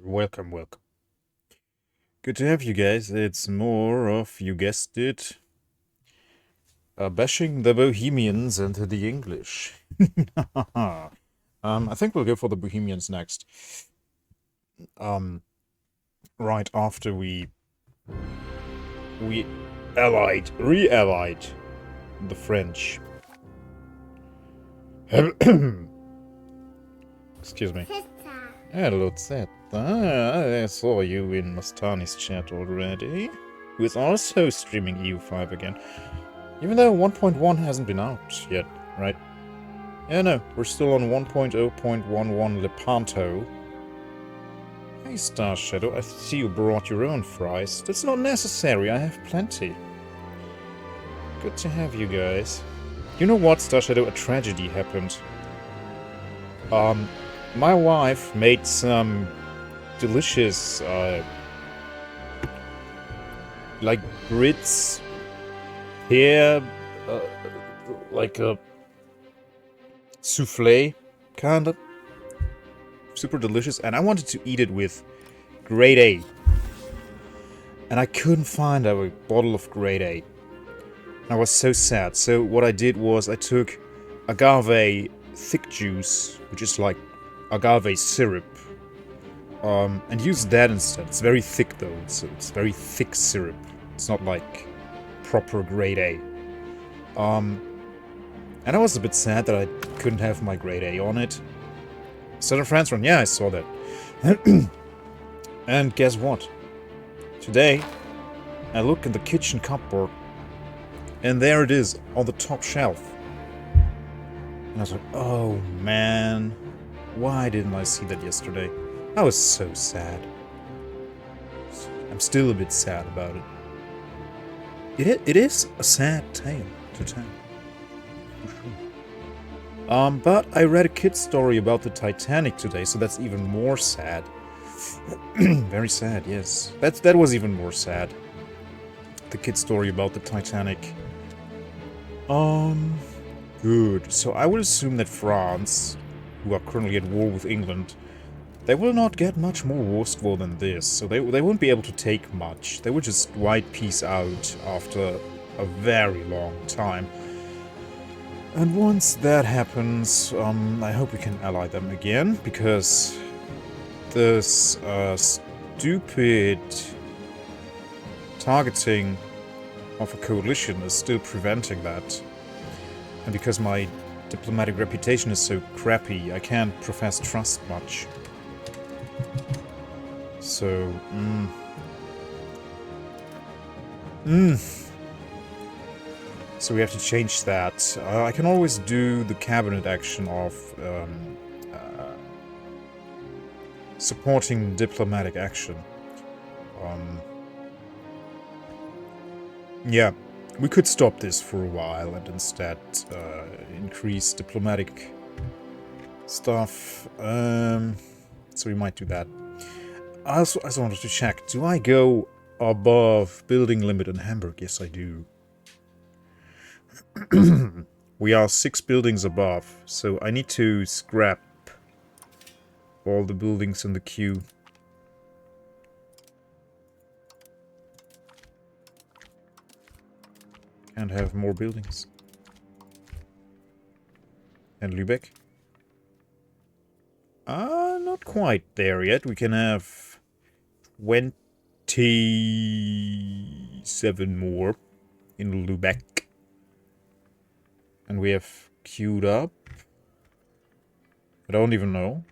Welcome, welcome. Good to have you guys. It's more of, you guessed it, bashing the Bohemians and the English. I think we'll go for the Bohemians next. Um, right after we re-allied the French. Excuse me. Hello, Zeta. I saw you in Mastani's chat already, who is also streaming EU5 again. Even though 1.1 hasn't been out yet, right? Yeah, no, we're still on 1.0.11 Lepanto. Hey, Star Shadow, I see you brought your own fries. That's not necessary, I have plenty. Good to have you guys. You know what, Star Shadow? A tragedy happened. My wife made some delicious, like grits, pear, like a souffle, kinda. Super delicious, and I wanted to eat it with grade A. And I couldn't find a bottle of grade A. I was so sad. So what I did was I took agave thick juice, which is like agave syrup, and used that instead. It's very thick though, it's very thick syrup. It's not like proper grade A. And I was a bit sad that I couldn't have my grade A on it. Southern France run, yeah, I saw that. And guess what? Today, I look in the kitchen cupboard, and there it is, on the top shelf. And I was like, oh man, why didn't I see that yesterday? I was so sad. I'm still a bit sad about it. It is a sad tale to tell. For sure. But I read a kid's story about the Titanic today, so that's even more sad. Very sad, yes. That was even more sad. The kid's story about the Titanic. Good. So I would assume that France, who are currently at war with England, they will not get much more wasteful than this, so they won't be able to take much. They will just white peace out after a very long time. And once that happens, I hope we can ally them again, because this stupid targeting of a coalition is still preventing that. And because my diplomatic reputation is so crappy, I can't profess trust much. So, So we have to change that. I can always do the cabinet action of supporting diplomatic action. Yeah, we could stop this for a while and instead increase diplomatic stuff. So we might do that. I also wanted to check, do I go above building limit in Hamburg? Yes, I do. We are 6 buildings above, so I need to scrap all the buildings in the queue. Can't have more buildings. And Lübeck? Not quite there yet. We can have 27 more in Lübeck. And we have queued up. I don't even know.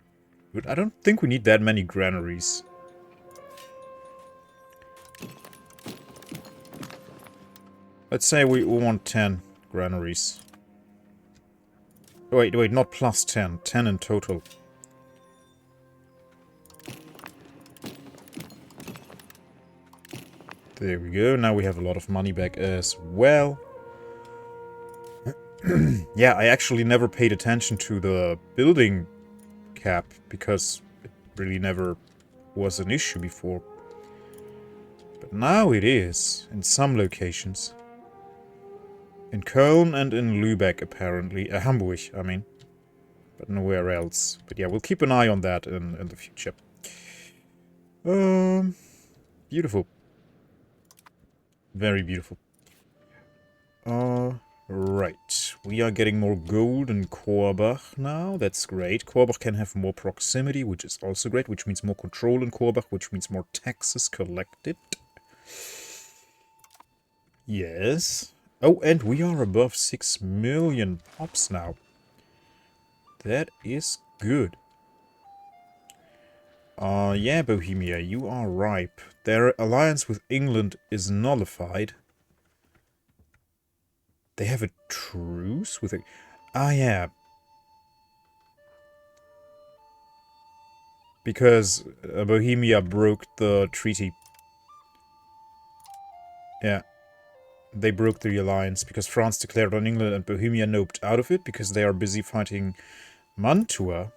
But I don't think we need that many granaries. Let's say we want 10 granaries. Wait, not plus 10. 10 in total. There we go. Now we have a lot of money back as well. Yeah, I actually never paid attention to the building cap, because it really never was an issue before. But now it is, in some locations. In Köln and in Lübeck, apparently. Hamburg, I mean. But nowhere else. But yeah, we'll keep an eye on that in the future. Beautiful. Very beautiful. Right. We are getting more gold in Korbach now. That's great. Korbach can have more proximity, which is also great, which means more control in Korbach, which means more taxes collected. Yes. Oh, and we are above 6 million pops now. That is good. Yeah, Bohemia, you are ripe. Their alliance with England is nullified. They have a truce with... yeah. Because Bohemia broke the treaty. Yeah. They broke the alliance because France declared on England and Bohemia noped out of it because they are busy fighting Mantua.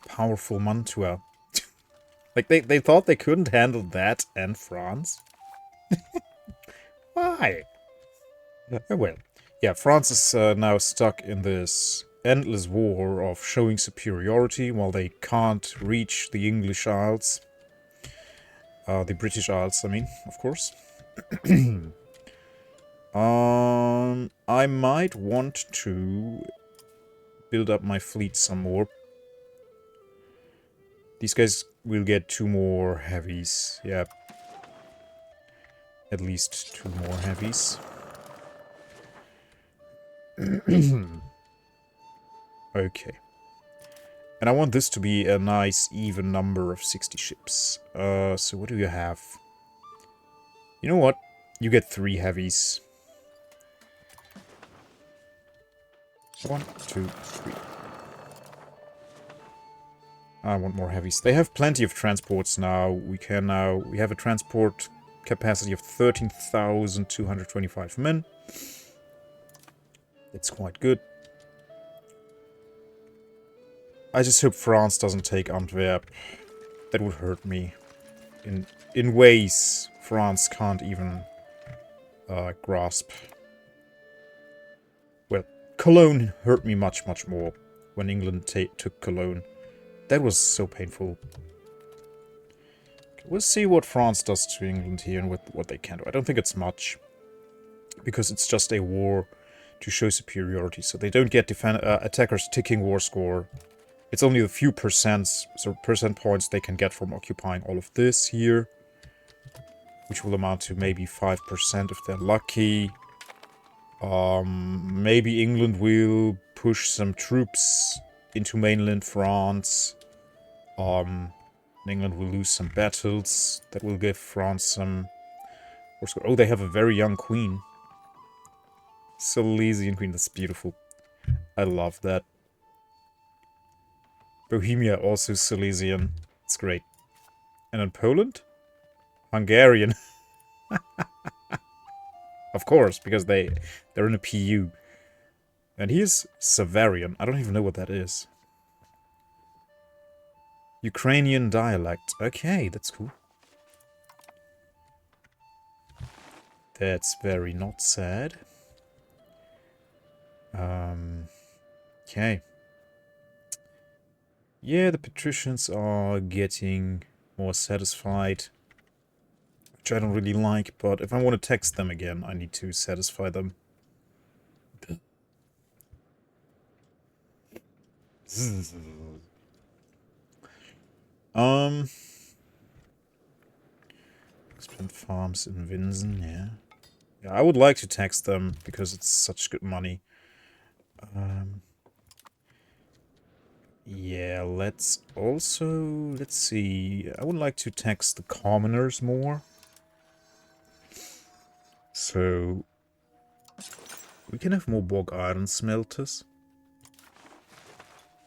Powerful Mantua. Like, they thought they couldn't handle that and France? Why? Oh, well. Yeah, France is now stuck in this endless war of showing superiority while they can't reach the English Isles. The British Isles, I mean, of course. I might want to build up my fleet some more. These guys will get 2 more heavies. Yeah. At least 2 more heavies. Okay. And I want this to be a nice, even number of 60 ships. So what do you have? You know what? You get 3 heavies. 1, 2, 3. I want more heavies. They have plenty of transports now. We have a transport capacity of 13,225 men. That's quite good. I just hope France doesn't take Antwerp. That would hurt me. In ways France can't even grasp. Well, Cologne hurt me much, much more when England took Cologne. That was so painful. We'll see what France does to England here and what they can do. I don't think it's much. Because it's just a war to show superiority. So they don't get attackers ticking war score. It's only a few percent points they can get from occupying all of this here. Which will amount to maybe 5% if they're lucky. Maybe England will push some troops into mainland France. England will lose some battles. That will give France some... Oh, they have a very young queen. Silesian queen, that's beautiful. I love that. Bohemia, also Silesian. It's great. And in Poland? Hungarian. Of course, because they're in a PU. And he is Savarian. I don't even know what that is. Ukrainian dialect. Okay, that's cool. That's very not sad. Okay. Yeah, the patricians are getting more satisfied. Which I don't really like, but if I want to tax them again, I need to satisfy them. Expand farms in Winsen, yeah. Yeah, I would like to tax them because it's such good money. Yeah, let's see. I would like to tax the commoners more. So, we can have more bog iron smelters.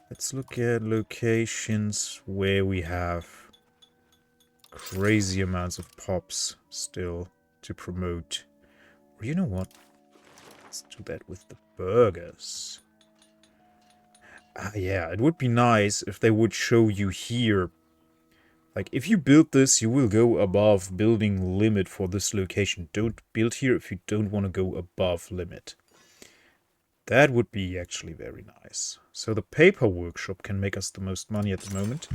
Let's look at locations where we have crazy amounts of pops still to promote. Or you know what? Let's do that with the burgers. Yeah, it would be nice if they would show you here. Like, if you build this, you will go above building limit for this location. Don't build here if you don't want to go above limit. That would be actually very nice. So the paper workshop can make us the most money at the moment.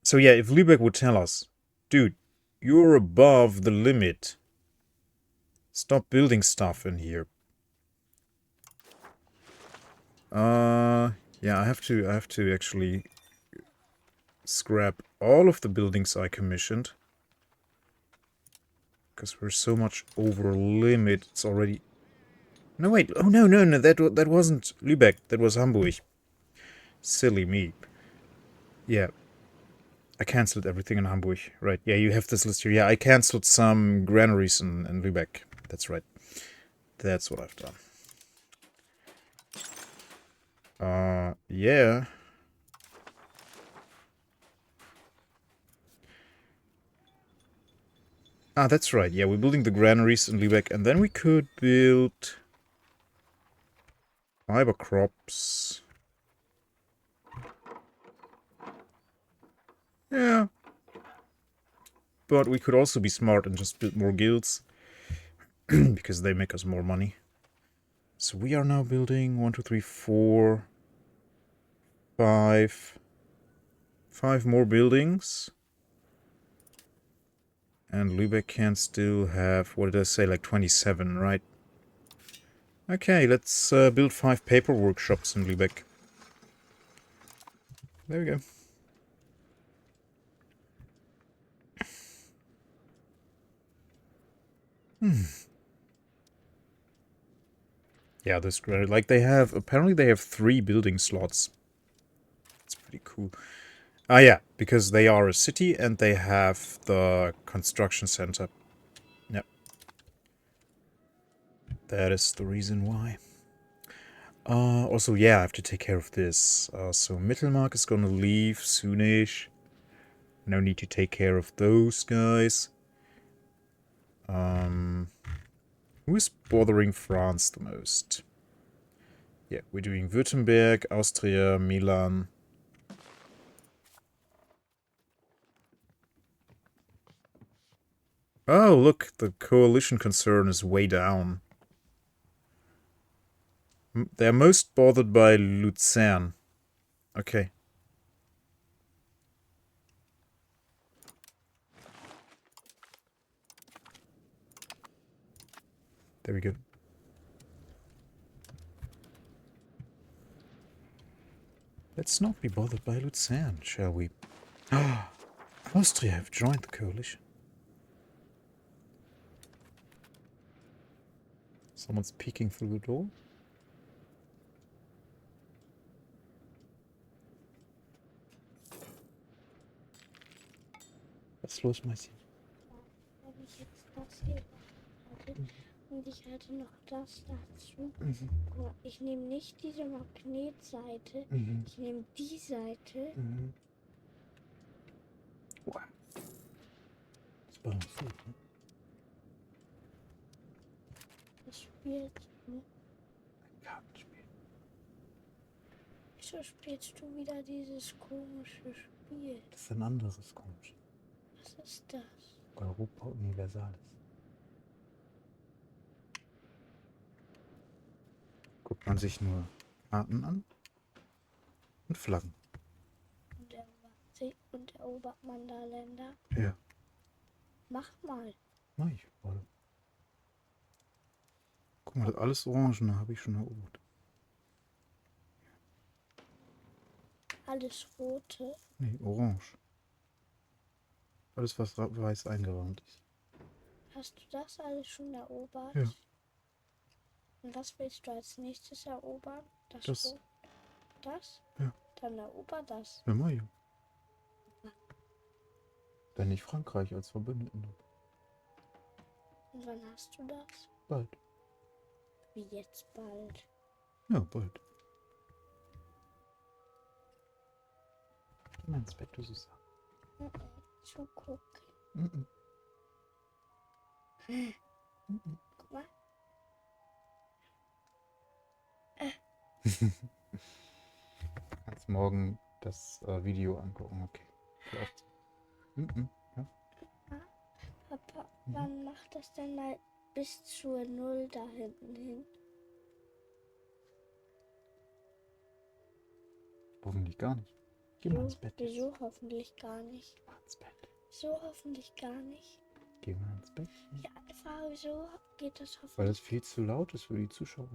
So yeah, if Lübeck would tell us, dude, you're above the limit. Stop building stuff in here. Yeah, I have to actually scrap all of the buildings I commissioned. Because we're so much over limit, it's already... No, wait, oh no, that wasn't Lübeck, that was Hamburg. Silly me. Yeah. I cancelled everything in Hamburg. Right, yeah, you have this list here. Yeah, I cancelled some granaries in Lübeck. That's right. That's what I've done. Yeah. Ah, that's right. Yeah, we're building the granaries in Lübeck, and then we could build fiber crops. Yeah. But we could also be smart and just build more guilds. Because they make us more money. So we are now building 1, 2, 3, 4, 5. 5 more buildings. And Lübeck can still have, what did I say, like 27, right? Okay, let's build 5 paper workshops in Lübeck. There we go. Yeah, this great. Like they have, apparently they have 3 building slots. It's pretty cool. Ah, yeah, because they are a city and they have the construction center. Yep. That is the reason why. Also, yeah, I have to take care of this. So Mittelmark is gonna leave soonish. No need to take care of those guys. Who is bothering France the most? Yeah, we're doing Württemberg, Austria, Milan. Oh, look, the coalition concern is way down. They're most bothered by Luzern. Okay. There we go. Let's not be bothered by Luzern, shall we? Austria have joined the coalition. Someone's peeking through the door. Was ist los, Mäuschen? Habe ich jetzt das hier hatte und ich hatte noch das dazu. Aber ich nehme nicht diese Magnetseite, ich nehme die Seite. Wow. Das balanciert, ne? Das spielt, ne? Ein Kartenspiel. Wieso spielst du wieder dieses komische Spiel? Das ist ein anderes komisch. Was ist das? Europa Universalis. Guckt man sich nur Karten an und Flaggen. Und erobert man da Länder? Ja. Mach mal. Mach ich, warte. Guck mal, das alles Orange, habe ich schon erobert. Alles Rote? Nee, Orange. Alles, was weiß eingerahmt ist. Hast du das alles schon erobert? Ja. Und was willst du als nächstes erobern? Das. Rot? Das? Ja. Dann erober das. Ja, Mario. Wenn ich Frankreich als Verbündeten habe. Und wann hast du das? Bald. Wie jetzt bald? Ja, bald. Geh mal ins Bett, du Süßer. Zugucken. Guck mal. Kannst morgen das Video angucken, okay. Ja. Papa, wann macht das denn mal bis zur 0 da hinten hin? Hoffentlich gar nicht. Geh mal ins Bett. Wieso hoffentlich gar nicht? Geh mal ins Bett. So hoffentlich gar nicht. Geh mal ins Bett. Ja, wieso geht das Weil hoffentlich? es viel zu laut ist für die Zuschauer.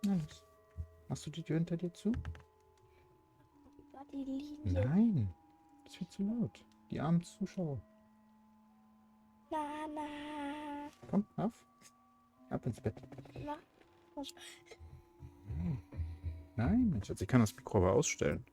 Na los. Machst du die Tür hinter dir zu? Über die Linie. Nein. Das ist viel zu laut. Die armen Zuschauer. Na. Komm, auf. Ab ins Bett. Na. Was? Nein, Mensch, ich kann das Mikro aber ausstellen.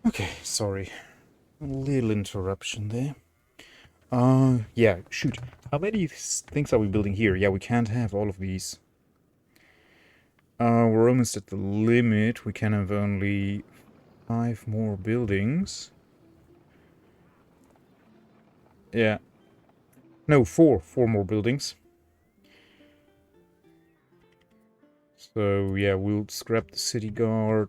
Okay, sorry. A little interruption there. Yeah, shoot. How many things are we building here? Yeah, we can't have all of these. We're almost at the limit. We can have only 5 more buildings. Yeah. No, 4. 4 more buildings. So, yeah, we'll scrap the city guard.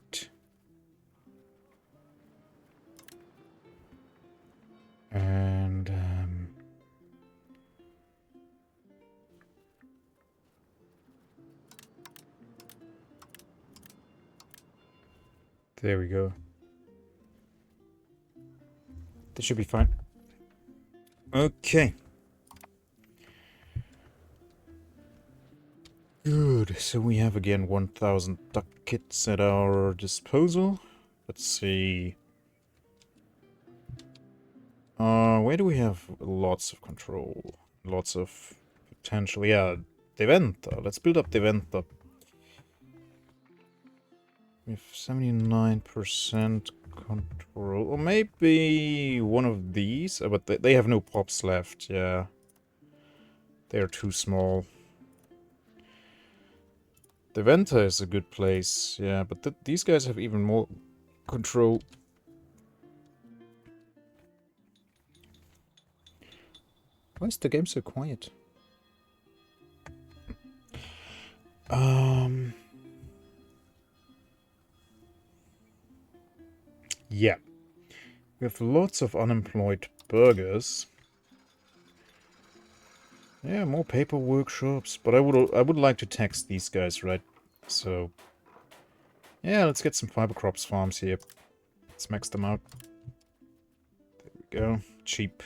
And, there we go. This should be fine. Okay. Good. So we have again 1,000 ducats at our disposal. Let's see. Where do we have lots of control? Lots of potential. Yeah, Deventer. Let's build up Deventer. We have 79% control. Or maybe one of these. But they have no pops left. Yeah. They're too small. Deventer is a good place. Yeah, but these guys have even more control. Why is the game so quiet? Yeah. We have lots of unemployed burgers. Yeah, more paper workshops, but I would like to tax these guys, right? So yeah, let's get some fiber crops farms here. Let's max them out. There we go. Cheap.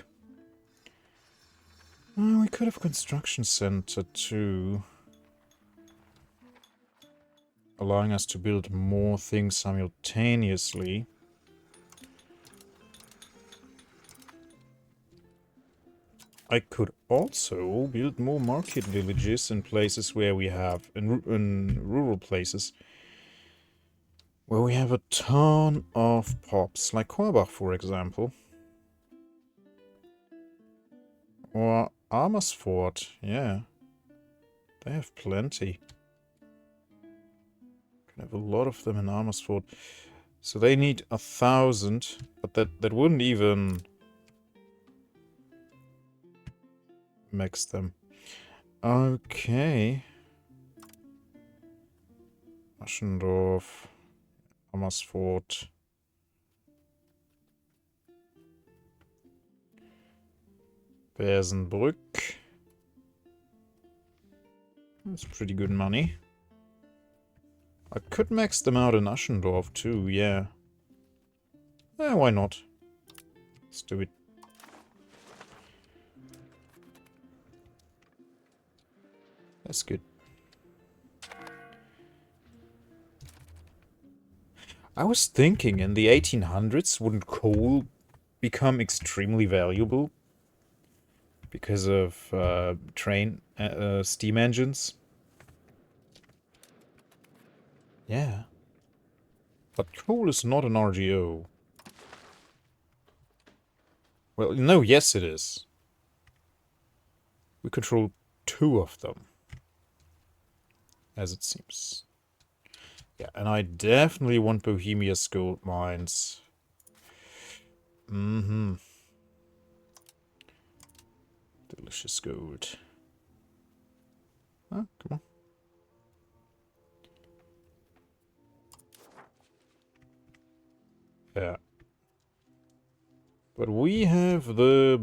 We could have a construction center too. Allowing us to build more things simultaneously. I could also build more market villages in places where we have, in rural places, where we have a ton of pops, like Korbach, for example. Or Amersfoort, yeah. They have plenty. can have a lot of them in Amersfoort. So they need 1,000, but that wouldn't even max them. Okay. Aschendorf, Amersfoort. Bersenbrück. That's pretty good money. I could max them out in Aschendorf too, yeah. Eh, why not? Let's do it. That's good. I was thinking, in the 1800s, wouldn't coal become extremely valuable? Because of steam engines? Yeah. But coal is not an RGO. Well, no, yes it is. We control 2 of them. As it seems. Yeah, and I definitely want Bohemia's gold mines. Mm-hmm. Delicious gold. Oh, come on. Yeah. But we have the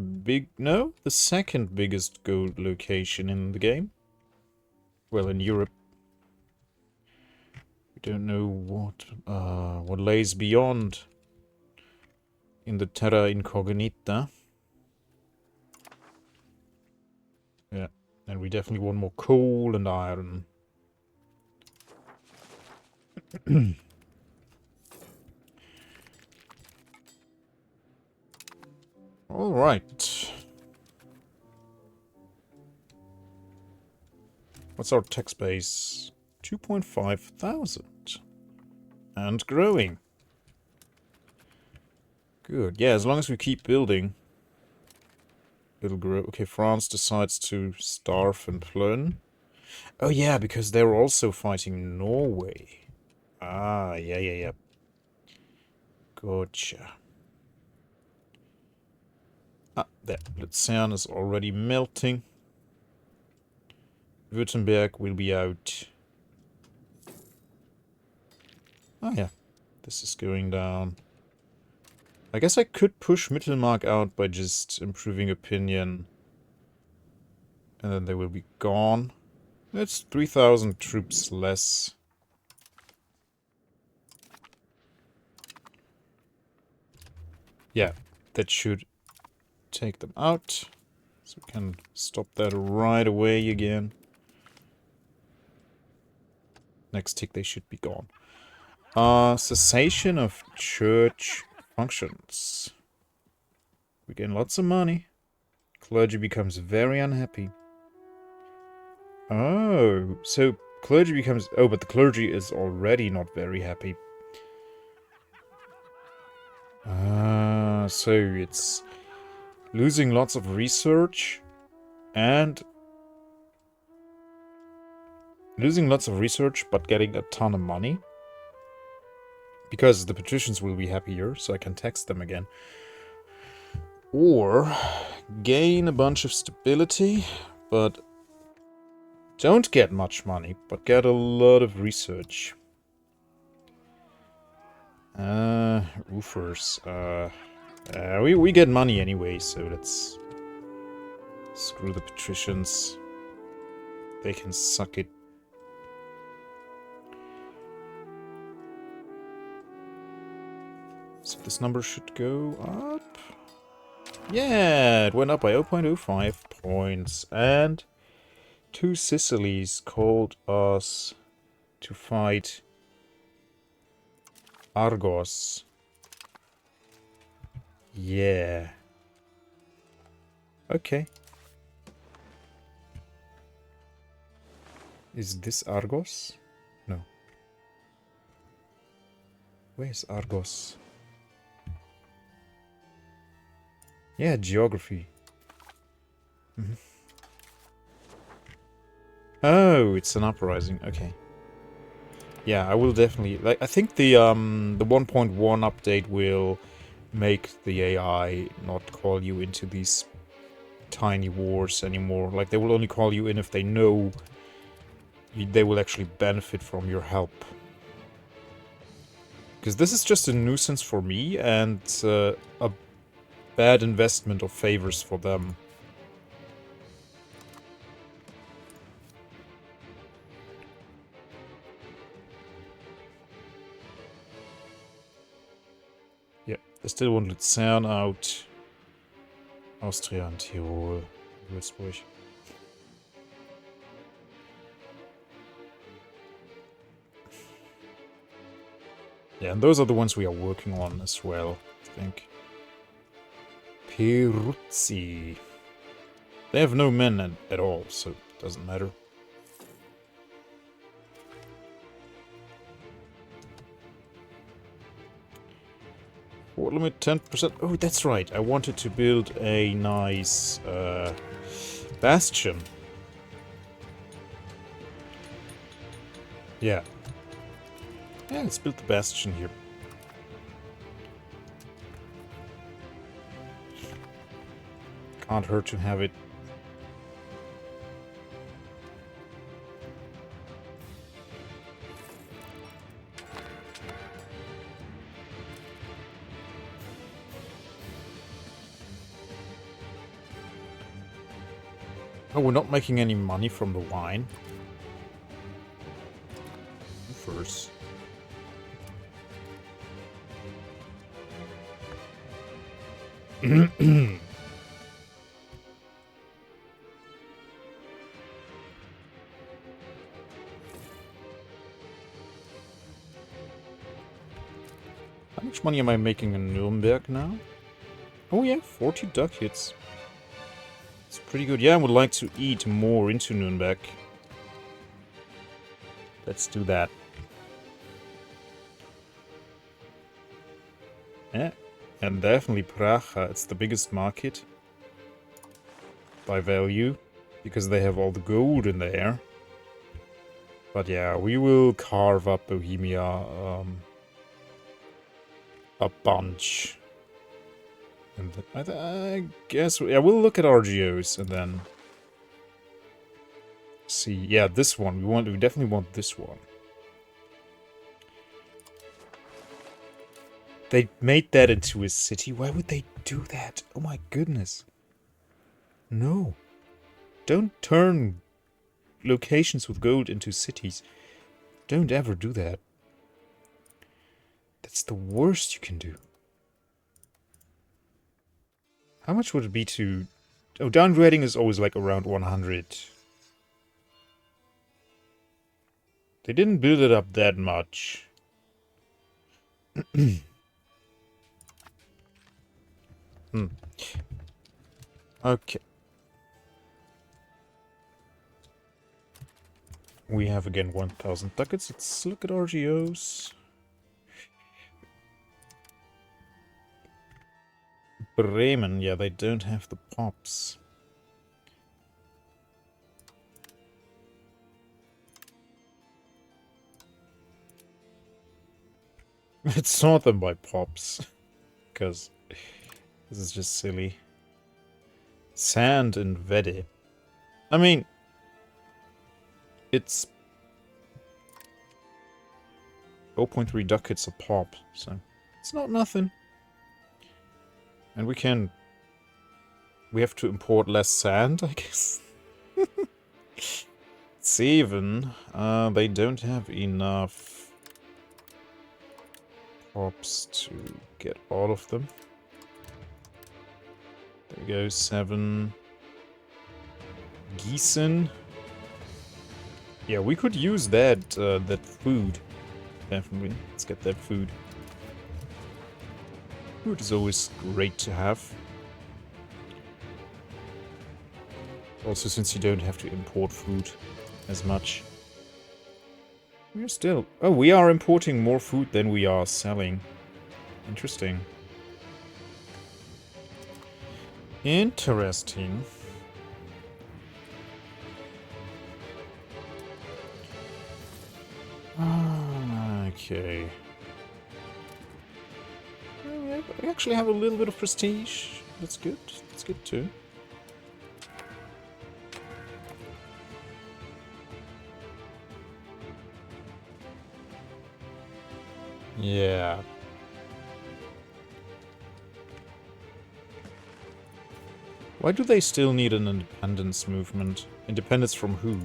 the second biggest gold location in the game. Well, in Europe. We don't know what lays beyond in the Terra Incognita. Yeah, and we definitely want more coal and iron. All right. What's our tax base? 2,500. And growing. Good. Yeah, as long as we keep building, it'll grow. Okay, France decides to starve and plurn. Oh yeah, because they're also fighting Norway. Ah, yeah. Gotcha. Ah, there. Luzern is already melting. Württemberg will be out. Oh yeah, this is going down. I guess I could push Mittelmark out by just improving opinion. And then they will be gone. It's 3,000 troops less. Yeah, that should take them out. So we can stop that right away again. Next tick they should be gone. Cessation of church functions. We gain lots of money. Clergy becomes very unhappy. Oh, so clergy becomes... Oh, but the clergy is already not very happy. So it's losing lots of research and losing lots of research but getting a ton of money. Because the patricians will be happier, so I can tax them again. Or gain a bunch of stability, but don't get much money, but get a lot of research. Roofers. We get money anyway, so let's screw the patricians. They can suck it. So this number should go up. Yeah, it went up by 0.05 points. And 2 Sicilies called us to fight Argos. Yeah. Okay. Is this Argos? No. Where's Argos? Yeah, geography. Mm-hmm. Oh, it's an uprising. Okay. Yeah, I will definitely... Like, I think the 1.1 update will make the AI not call you into these tiny wars anymore. Like, they will only call you in if they know they will actually benefit from your help. Because this is just a nuisance for me and a bad investment of favors for them. Yeah, I still want Luzern out. Austria and Tirol. Würzburg. Yeah, and those are the ones we are working on as well, I think. Peruzzi. They have no men at all, so it doesn't matter. Port limit 10%. Oh, that's right. I wanted to build a nice bastion. Yeah. Yeah, let's build the bastion here. Can't hurt to have it. Oh, we're not making any money from the wine. First. How much money am I making in Nuremberg now? Oh yeah, 40 ducats. It's pretty good. Yeah, I would like to eat more into Nuremberg. Let's do that. Yeah, and definitely Prague. It's the biggest market by value because they have all the gold in there. But yeah, we will carve up Bohemia a bunch. And I guess, yeah, we'll look at RGOs and then see. Yeah, this one. We definitely want this one. They made that into a city. Why would they do that? Oh my goodness. No. Don't turn locations with gold into cities. Don't ever do that. That's the worst you can do. How much would it be to... Oh, downgrading is always like around 100. They didn't build it up that much. Okay. We have again 1,000 ducats. Let's look at RGOs. Bremen, yeah, they don't have the pops. Let's sort them by pops. Because this is just silly. Sand and Vede. I mean, it's 0.3 ducats a pop, so it's not nothing. And we have to import less sand, I guess. Seven, they don't have enough pops to get all of them. There we go, 7. Gießen. Yeah, we could use that, that food. Definitely. Let's get that food. Food is always great to have. Also, since you don't have to import food as much. We're still... Oh, we are importing more food than we are selling. Interesting. Interesting. Okay. I actually have a little bit of prestige. That's good. That's good too. Yeah. Why do they still need an independence movement? Independence from who?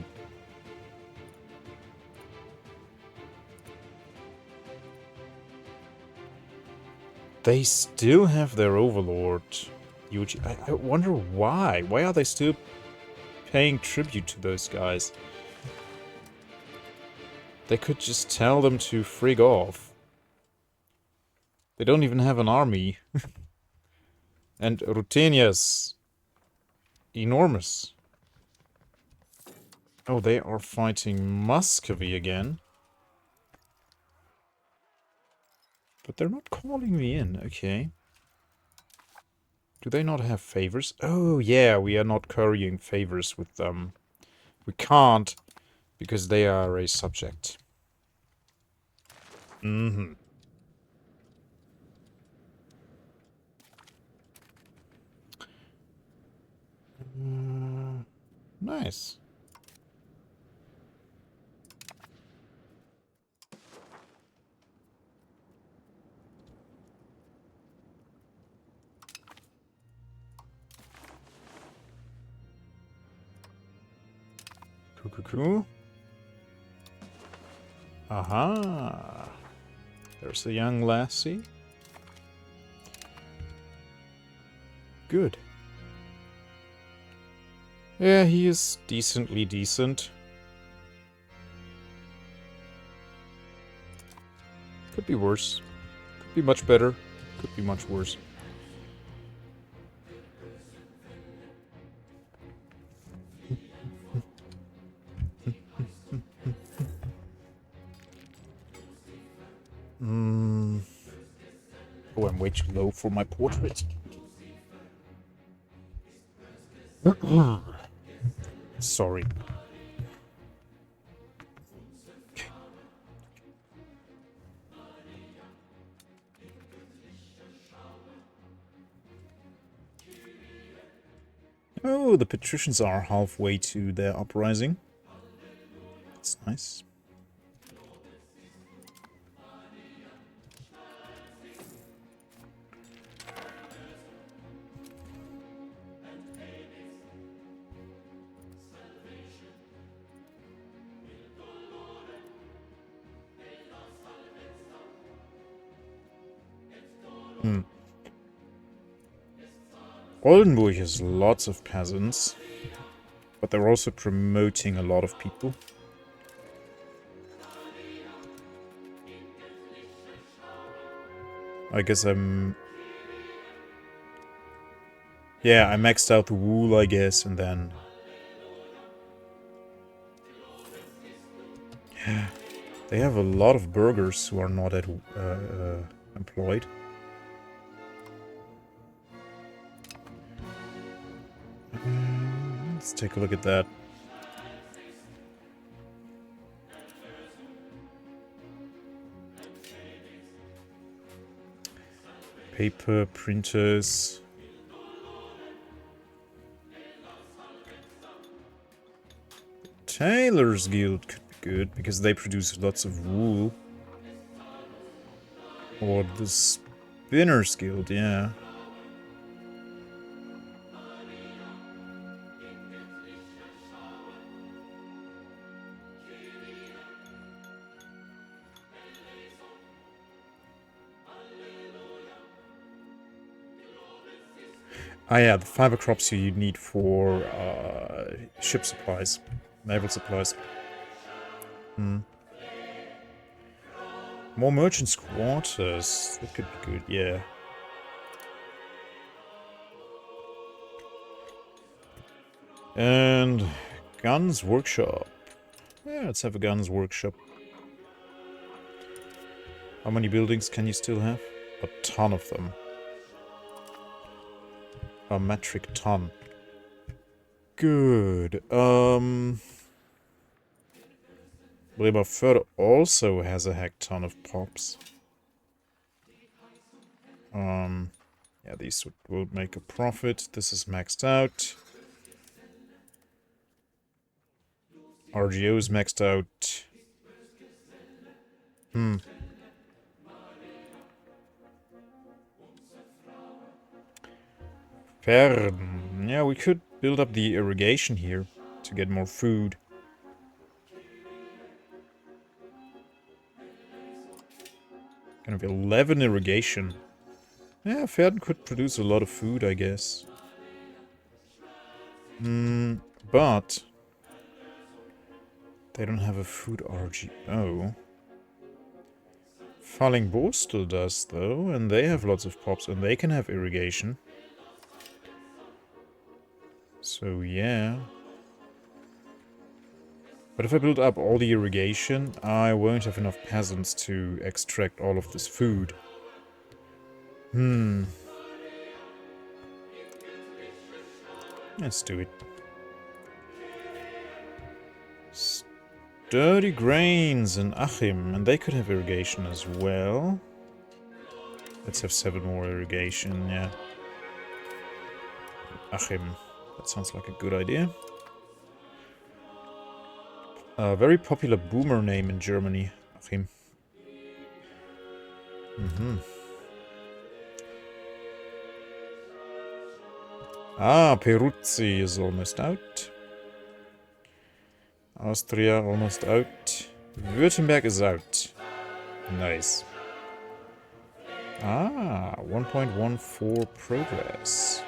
They still have their overlord. I wonder why. Why are they still paying tribute to those guys? They could just tell them to frig off. They don't even have an army. And Rutenia's enormous. Oh, they are fighting Muscovy again. But they're not calling me in, okay. Do they not have favors? Oh, yeah, we are not currying favors with them. We can't, because they are a subject. Mm-hmm. Nice. Cool. Aha. There's a young lassie. Good. Yeah, he is decently decent. Could be worse. Could be much better. Could be much worse. Oh, I'm way too low for my portrait. Sorry. Oh, the patricians are halfway to their uprising. That's nice. Oldenburg has lots of peasants, but they're also promoting a lot of people. I guess yeah, I maxed out the wool, I guess, and then... Yeah, they have a lot of burghers who are not employed. Let's take a look at that. Paper, printers... Tailor's Guild could be good, because they produce lots of wool. Or the Spinner's Guild, yeah. Ah yeah, the fiber crops you need for ship supplies, naval supplies. More merchants' quarters. That could be good, yeah. And guns workshop. Yeah, let's have a guns workshop. How many buildings can you still have? A ton of them. A metric ton. Good. Bremerförde also has a heck ton of pops. Yeah, these will make a profit. This is maxed out. RGO is maxed out. Fern. Yeah, we could build up the irrigation here to get more food. Kind of 11 irrigation. Yeah, Pferden could produce a lot of food, I guess. But they don't have a food RGO. Falling still does, though, and they have lots of pops, and they can have irrigation. So, yeah. But if I build up all the irrigation, I won't have enough peasants to extract all of this food. Let's do it. Sturdy grains in Achim, and they could have irrigation as well. Let's have 7 more irrigation, yeah. Achim. That sounds like a good idea. A very popular boomer name in Germany, Achim. Ah, Peruzzi is almost out. Austria almost out. Württemberg is out. Nice. Ah, 1.14 progress.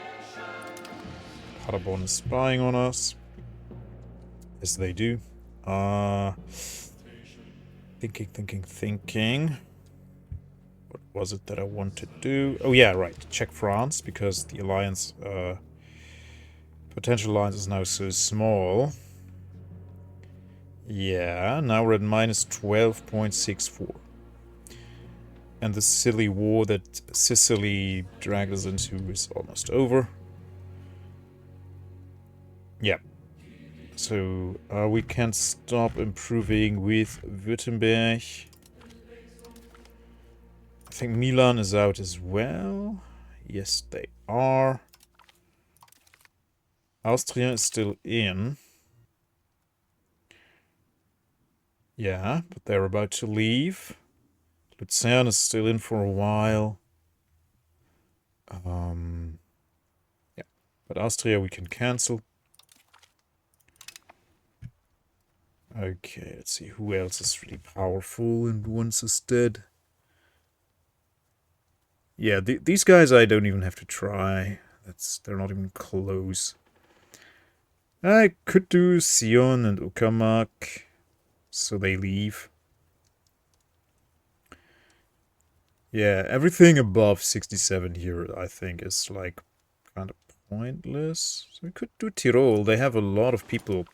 Paderborn is spying on us. As they do. Thinking. What was it that I want to do? Oh yeah, right. Check France, because the alliance, potential alliance is now so small. Yeah, now we're at minus 12.64. And the silly war that Sicily dragged us into is almost over. Yeah. So, we can stop improving with Württemberg. I think Milan is out as well. Yes, they are. Austria is still in. Yeah, but they're about to leave. Luzern is still in for a while. Yeah, but Austria we can cancel. Okay, let's see who else is really powerful and once is dead. Yeah, these guys I don't even have to try. They're not even close. I could do Sion and Uckermark, so they leave. Yeah, everything above 67 here, I think, is like kind of pointless. So we could do Tyrol. They have a lot of people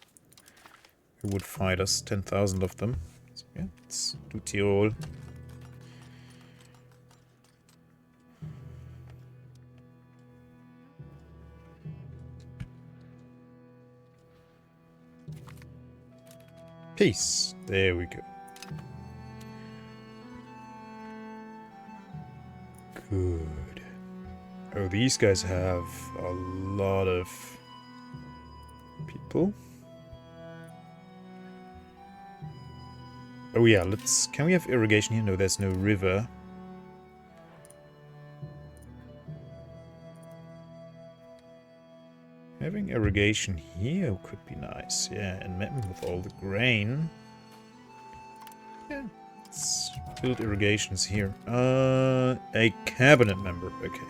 who would fight us, 10,000 of them. So yeah, let's do Tyrol. Peace. There we go. Good. Oh, these guys have a lot of people. Oh yeah, can we have irrigation here? No, there's no river. Having irrigation here could be nice. Yeah, and Metten with all the grain. Yeah, let's build irrigations here. A cabinet member. Okay.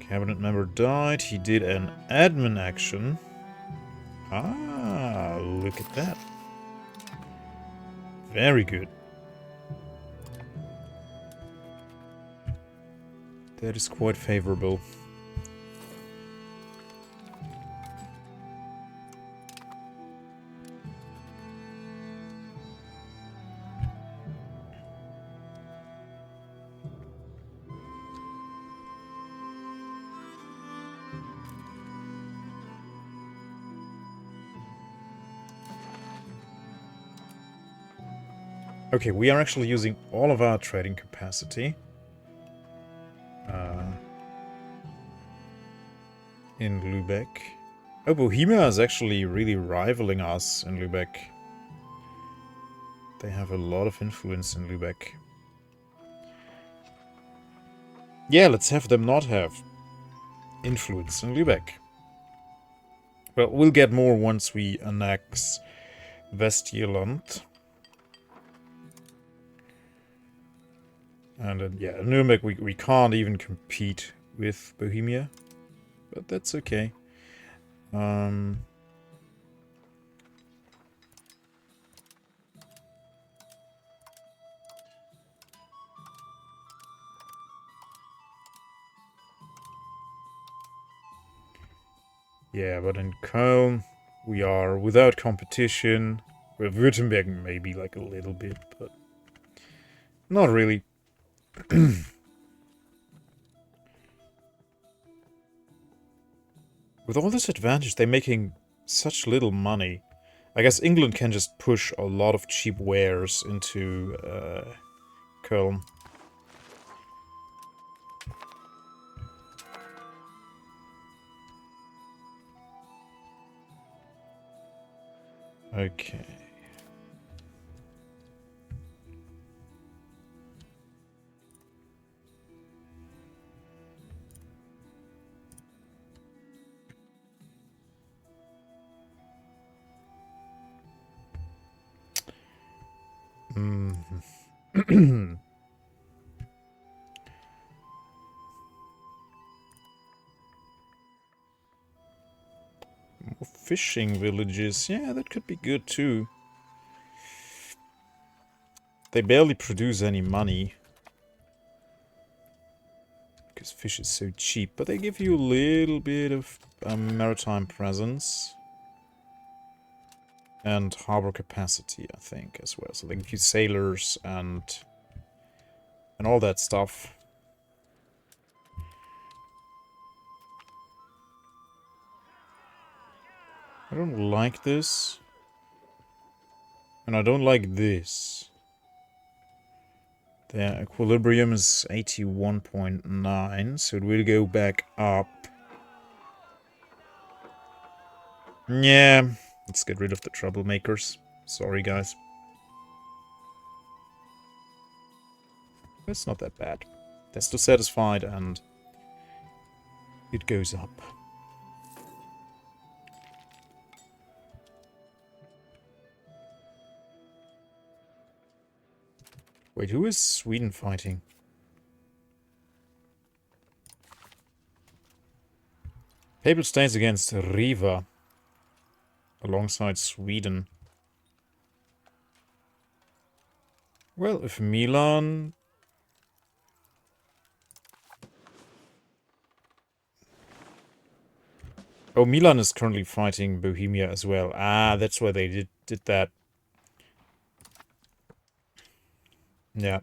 Cabinet member died. He did an admin action. Ah, look at that. Very good. That is quite favorable. Okay, we are actually using all of our trading capacity. In Lübeck. Oh, Bohemia is actually really rivaling us in Lübeck. They have a lot of influence in Lübeck. Yeah, let's have them not have influence in Lübeck. Well, we'll get more once we annex Westjylland. And then, yeah, Nuremberg, we can't even compete with Bohemia. But that's okay. Yeah, but in Köln, we are without competition. With Württemberg, maybe like a little bit, but not really. With all this advantage, they're making such little money. I guess England can just push a lot of cheap wares into Köln. Okay. More fishing villages. Yeah, that could be good too. They barely produce any money. Because fish is so cheap. But they give you a little bit of maritime presence. And harbor capacity, I think, as well. So they give you sailors and all that stuff. I don't like this. And I don't like this. Their equilibrium is 81.9, so it will go back up. Yeah, let's get rid of the troublemakers. Sorry, guys. That's not that bad. They're still satisfied and it goes up. Wait, who is Sweden fighting? Papal States against Riva. Alongside Sweden. Well, if Milan... Oh, Milan is currently fighting Bohemia as well. Ah, that's why they did that. Yeah.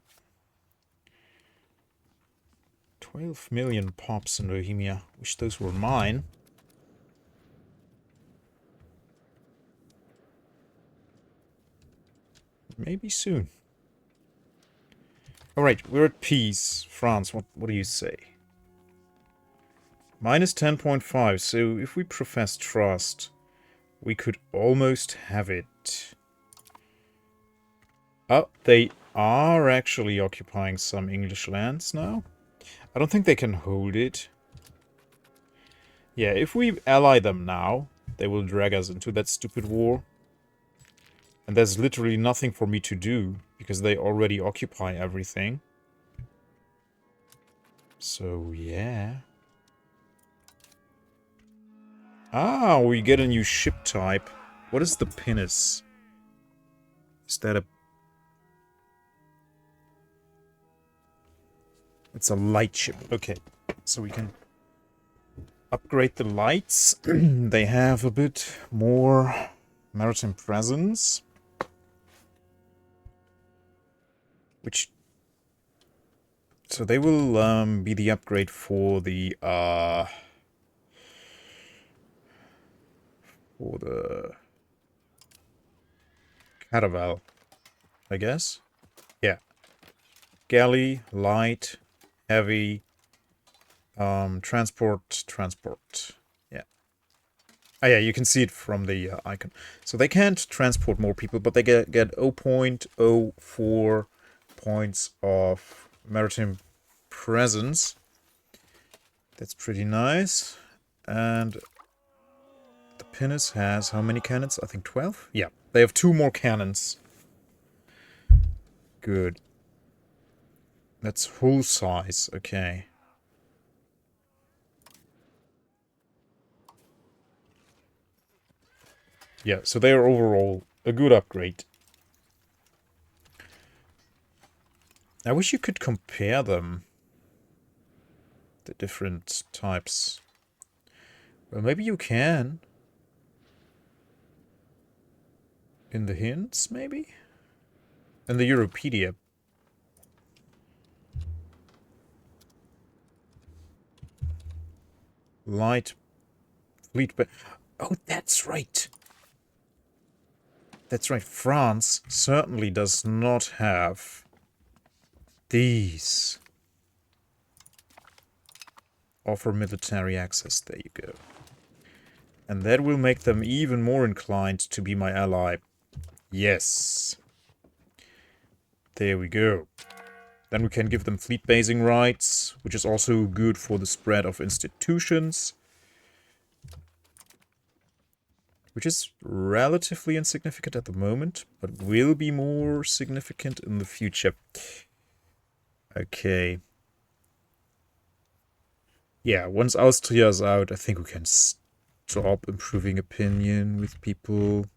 12 million pops in Bohemia. Wish those were mine. Maybe soon. Alright, we're at peace. France, what do you say? Minus 10.5, so if we profess trust, we could almost have it. Oh, they are actually occupying some English lands now. I don't think they can hold it. Yeah, if we ally them now, they will drag us into that stupid war. And there's literally nothing for me to do, because they already occupy everything. So, yeah. Ah, we get a new ship type. What is the pinnace? Is that a... It's a light ship. Okay, so we can upgrade the lights. They have a bit more maritime presence. Which... So they will be the upgrade for the caravel, I guess. galley, light, heavy, transport. Yeah. Oh yeah, you can see it from the icon. So they can't transport more people, but they get 0.04 points of maritime presence. That's pretty nice. And the pinnace has how many cannons? I think 12? Yeah, they have 2 more cannons. Good. That's full size, okay. Yeah, so they are overall a good upgrade. I wish you could compare them. The different types. Well, maybe you can. In the hints, maybe? In the Europedia. Light fleet, but oh, that's right. That's right. France certainly does not have these. Offer military access. There you go. And that will make them even more inclined to be my ally. Yes. There we go. Then we can give them fleet basing rights, which is also good for the spread of institutions. Which is relatively insignificant at the moment, but will be more significant in the future. Okay. Yeah, once Austria's out, I think we can stop improving opinion with people.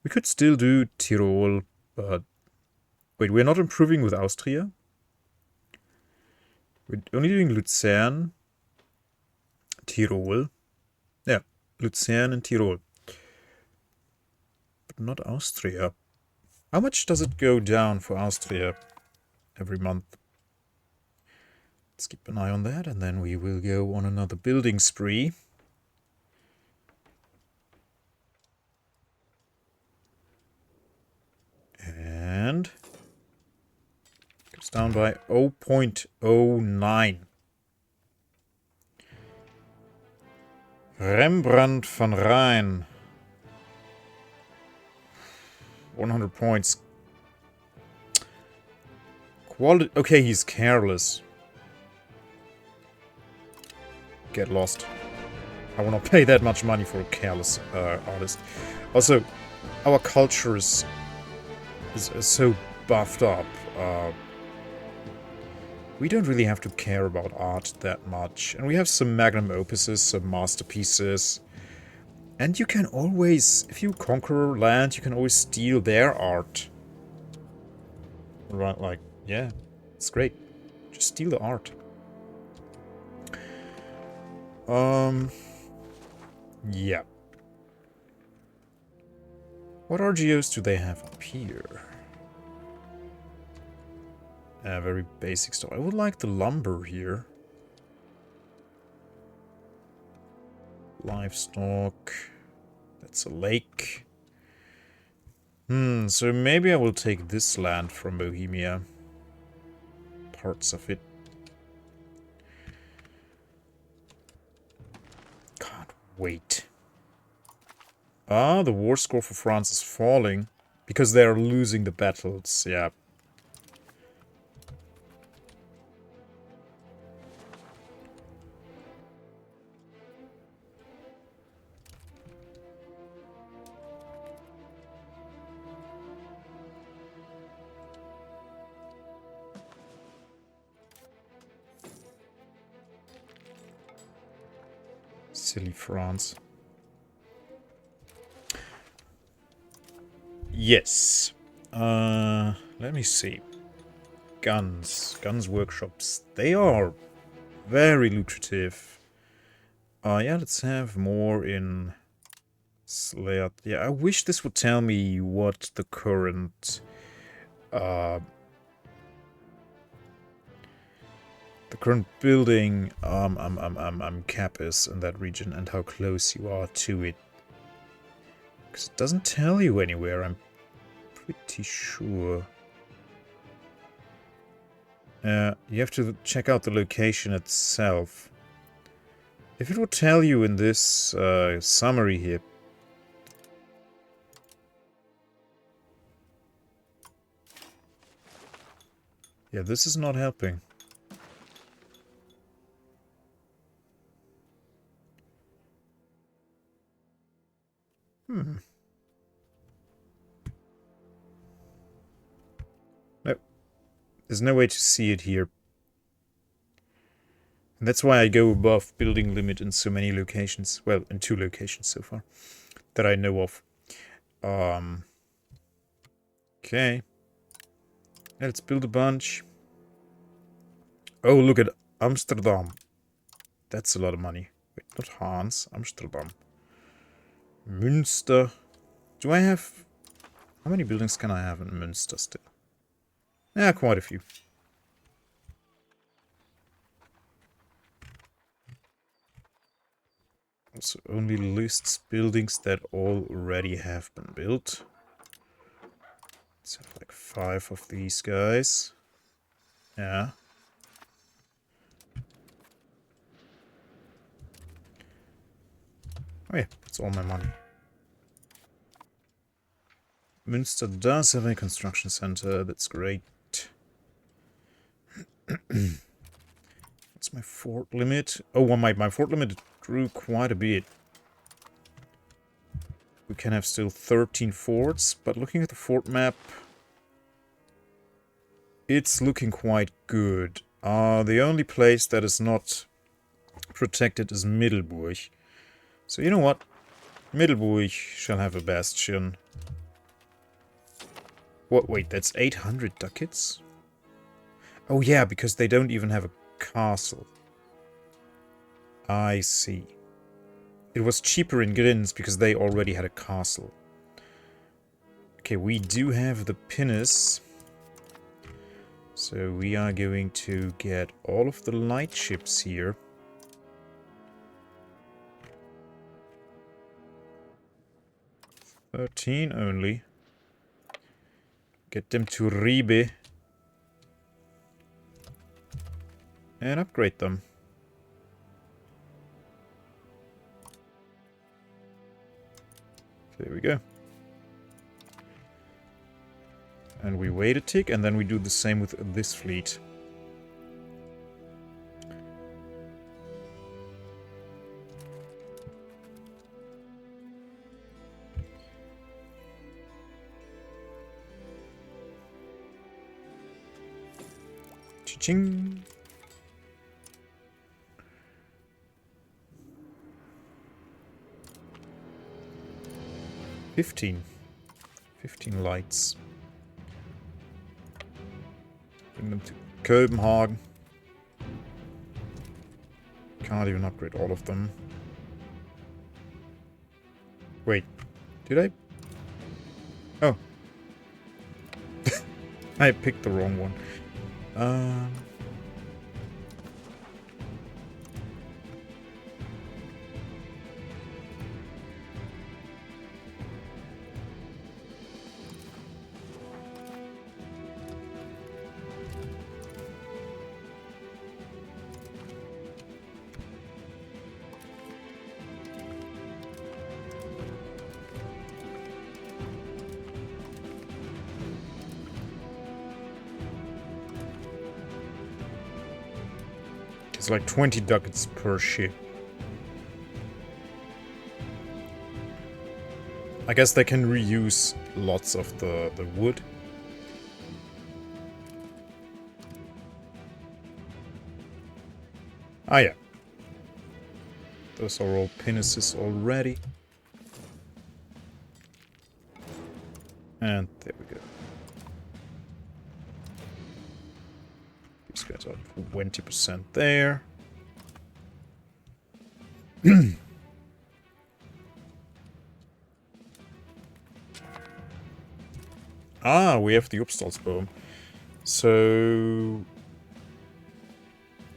We could still do Tyrol, but... Wait, we're not improving with Austria? We're only doing Luzern, Tyrol. Yeah, Luzern and Tyrol. But not Austria. How much does it go down for Austria every month? Let's keep an eye on that, and then we will go on another building spree. And... goes down by 0.09. Rembrandt van Rijn. 100 points. Quality. Okay, he's careless. Get lost. I will not pay that much money for a careless artist. Also, our culture is so buffed up. We don't really have to care about art that much. And we have some magnum opuses, some masterpieces. And you can always, if you conquer land, you can always steal their art. Right, like, yeah, it's great. Just steal the art. Yeah. What RGOs do they have up here? Very basic stuff. I would like the lumber here. Livestock. That's a lake. So maybe I will take this land from Bohemia. Parts of it. Can't wait. Ah, the war score for France is falling. Because they are losing the battles, yeah. Silly France. Yes. Let me see. Guns workshops. They are very lucrative. Yeah, let's have more in Slayer. Yeah, I wish this would tell me what the current building cap is in that region and how close you are to it. Because it doesn't tell you anywhere, I'm pretty sure. You have to check out the location itself. If it would tell you in this summary here. Yeah, this is not helping. Nope. There's no way to see it here. And that's why I go above building limit in so many locations. Well, in 2 locations so far. That I know of. Okay. Let's build a bunch. Oh, look at Amsterdam. That's a lot of money. Wait, not Hans. Amsterdam. Münster. Do I have... How many buildings can I have in Münster still? Yeah, quite a few. Also only lists buildings that already have been built. Let's have like 5 of these guys. Yeah. Oh yeah, that's all my money. Münster does have a construction center. That's great. What's my fort limit? Oh, well, my fort limit grew quite a bit. We can have still 13 forts, but looking at the fort map, it's looking quite good. The only place that is not protected is Middelburg. So you know what? Middelburg shall have a bastion. What? Wait, that's 800 ducats? Oh yeah, because they don't even have a castle. I see. It was cheaper in Grins because they already had a castle. Okay, we do have the pinnace. So we are going to get all of the light ships here. "13 only. Get them to Ribe. And upgrade them. There we go. And we wait a tick, and then we do the same with this fleet. Cha-ching! Fifteen lights. Bring them to Copenhagen. Can't even upgrade all of them. Wait, did I? Oh. I picked the wrong one. It's like 20 ducats per ship. I guess they can reuse lots of the wood. Ah yeah. Those are all pinnaces already. And there we go. These guys are 20% there. Ah, we have the Upstalsboom. So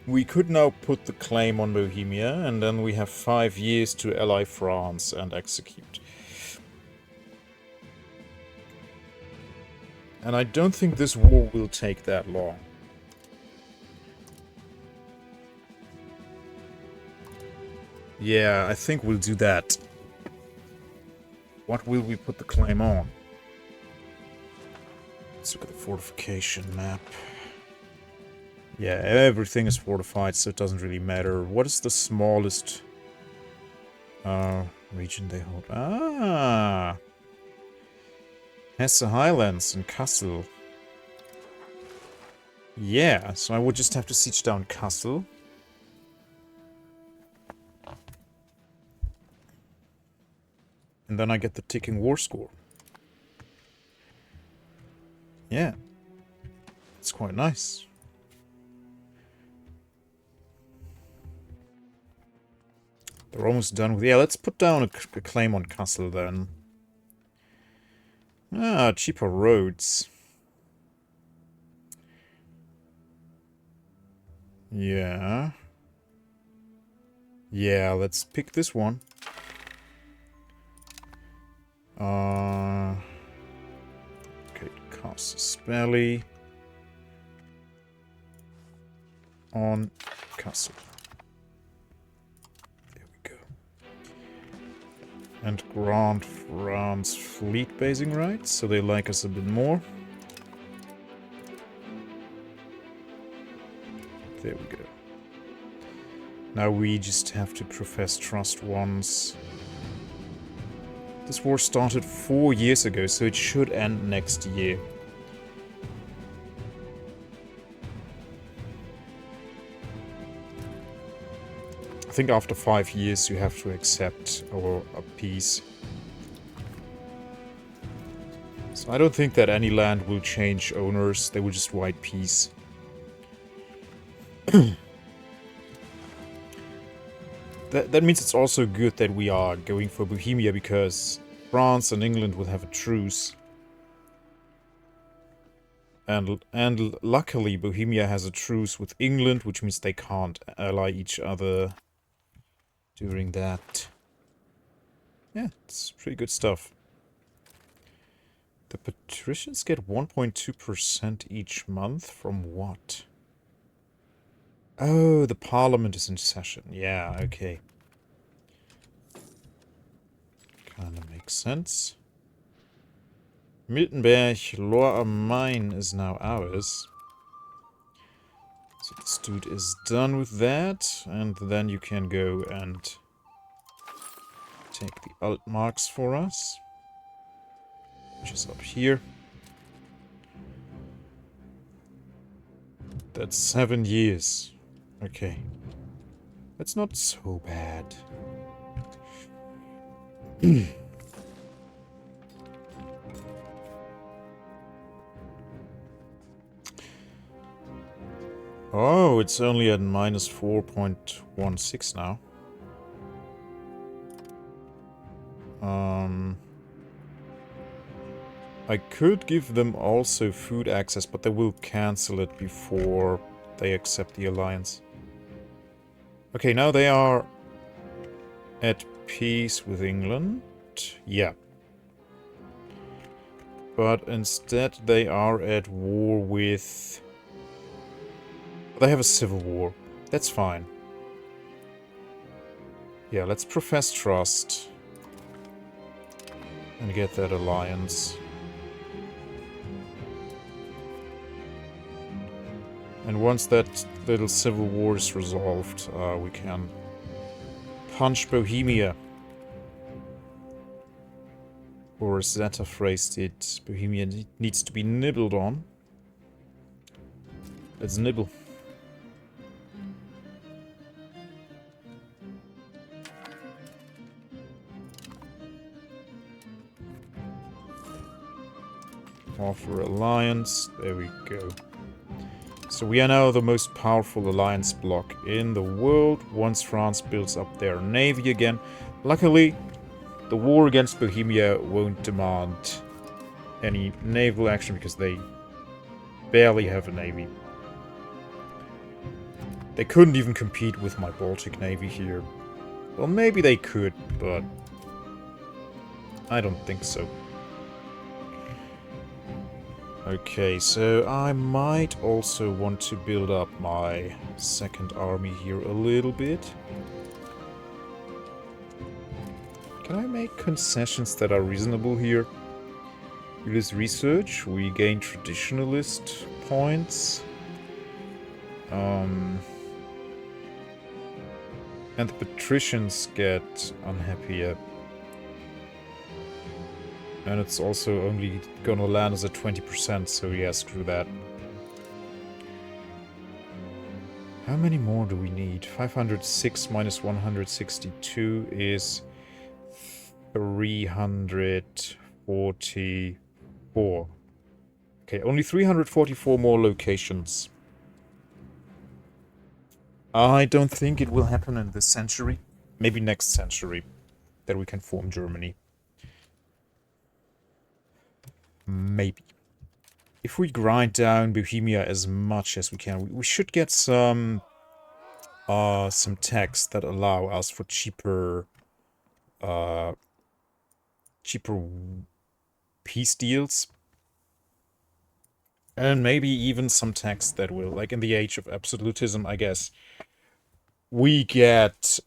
we could now put the claim on Bohemia, and then we have 5 years to ally France and execute. And I don't think this war will take that long. Yeah, I think we'll do that. What will we put the claim on? Let's look at the fortification map. Yeah, everything is fortified, so it doesn't really matter. What is the smallest region they hold? Ah! Hesse Highlands and Kassel. Yeah, so I would just have to siege down Kassel. And then I get the ticking war score. Yeah. It's quite nice. They're almost done with... Yeah, let's put down a claim on Kassel then. Ah, cheaper roads. Yeah. Yeah, let's pick this one. Okay, Casus Belli. On Kassel. There we go. And grant France fleet basing rights, so they like us a bit more. There we go. Now we just have to profess trust once. This war started 4 years ago, so it should end next year. I think after 5 years you have to accept a peace. So I don't think that any land will change owners, they will just write peace. That means it's also good that we are going for Bohemia, because France and England will have a truce. And luckily Bohemia has a truce with England, which means they can't ally each other during that. Yeah, it's pretty good stuff. The patricians get 1.2% each month from what? Oh, the parliament is in session. Yeah, okay. Kinda makes sense. Miltenberg, Lohr am Main is now ours. So this dude is done with that, and then you can go and take the Altmarks for us, which is up here. That's 7 years. Okay. That's not so bad. Oh, it's only at minus 4.16 now. I could give them also food access, but they will cancel it before they accept the alliance. Okay, now they are at peace with England. Yeah. But instead they are at war with... They have a civil war. That's fine. Yeah, let's profess trust. And get that alliance. And once that little civil war is resolved, we can punch Bohemia. Or as Zeta phrased it, Bohemia needs to be nibbled on. Let's nibble. Offer alliance. There we go. So we are now the most powerful alliance bloc in the world once France builds up their navy again. Luckily, the war against Bohemia won't demand any naval action because they barely have a navy. They couldn't even compete with my Baltic navy here. Well, maybe they could, but I don't think so. Okay, so I might also want to build up my second army here a little bit. Can I make concessions that are reasonable here? We lose research, we gain traditionalist points. And the patricians get unhappier. And it's also only gonna land us at 20%, so yeah, screw that. How many more do we need? 506 minus 162 is 344. Okay, only 344 more locations. I don't think it will happen in this century. Maybe next century that we can form Germany. Maybe. If we grind down Bohemia as much as we can, we should get some tax that allow us for cheaper peace deals. And maybe even some tax that will, like in the age of absolutism, I guess, we get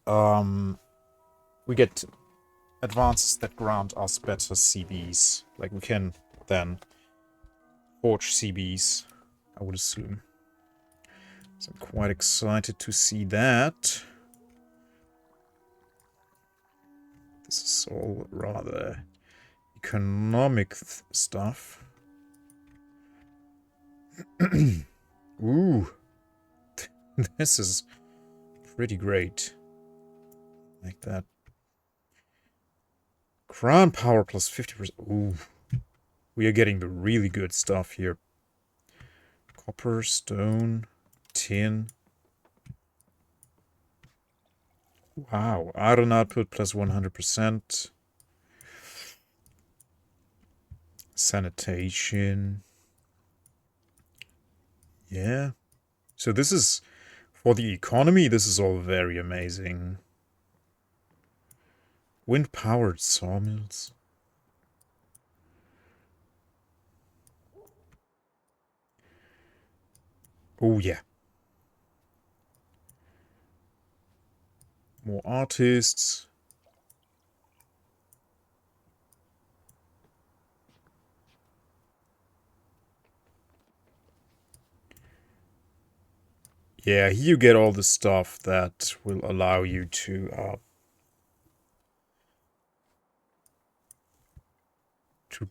advances that grant us better CBs. Like we can then forge CBs, I would assume. So I'm quite excited to see that. This is all rather economic stuff. Ooh. This is pretty great. Like that. Crown power plus 50%. Ooh. We are getting the really good stuff here. Copper, stone, tin. Wow. Iron output plus 100%. Sanitation. Yeah. So this is, for the economy, this is all very amazing. Wind-powered sawmills. Oh, yeah. More artists. Yeah, here you get all the stuff that will allow you to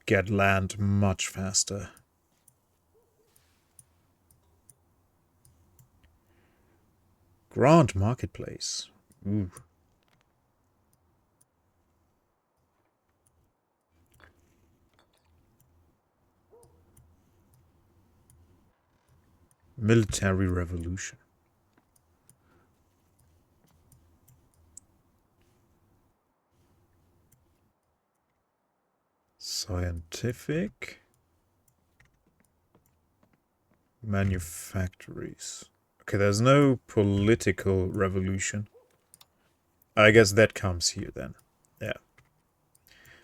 get land much faster. Grand Marketplace. Ooh. Military revolution. Scientific. Manufactories. Okay, there's no political revolution. I guess that comes here then. Yeah.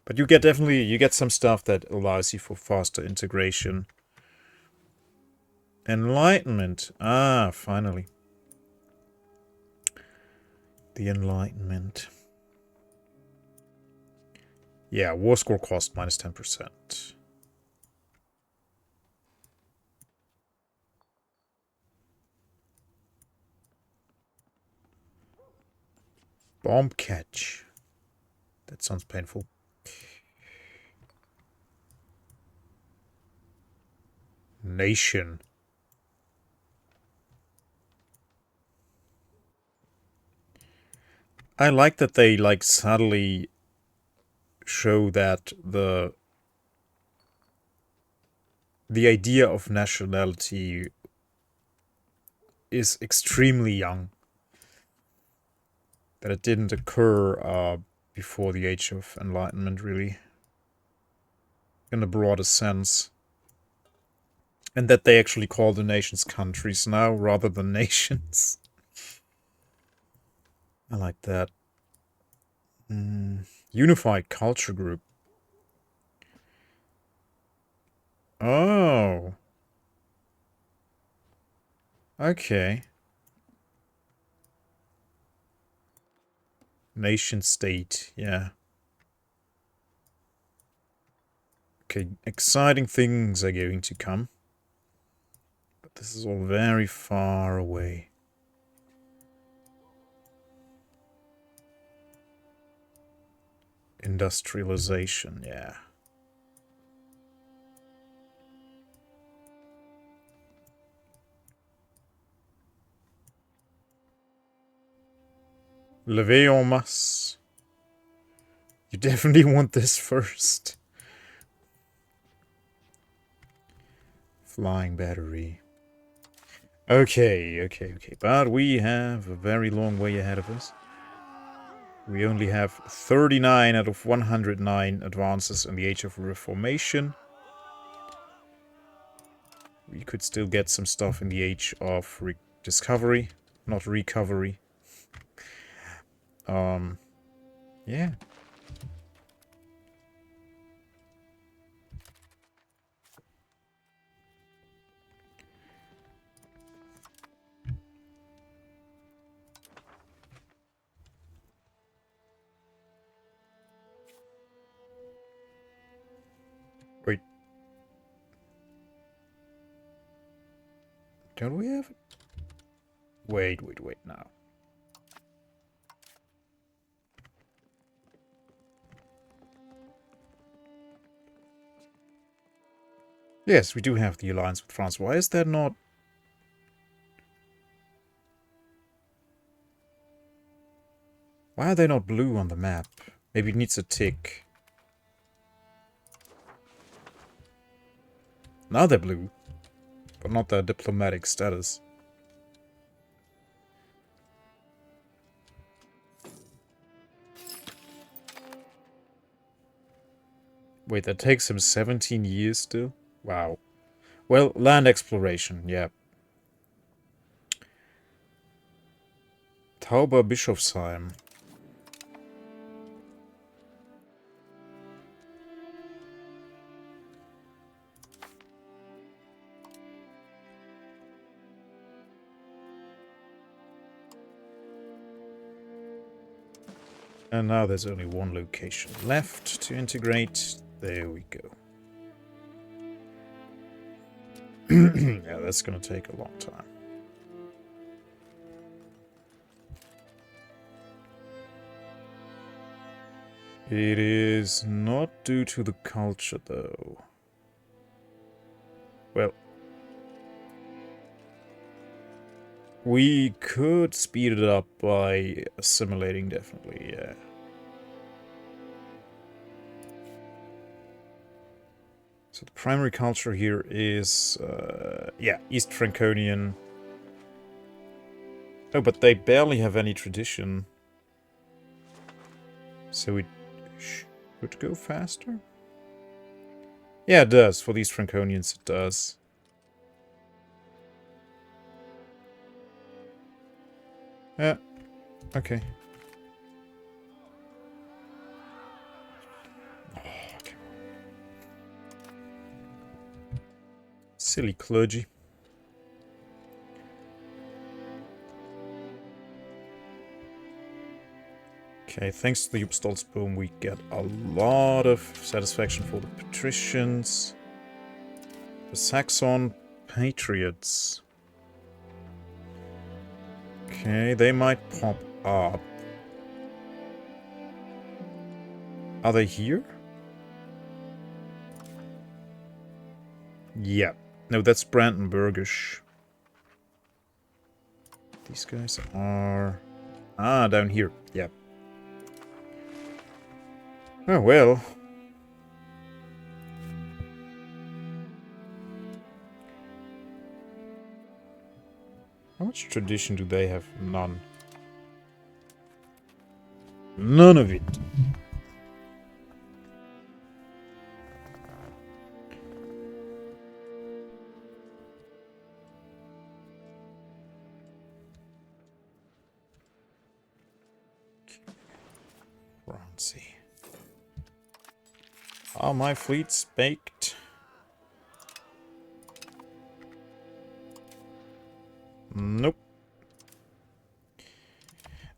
But you get some stuff that allows you for faster integration. Enlightenment. Ah, finally. The Enlightenment. Yeah, war score cost minus 10%. Bomb catch. That sounds painful. Nation. I like that they like subtly show that the idea of nationality is extremely young. That it didn't occur before the Age of Enlightenment, really. In a broader sense. And that they actually call the nations countries now, rather than nations. I like that. Unified culture group. Oh. Okay. Nation state, yeah. Okay, exciting things are going to come. But this is all very far away. Industrialization, yeah. Levez en masse. You definitely want this first. Flying battery. Okay. But we have a very long way ahead of us. We only have 39 out of 109 advances in the Age of Reformation. We could still get some stuff in the Age of Discovery, not Recovery. Yeah. Wait. Don't we have it? Wait now. Yes, we do have the alliance with France. Why is that not... Why are they not blue on the map? Maybe it needs a tick. Now they're blue. But not their diplomatic status. Wait, that takes him 17 years still? Wow. Well, land exploration, yeah. Tauber Bischofsheim. And now there's only one location left to integrate. There we go. Yeah, that's gonna take a long time. It is not due to the culture, though. Well, we could speed it up by assimilating, definitely, yeah. So the primary culture here is, yeah, East Franconian. Oh, but they barely have any tradition. So it should go faster? Yeah, it does. For these Franconians, it does. Yeah, okay. Silly clergy. Okay, thanks to the Upstalsboom, we get a lot of satisfaction for the patricians. The Saxon patriots. Okay, they might pop up. Are they here? Yeah. No, that's Brandenburgish. These guys are... Ah, down here. Yeah. Oh, well. How much tradition do they have? None. None of it. Sea. Are my fleets baked? Nope.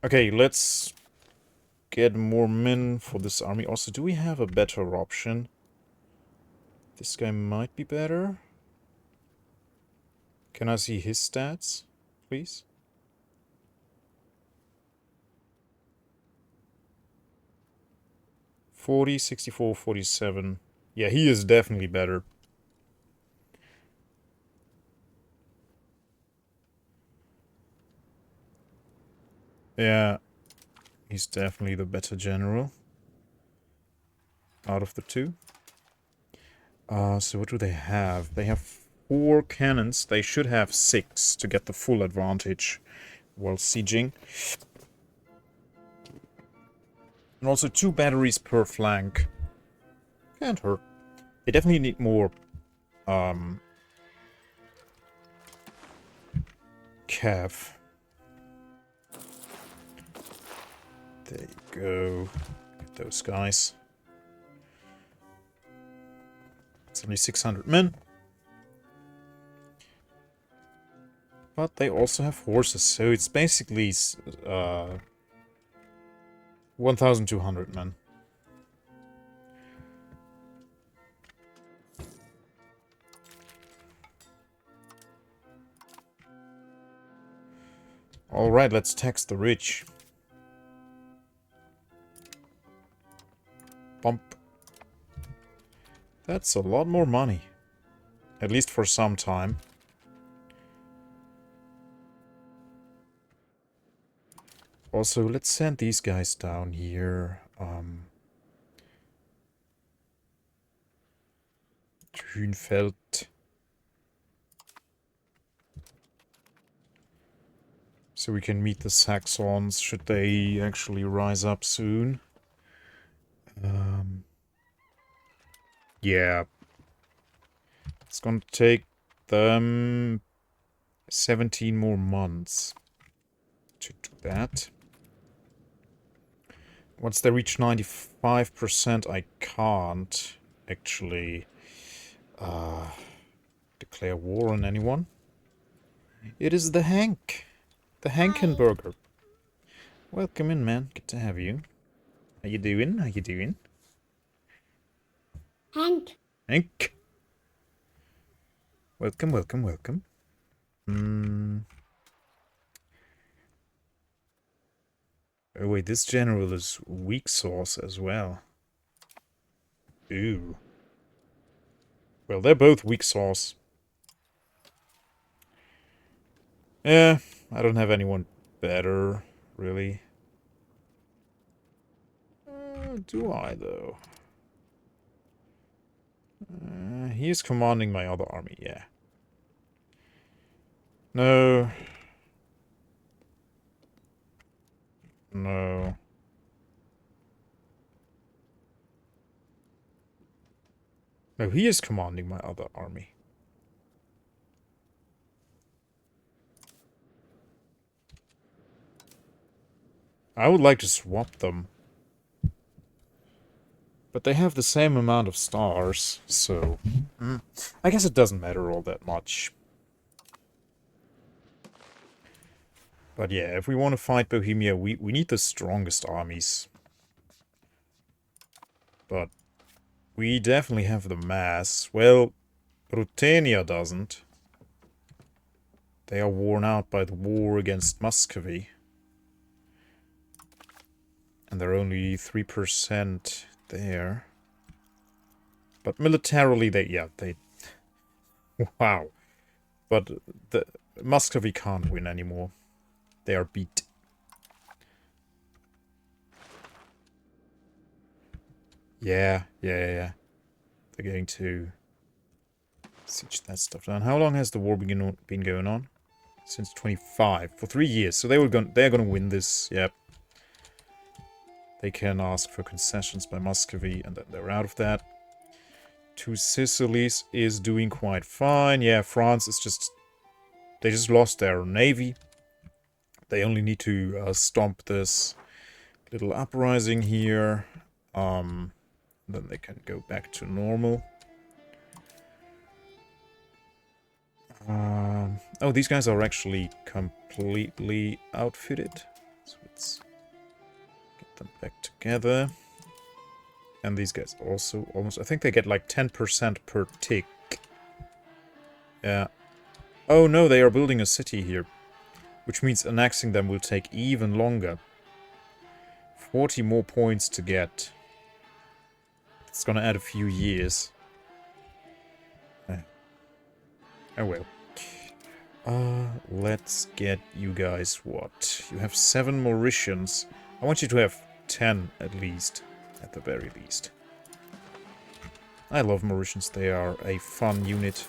Okay, let's get more men for this army. Also, do we have a better option? This guy might be better. Can I see his stats, please? $40, 64, 47. Yeah, he is definitely better. Yeah, he's definitely the better general out of the two. So what do they have? They have 4 cannons. They should have 6 to get the full advantage while sieging. And also 2 batteries per flank. Can't hurt. They definitely need more cav. There you go. Get those guys. It's only 600 men. But they also have horses, so it's basically 1,200 men. Alright, let's tax the rich. Bump. That's a lot more money. At least for some time. Also, let's send these guys down here. Grünfeld. So we can meet the Saxons should they actually rise up soon. Yeah. It's gonna take them 17 more months to do that. Once they reach 95%, I can't actually declare war on anyone. It is the Hank. The Hankenberger. Welcome in, man. Good to have you. How you doing? How you doing? Hank. Hank. Welcome, welcome, welcome. Oh wait, this general is weak sauce as well. Ooh. Well, they're both weak sauce. Yeah, I don't have anyone better, really. Do I, though? He is commanding my other army, yeah. No. No. No, he is commanding my other army. I would like to swap them. But they have the same amount of stars, so... I guess it doesn't matter all that much. But yeah, if we want to fight Bohemia, we need the strongest armies. But we definitely have the mass. Well, Ruthenia doesn't. They are worn out by the war against Muscovy. And they're only 3% there. But militarily, they... Wow. But the Muscovy can't win anymore. They are beat. Yeah. They're going to siege that stuff down. How long has the war been going on? Since 25. For 3 years. So they're gonna win this. Yep. They can ask for concessions by Muscovy, and then they're out of that. 2 Sicilies is doing quite fine. Yeah, France is just... They just lost their navy. They only need to stomp this little uprising here. Then they can go back to normal. Oh, these guys are actually completely outfitted. So let's get them back together. And these guys also almost... I think they get like 10% per tick. Yeah. Oh no, they are building a city here. Which means annexing them will take even longer. 40 more points to get. It's gonna add a few years. Oh well. Let's get you guys what? You have 7 Mauritians. I want you to have 10 at least. At the very least. I love Mauritians. They are a fun unit.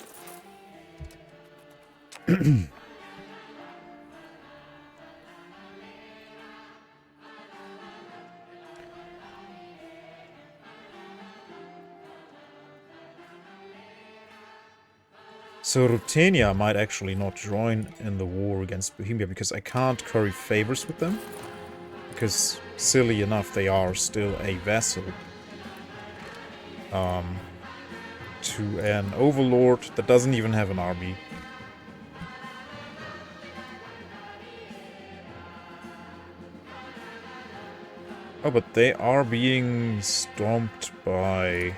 So Rutenia might actually not join in the war against Bohemia because I can't curry favors with them. Because, silly enough, they are still a vassal. To an overlord that doesn't even have an army. Oh, but they are being stomped by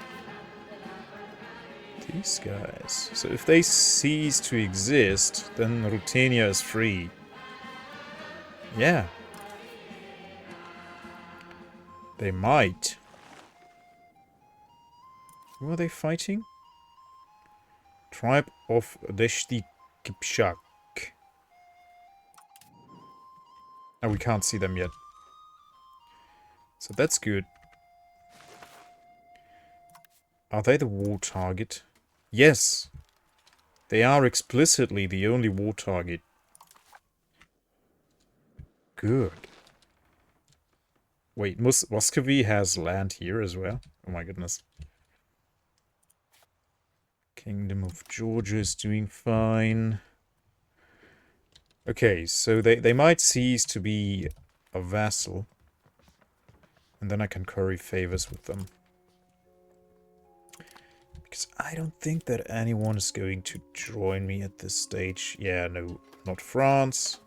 these guys. So if they cease to exist, then Rutenia is free. Yeah. They might. Who are they fighting? Tribe of Deshti Kipchak. Oh, we can't see them yet. So that's good. Are they the war target? Yes. They are explicitly the only war target. Good. Wait, Muscovy has land here as well? Oh my goodness. Kingdom of Georgia is doing fine. Okay, so they might cease to be a vassal. And then I can curry favors with them. Because I don't think that anyone is going to join me at this stage. Yeah, no, not France.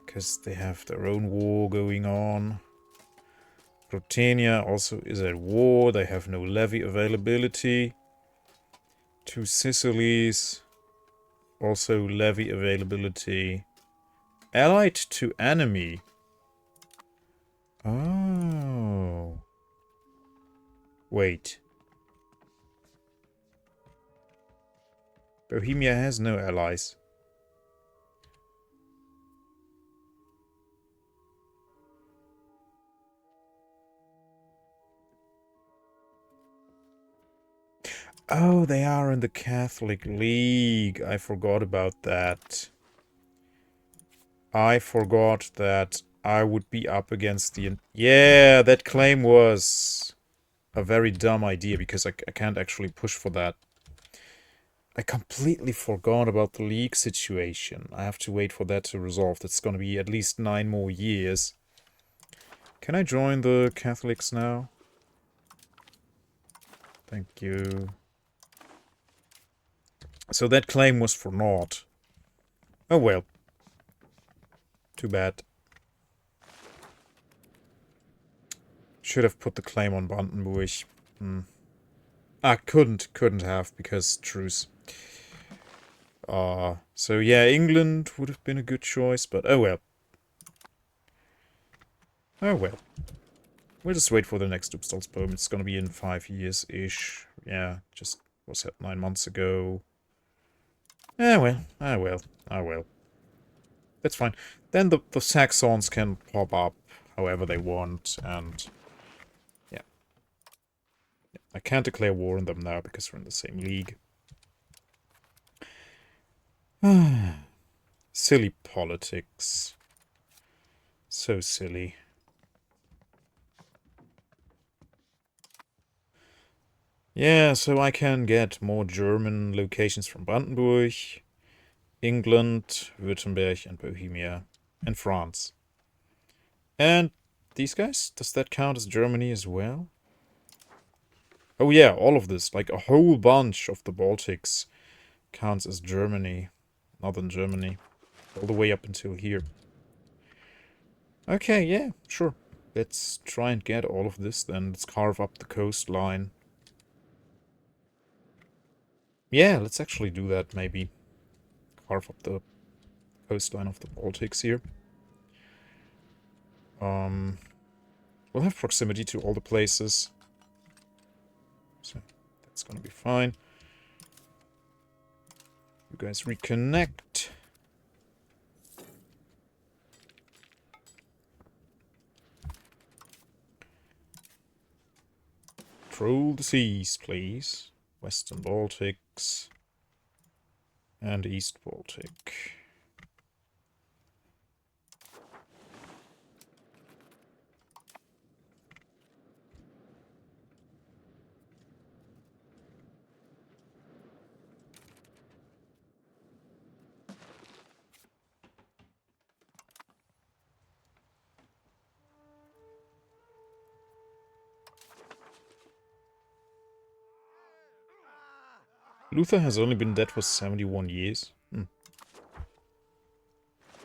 Because they have their own war going on. Rutenia also is at war. They have no levy availability. 2 Sicilies. Also levy availability. Allied to enemy. Oh. Wait. Bohemia has no allies. Oh, they are in the Catholic League. I forgot about that. I forgot that I would be up against the... Yeah, that claim was a very dumb idea because I can't actually push for that. I completely forgot about the league situation. I have to wait for that to resolve. That's going to be at least 9 more years. Can I join the Catholics now? Thank you. So that claim was for naught. Oh well. Too bad. Should have put the claim on Brandenburg. Couldn't have because truce. So yeah, England would have been a good choice, but oh well. Oh well. We'll just wait for the next Upstalsboom. It's gonna be in 5 years-ish. Yeah, just was that 9 months ago. Ah well. That's fine. Then the Saxons can pop up however they want, and yeah. I can't declare war on them now because we're in the same league. Silly politics. So silly. Yeah, so I can get more German locations from Brandenburg, England, Württemberg, and Bohemia, and France. And these guys? Does that count as Germany as well? Oh yeah, all of this. Like a whole bunch of the Baltics counts as Germany. Northern Germany. All the way up until here. Okay, yeah, sure. Let's try and get all of this then. Let's carve up the coastline. Yeah, let's actually do that, maybe. Carve up the coastline of the Baltics here. We'll have proximity to all the places. So that's gonna be fine. You guys reconnect. Control the seas, please. Western Baltics. And East Baltic. Luther has only been dead for 71 years.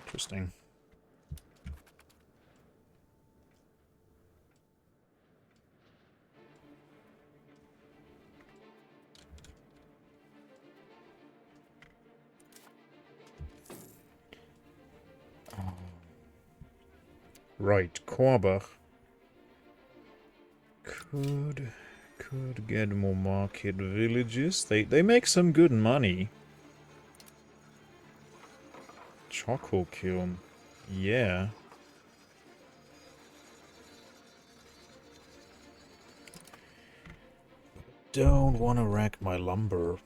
Interesting. Right, Korbach could get more market villages. They make some good money. Charcoal kiln. Yeah. Don't want to rack my lumber.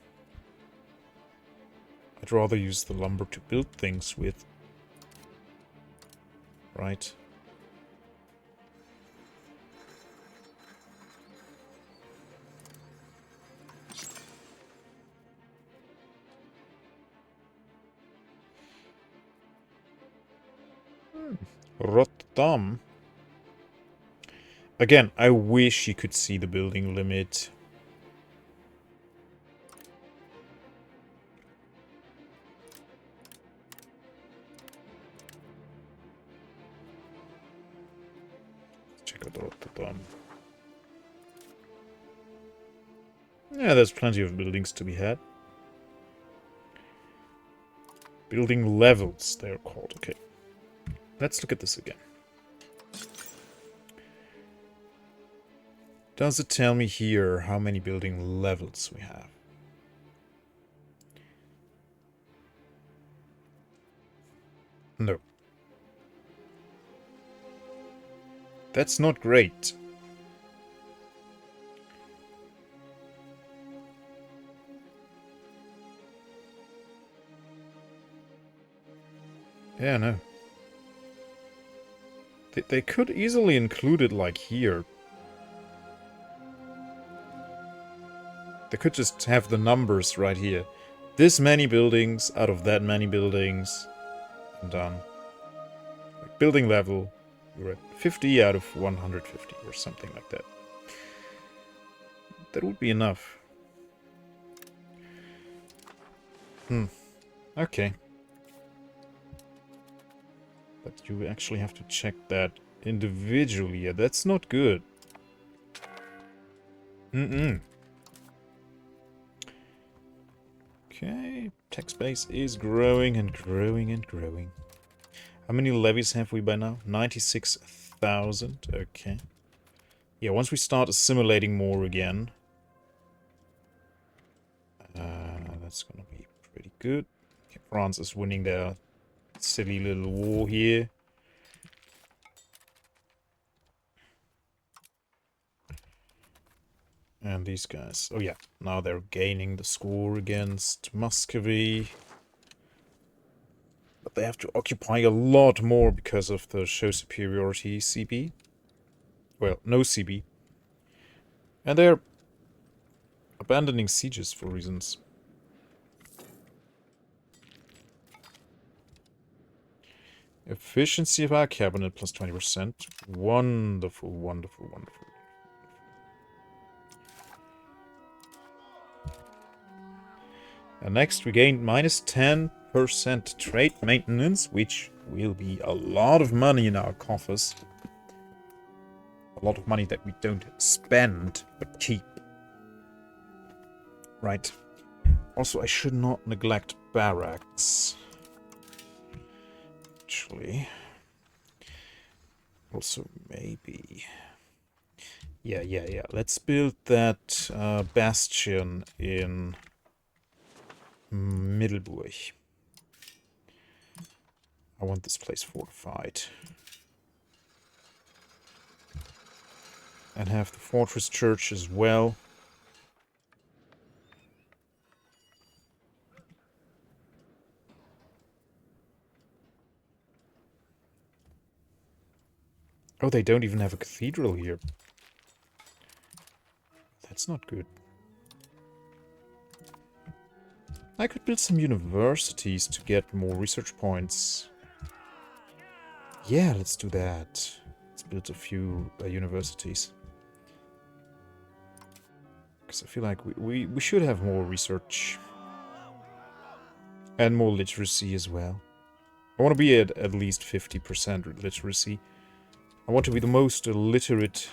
I'd rather use the lumber to build things with. Right. Rotterdam. Again, I wish you could see the building limit. Check out Rotterdam. Yeah, there's plenty of buildings to be had. Building levels, they're called. Okay. Let's look at this again. Does it tell me here how many building levels we have? No. That's not great. Yeah, no. They could easily include it like here. They could just have the numbers right here. This many buildings out of that many buildings. And done. Like building level, you're at 50 out of 150 or something like that. That would be enough. Okay. But you actually have to check that individually. Yeah, that's not good. Okay, tax base is growing and growing and growing. How many levies have we by now? 96,000. Okay. Yeah, once we start assimilating more again, that's gonna be pretty good. Okay, France is winning their silly little war here. And these guys. Oh yeah, now they're gaining the score against Muscovy. But they have to occupy a lot more because of the show superiority CB. Well, no CB. And they're abandoning sieges for reasons. Efficiency of our cabinet plus 20%. Wonderful, wonderful, wonderful. And next we gained minus 10% trade maintenance, which will be a lot of money in our coffers. lot of money that we don't spend, but keep. Right. Also, I should not neglect barracks. Actually. Also, maybe... Yeah. Let's build that bastion in Middelburg. I want this place fortified. And have the fortress church as well. Oh, they don't even have a cathedral here. That's not good. I could build some universities to get more research points. Yeah, let's do that. Let's build a few universities. Because I feel like we should have more research. And more literacy as well. I want to be at least 50% literacy. I want to be the most illiterate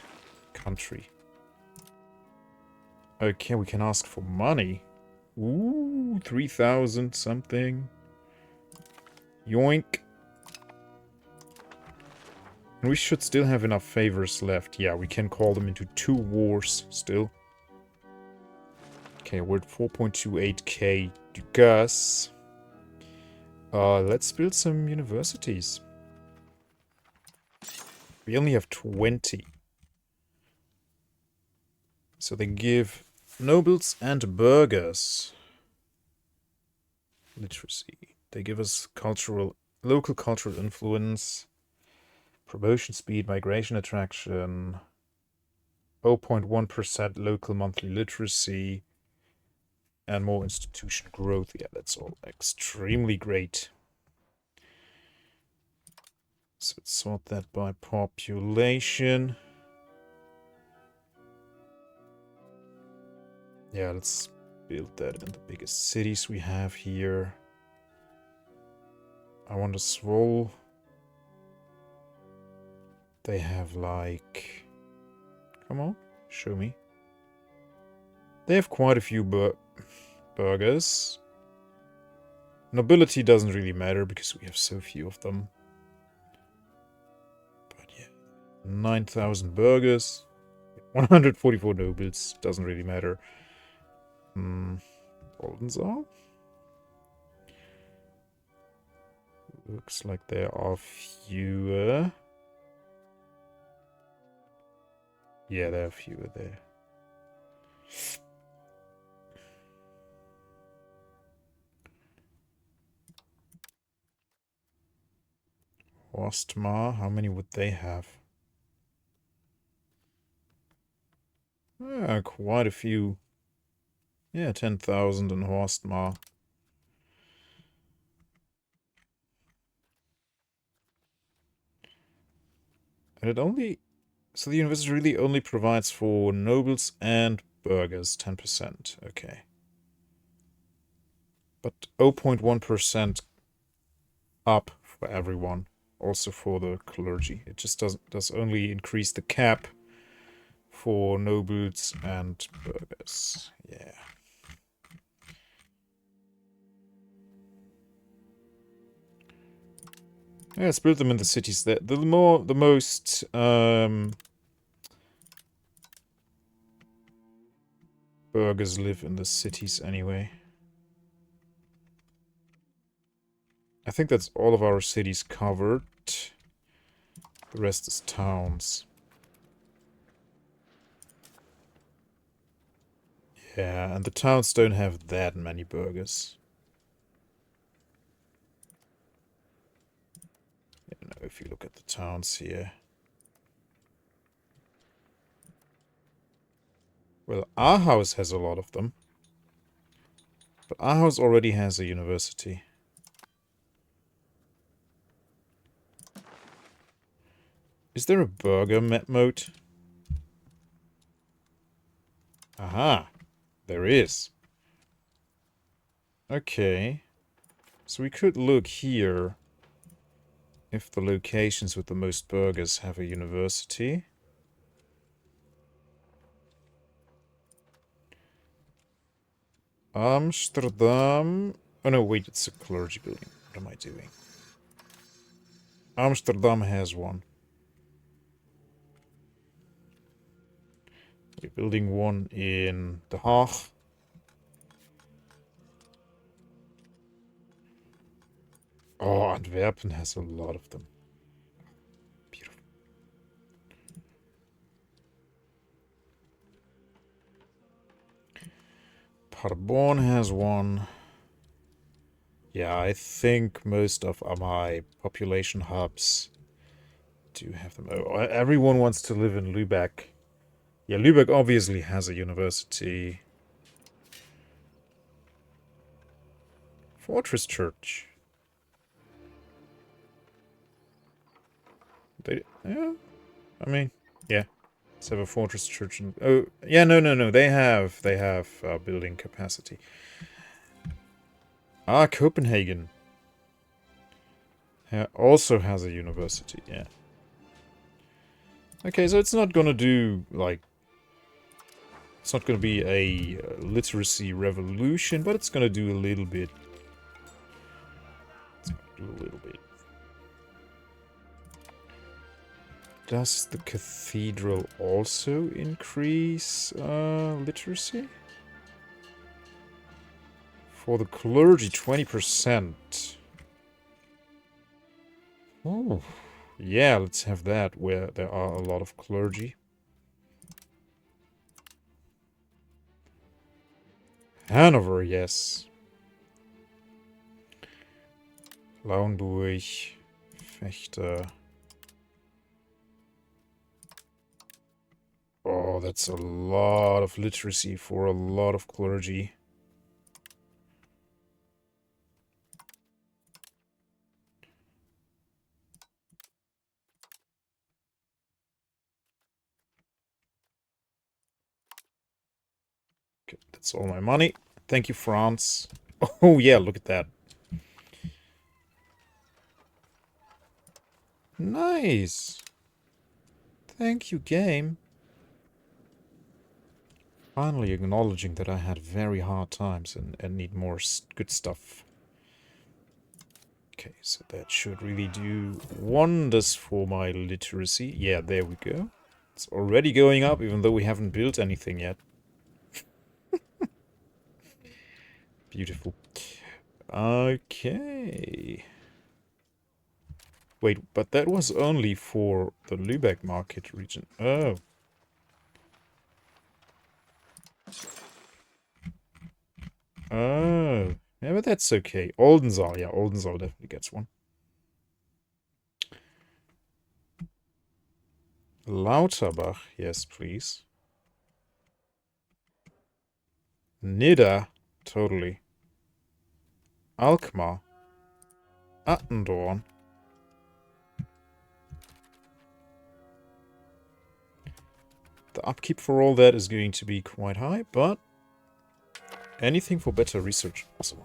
country. Okay, we can ask for money. Ooh, 3,000 something. Yoink. And we should still have enough favors left. Yeah, we can call them into 2 wars still. Okay, we're at 4.28k ducats. Let's build some universities. We only have 20. So they give nobles and burghers literacy. They give us local cultural influence, promotion speed, migration attraction, 0.1% local monthly literacy, and more institution growth. Yeah, that's all extremely great. So let's sort that by population. Yeah, let's build that in the biggest cities we have here. I want to Svol. They have like... Come on, show me. They have quite a few burgers. Nobility doesn't really matter because we have so few of them. But yeah, 9,000 burgers. 144 nobles. Doesn't really matter. Oldenzaal? Looks like there are fewer. Yeah, there are fewer there. Horstmar, how many would they have? Quite a few. Yeah, 10,000 in Horstmar. And it only... So the university really only provides for nobles and burghers, 10%. Okay. But 0.1% up for everyone. Also for the clergy. It just does only increase the cap for nobles and burghers. Yeah. Yeah, let's build them in the cities. The most burghers live in the cities anyway. I think that's all of our cities covered. The rest is towns. Yeah, and the towns don't have that many burghers. You know, if you look at the towns here. Well, our house has a lot of them. But our house already has a university. Is there a burger mode? Aha! There is. Okay. So we could look here if the locations with the most burgers have a university. Amsterdam... Oh no, wait, it's a clergy building. What am I doing? Amsterdam has one. We're building one in The Hague. Oh, Antwerpen has a lot of them. Beautiful. Paderborn has one. Yeah, I think most of my population hubs do have them. Oh, everyone wants to live in Lübeck. Yeah, Lübeck obviously has a university. Fortress Church. Yeah, I mean, yeah. Let's have a Fortress Church. Oh, yeah, no. They have building capacity. Ah, Copenhagen. Also has a university, yeah. Okay, so it's not gonna do, like... It's not gonna be a literacy revolution, but it's gonna do a little bit. It's gonna do a little bit. Does the cathedral also increase literacy? For the clergy, 20%. Oh, yeah, let's have that, where there are a lot of clergy. Hanover, yes. Lauenburg, Fechter. Oh, that's a lot of literacy for a lot of clergy. Okay, that's all my money. Thank you, France. Oh, yeah, look at that. Nice. Thank you, game. Finally acknowledging that I had very hard times and need more good stuff. Okay, so that should really do wonders for my literacy. Yeah, there we go. It's already going up, even though we haven't built anything yet. Beautiful. Okay. Wait, but that was only for the Lübeck market region. Oh. Oh. Yeah, but that's okay. Oldenzaal, yeah, Oldenzaal definitely gets one. Lauterbach, yes, please. Nidda, totally. Alkmaar. Attendorn. The upkeep for all that is going to be quite high, but anything for better research. Awesome.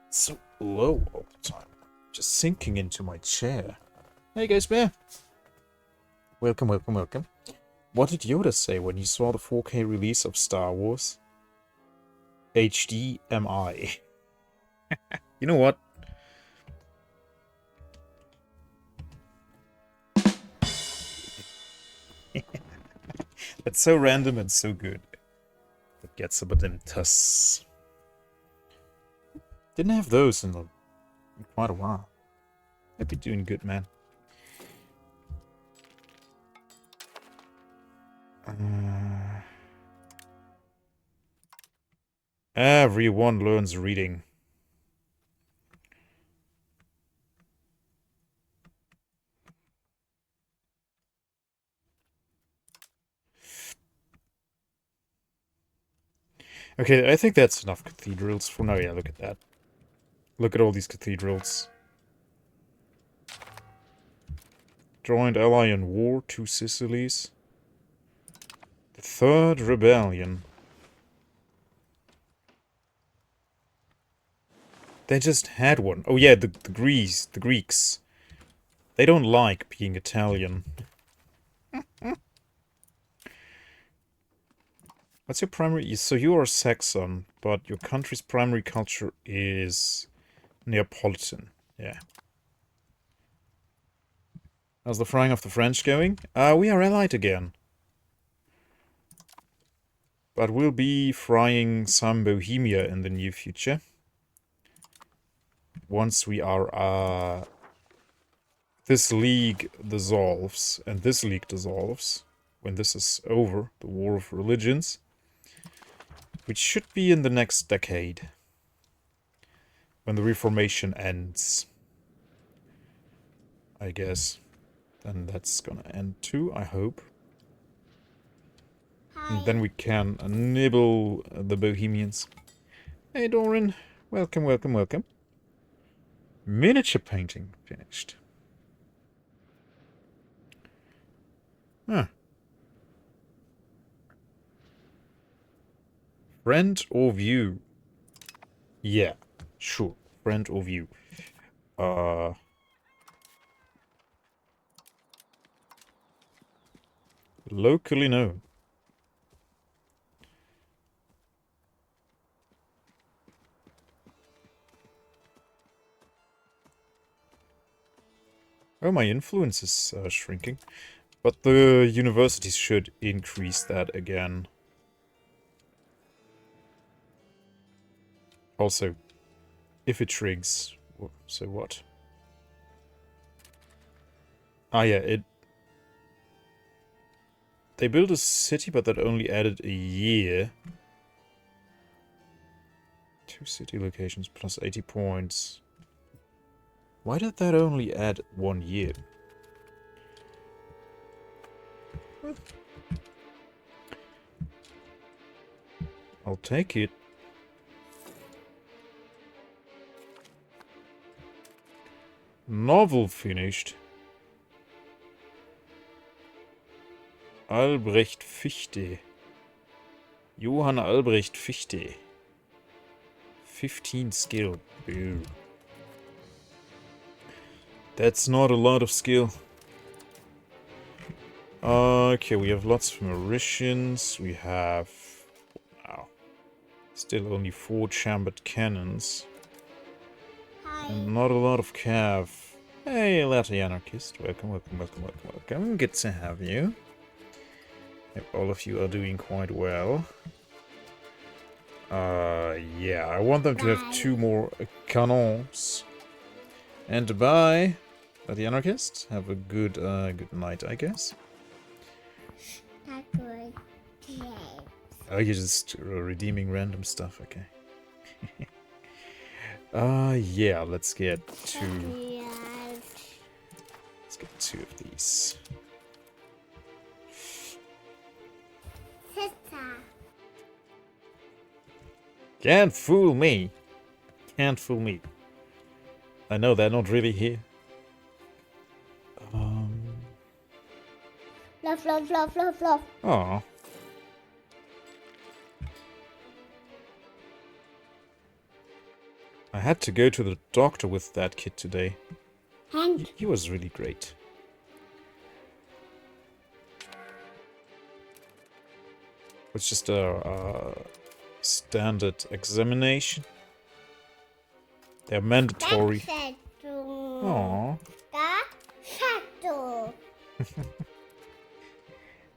So low all the time. Just sinking into my chair. Hey guys, bear. Welcome, welcome, welcome. What did Yoda say when he saw the 4K release of Star Wars? HDMI. You know what? That's so random and so good. It gets about them tuss. Didn't have those in quite a while. I'd be doing good, man. Everyone learns reading. Okay, I think that's enough cathedrals for now. Yeah, look at that. Look at all these cathedrals. Joined ally in war, 2 Sicilies. The Third Rebellion. They just had one. Oh yeah, the Greeks. They don't like being Italian. What's your primary... So you are Saxon, but your country's primary culture is Neapolitan. Yeah. How's the frying of the French going? We are allied again. But we'll be frying some Bohemia in the near future. Once we are... this league dissolves, and this league dissolves. When this is over, the War of Religions. Which should be in the next decade. When the Reformation ends. I guess. Then that's gonna end too, I hope. And then we can nibble the Bohemians. Hey Doran, welcome, welcome, welcome. Miniature painting finished. Huh. Friend or view? Yeah, sure. Friend or view. Locally known. Oh, my influence is shrinking. But the universities should increase that again. Also, if it shrinks, so what? Ah, yeah, they built a city, but that only added a year. 2 city locations plus 80 points. Why did that only add 1 year? I'll take it. Novel finished. Albrecht Fichte. Johann Albrecht Fichte. 15 skill. Boo. That's not a lot of skill. Okay, we have lots of Mauritians. We have... Wow. Still only 4 chambered cannons. Hi. And not a lot of cav. Hey, Latte Anarchist. Welcome, welcome, welcome, welcome, welcome. Good to have you. Hope all of you are doing quite well. Yeah, I want them to have 2 more canons. And bye, Latte Anarchist. Have a good, good night, I guess. Oh, you're just redeeming random stuff, okay. Yeah, let's get 2. Let's get 2 of these. Can't fool me. Can't fool me. I know they're not really here. Fluff, fluff, fluff, fluff, fluff. Aw. I had to go to the doctor with that kid today. Hand. He was really great. It's just a standard examination. They're mandatory. Aww.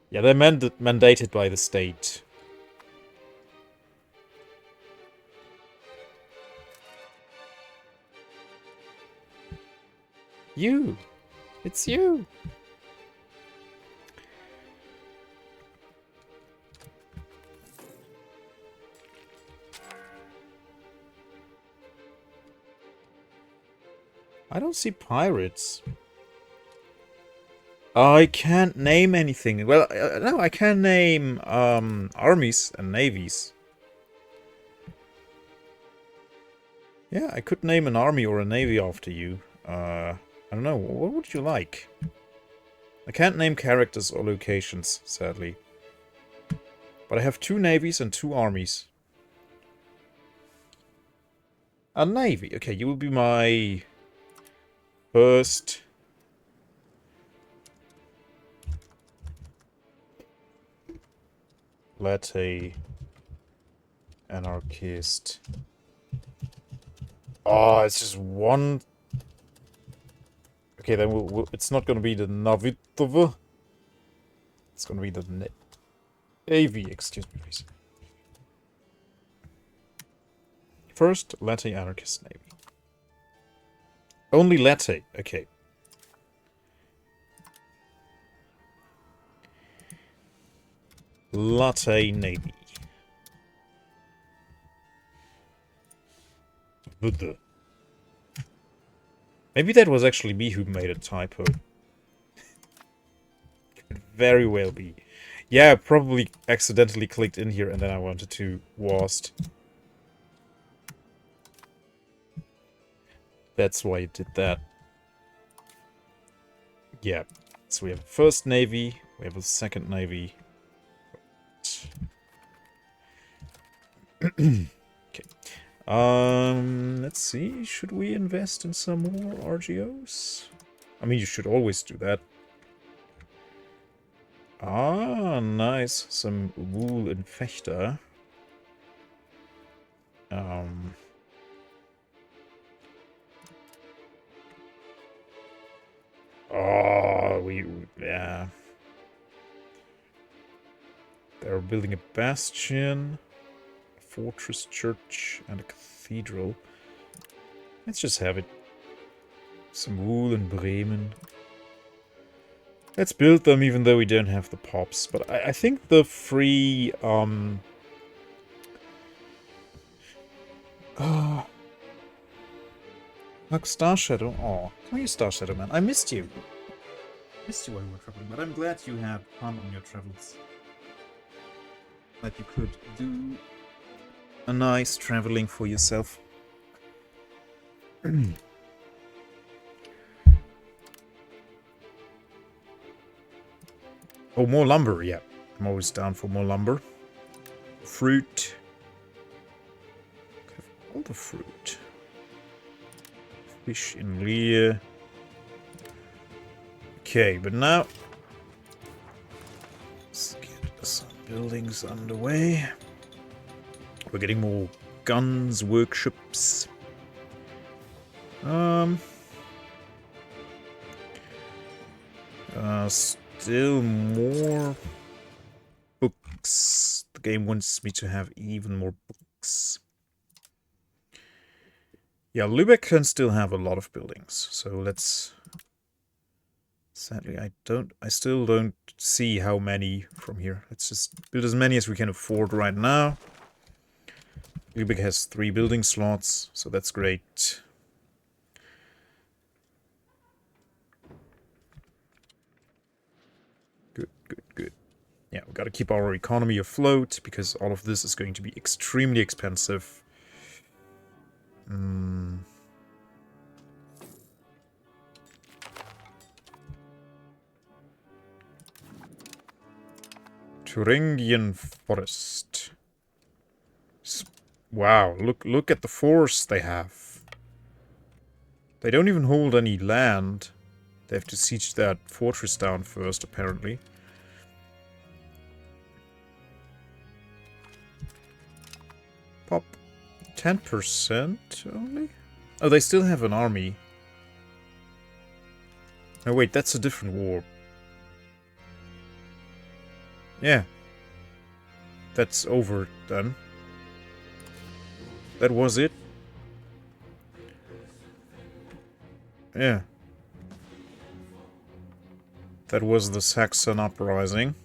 Yeah, they're mandated by the state. You! It's you! I don't see pirates. I can't name anything. Well, no, I can name armies and navies. Yeah, I could name an army or a navy after you. I don't know. What would you like? I can't name characters or locations, sadly. But I have 2 navies and 2 armies. A navy. Okay, you will be my first... latte anarchist. Oh, it's just one. Okay, then it's not gonna be the Navitova. It's gonna be the AV. Excuse me, please. First, latte anarchist navy. Only latte. Okay. Latte navy. Buddha. Maybe that was actually me who made a typo. Could very well be. Yeah, I probably accidentally clicked in here and then I wanted to WASD. That's why it did that. Yeah. So we have a first navy, we have a second navy. Okay. Let's see. Should we invest in some more RGOs? I mean, you should always do that. Ah, nice. Some wool and Fechter. Oh, yeah. They're building a bastion, a fortress church, and a cathedral. Let's just have it. Some wool in Bremen. Let's build them even though we don't have the pops. But I think the free, like Star Shadow. Oh, come here, Star Shadow Man. I missed you. Missed you while you were traveling, but I'm glad you had fun on your travels. That you could do a nice traveling for yourself. Oh, more lumber, yeah. I'm always down for more lumber. Fruit. Could have all the fruit. Fish in Leer. Okay, but now let's get some buildings underway. We're getting more guns, workshops. Still more books. The game wants me to have even more books. Yeah, Lübeck can still have a lot of buildings. So let's... Sadly, I still don't see how many from here. Let's just build as many as we can afford right now. Lübeck has 3 building slots, so that's great. Good, good, good. Yeah, we gotta keep our economy afloat, because all of this is going to be extremely expensive. Thuringian Forest. Wow, look at the force they have. They don't even hold any land. They have to siege that fortress down first, apparently. Pop 10% only? Oh, they still have an army. No, wait, that's a different war. Yeah. That's over then. That was it. Yeah. That was the Saxon uprising.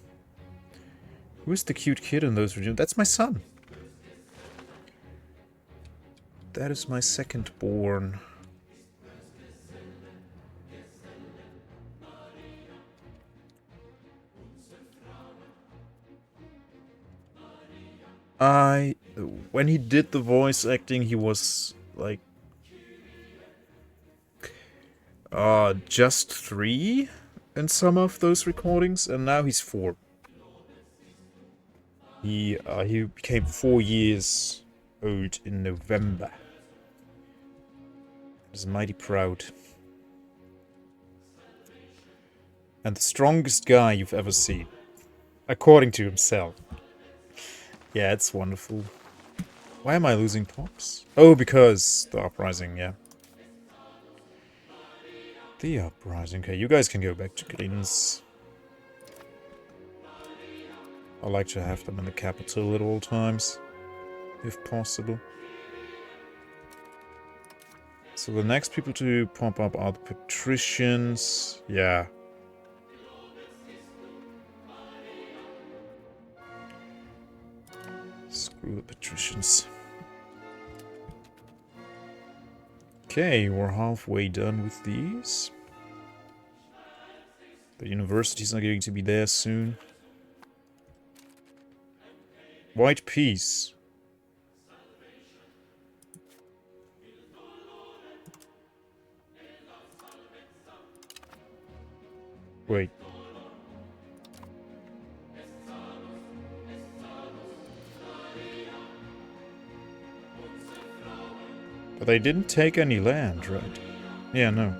Who is the cute kid in those regions? That's my son. That is my second born. When he did the voice acting, he was like just 3 in some of those recordings, and now he's 4. He became 4 years old in November. He's mighty proud. And the strongest guy you've ever seen, according to himself. Yeah, it's wonderful. Why am I losing pops? Oh, because the uprising, yeah. The uprising. Okay, you guys can go back to Greens. I like to have them in the capital at all times, if possible. So the next people to pop up are the patricians. Yeah. Screw the patricians. Okay, we're halfway done with these. The universities are going to be there soon. White peace. Wait. But they didn't take any land, right? Yeah, no.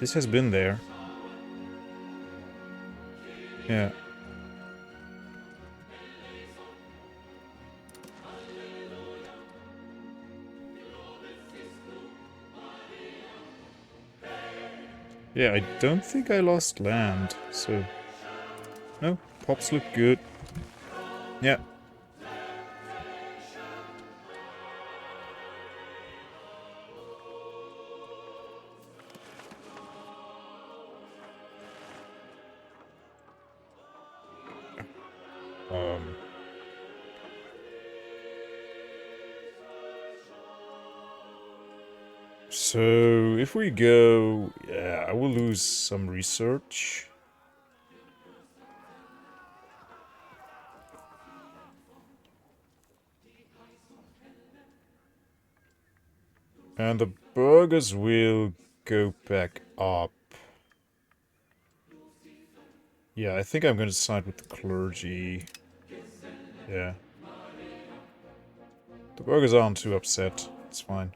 This has been there. Yeah. Yeah, I don't think I lost land, so... No, pops look good. Yeah. So, if we go... Yeah, I will lose some research. And the burgers will go back up. Yeah, I think I'm going to side with the clergy. Yeah. The burgers aren't too upset. It's fine.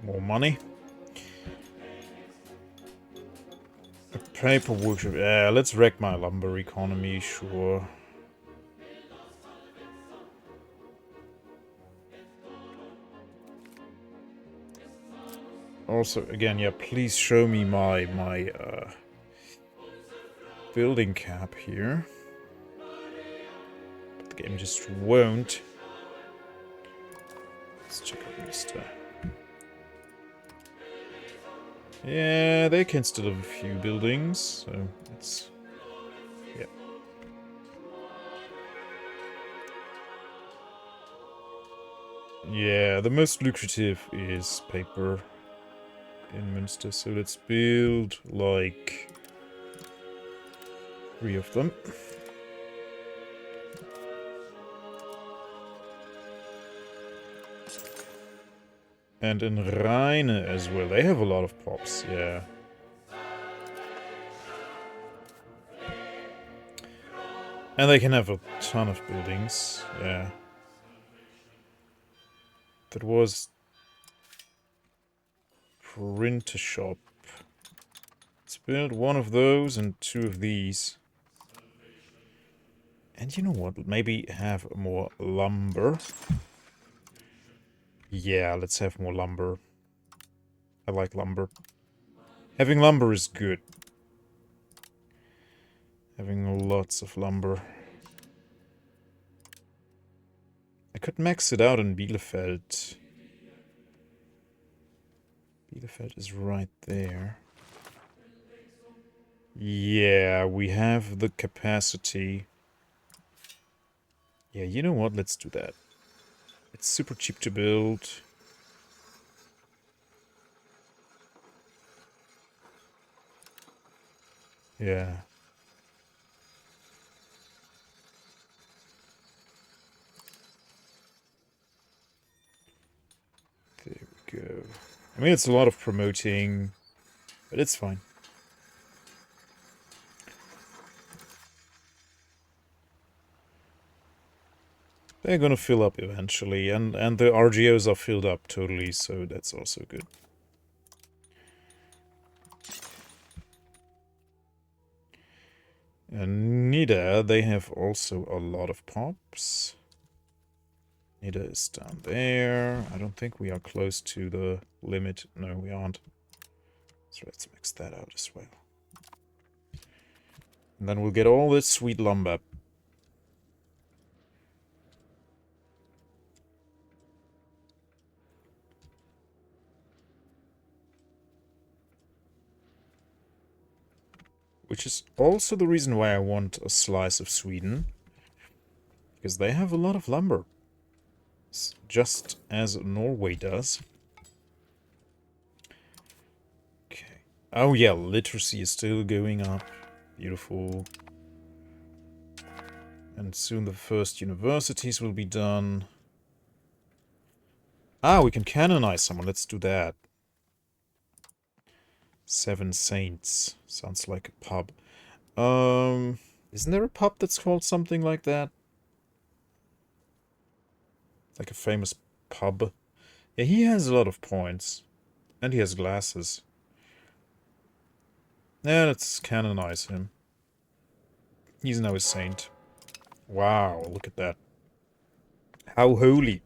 More money. A paper workshop. Yeah, let's wreck my lumber economy, sure. Also, again, yeah, please show me my building cap here. But the game just won't. Let's check out Mr. Yeah, they can still have a few buildings, so it's... yeah. Yeah, the most lucrative is paper in Münster, so let's build, like, 3 of them. And in Rheine as well. They have a lot of pops, yeah. And they can have a ton of buildings, yeah. That was... printer shop. Let's build 1 of those and 2 of these. And you know what? Maybe have more lumber. Yeah, let's have more lumber. I like lumber. Having lumber is good. Having lots of lumber. I could max it out in Bielefeld. Bielefeld is right there. Yeah, we have the capacity. Yeah, you know what? Let's do that. It's super cheap to build. Yeah. There we go. I mean, it's a lot of promoting, but it's fine. They're gonna fill up eventually, and the RGOs are filled up totally, so that's also good. And Nida, they have also a lot of pops. Nida is down there. I don't think we are close to the limit. No, we aren't. So let's mix that out as well. And then we'll get all this sweet lumber. Which is also the reason why I want a slice of Sweden. Because they have a lot of lumber. Just as Norway does. Okay. Oh yeah, literacy is still going up. Beautiful. And soon the first universities will be done. Ah, we can canonize someone. Let's do that. 7 Saints. Sounds like a pub. Isn't there a pub that's called something like that? Like a famous pub. Yeah, he has a lot of points. And he has glasses. Yeah, let's canonize him. He's now a saint. Wow, look at that. How holy.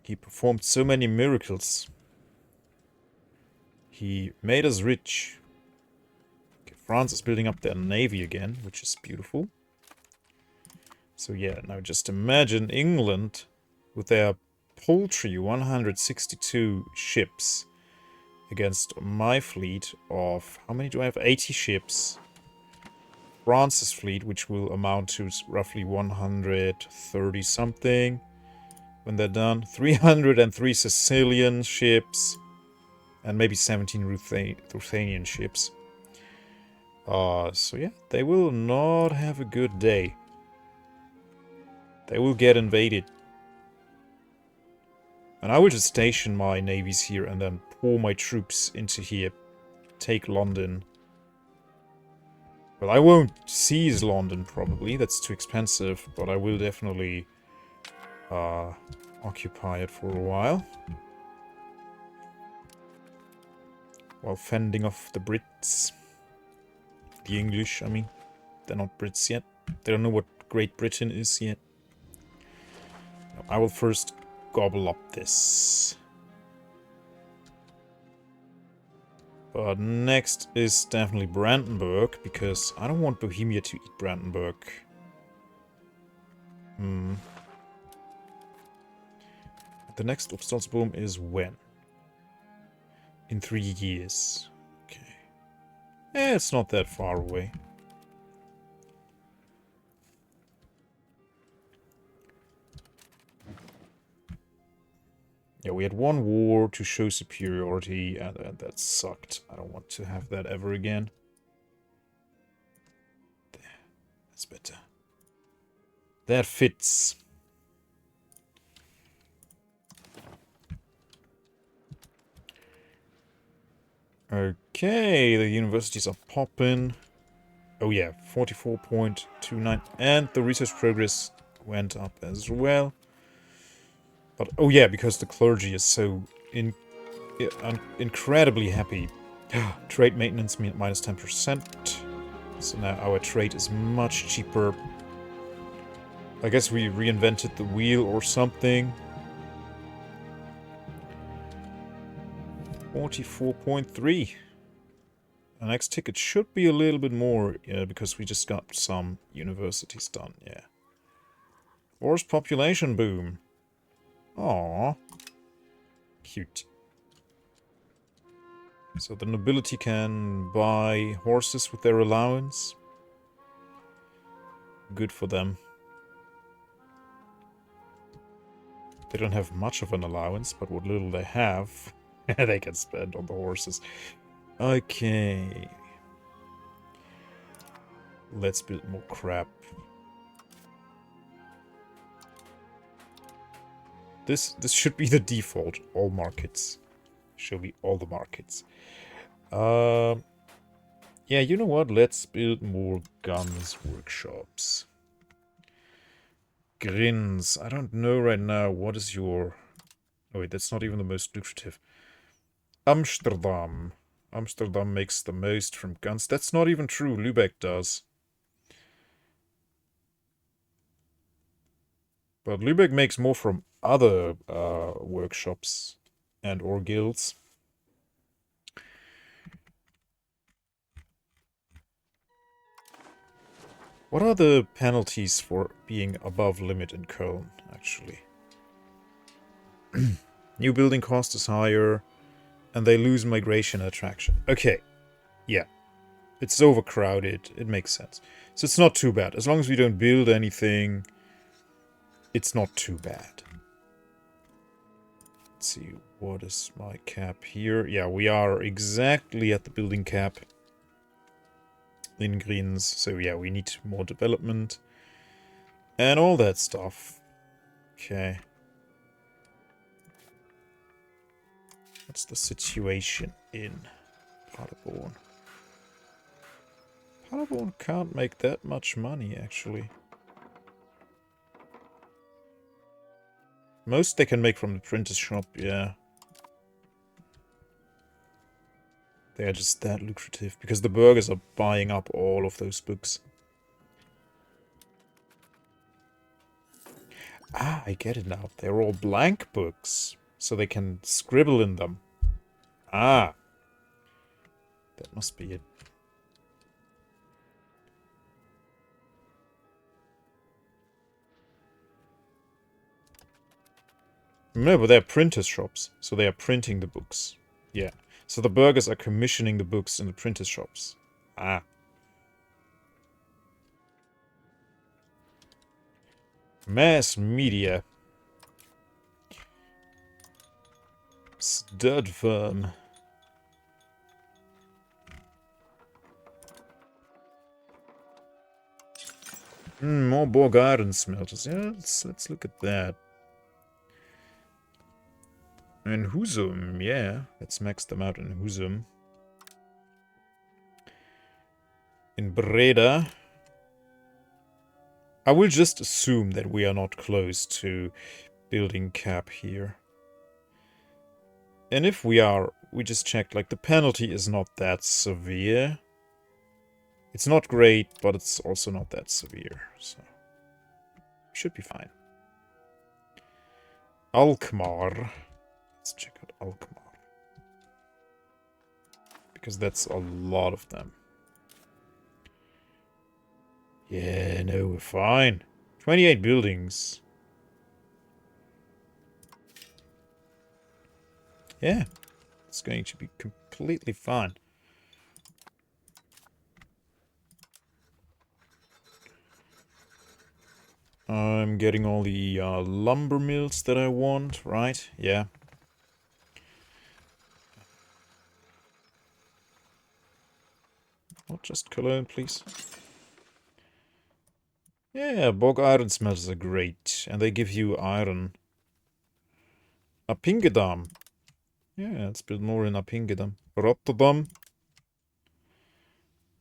He performed so many miracles. He made us rich. Okay, France is building up their navy again, which is beautiful. So yeah, now just imagine England with their paltry 162 ships against my fleet of... How many do I have? 80 ships. France's fleet, which will amount to roughly 130 something when they're done. 303 Sicilian ships. And maybe 17 Ruthenian ships. So yeah, they will not have a good day. They will get invaded. And I will just station my navies here and then pour my troops into here. Take London. Well, I won't seize London, probably. That's too expensive. But I will definitely occupy it for a while. While fending off the Brits. The English, I mean. They're not Brits yet. They don't know what Great Britain is yet. No, I will first gobble up this. But next is definitely Brandenburg, because I don't want Bohemia to eat Brandenburg. The next Obstalsboom is when? In 3 years. Okay. It's not that far away. Yeah, we had one war to show superiority, and that sucked. I don't want to have that ever again. There. That's better. That fits. Okay, the universities are popping. Oh yeah, 44.29. And the research progress went up as well. But, oh yeah, because the clergy is so incredibly happy. Trade maintenance minus 10%. So now our trade is much cheaper. I guess we reinvented the wheel or something. 44.3. The next ticket should be a little bit more, because we just got some universities done, yeah. Forced population boom. Aww. Cute. So the nobility can buy horses with their allowance. Good for them. They don't have much of an allowance, but what little they have, they can spend on the horses. Okay. Let's build more crap. This should be the default. All markets. Should be all the markets. Yeah, you know what? Let's build more guns workshops. Grins. I don't know right now. What is your... Oh, wait, that's not even the most lucrative. Amsterdam. Amsterdam makes the most from guns. That's not even true. Lübeck does. But Lübeck makes more from other workshops and or guilds. What are the penalties for being above limit in Köln, actually? New building cost is higher, and they lose migration attraction. Okay, yeah. It's overcrowded, it makes sense. So it's not too bad. As long as we don't build anything, it's not too bad. Let's see, what is my cap here? Yeah, we are exactly at the building cap in Greens. So yeah, we need more development and all that stuff. Okay. What's the situation in Paderborn? Paderborn can't make that much money, actually. Most they can make from the printer's shop, yeah. They are just that lucrative, because the burgers are buying up all of those books. Ah, I get it now. They're all blank books, so they can scribble in them. Ah. That must be it. No, but they're printers' shops, so they are printing the books. Yeah. So the burgers are commissioning the books in the printers' shops. Ah. Mass media. Stud firm. More Borg iron smelters. Yeah, let's look at that. And Husum, yeah. Let's max them out in Husum. In Breda. I will just assume that we are not close to building cap here. And if we are, we just checked, like, the penalty is not that severe. It's not great, but it's also not that severe, so... should be fine. Alkmaar. Let's check out Alkmaar. Because that's a lot of them. Yeah, no, we're fine. 28 buildings. Yeah, it's going to be completely fine. I'm getting all the lumber mills that I want, right? Yeah. Not just Cologne, please. Yeah, bog iron smelters are great, and they give you iron. Appingedam. Yeah, let's build more in Appingedam. Rotterdam.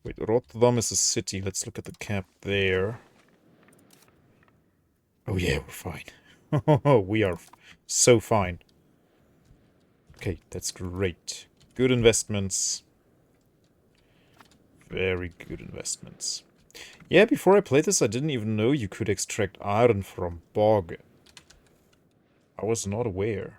Wait, Rotterdam is a city. Let's look at the cap there. Oh yeah, we're fine. We are so fine. Okay, that's great. Good investments. Very good investments. Yeah, before I played this, I didn't even know you could extract iron from bog. I was not aware.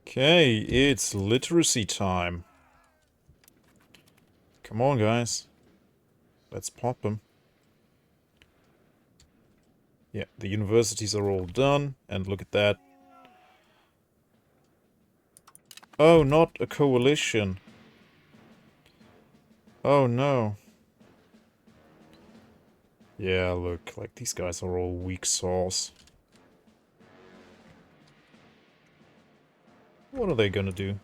Okay, it's literacy time. Come on, guys. Let's pop them. Yeah, the universities are all done, and look at that. Oh, not a coalition. Oh, no. Yeah, look, like, these guys are all weak sauce. What are they gonna do?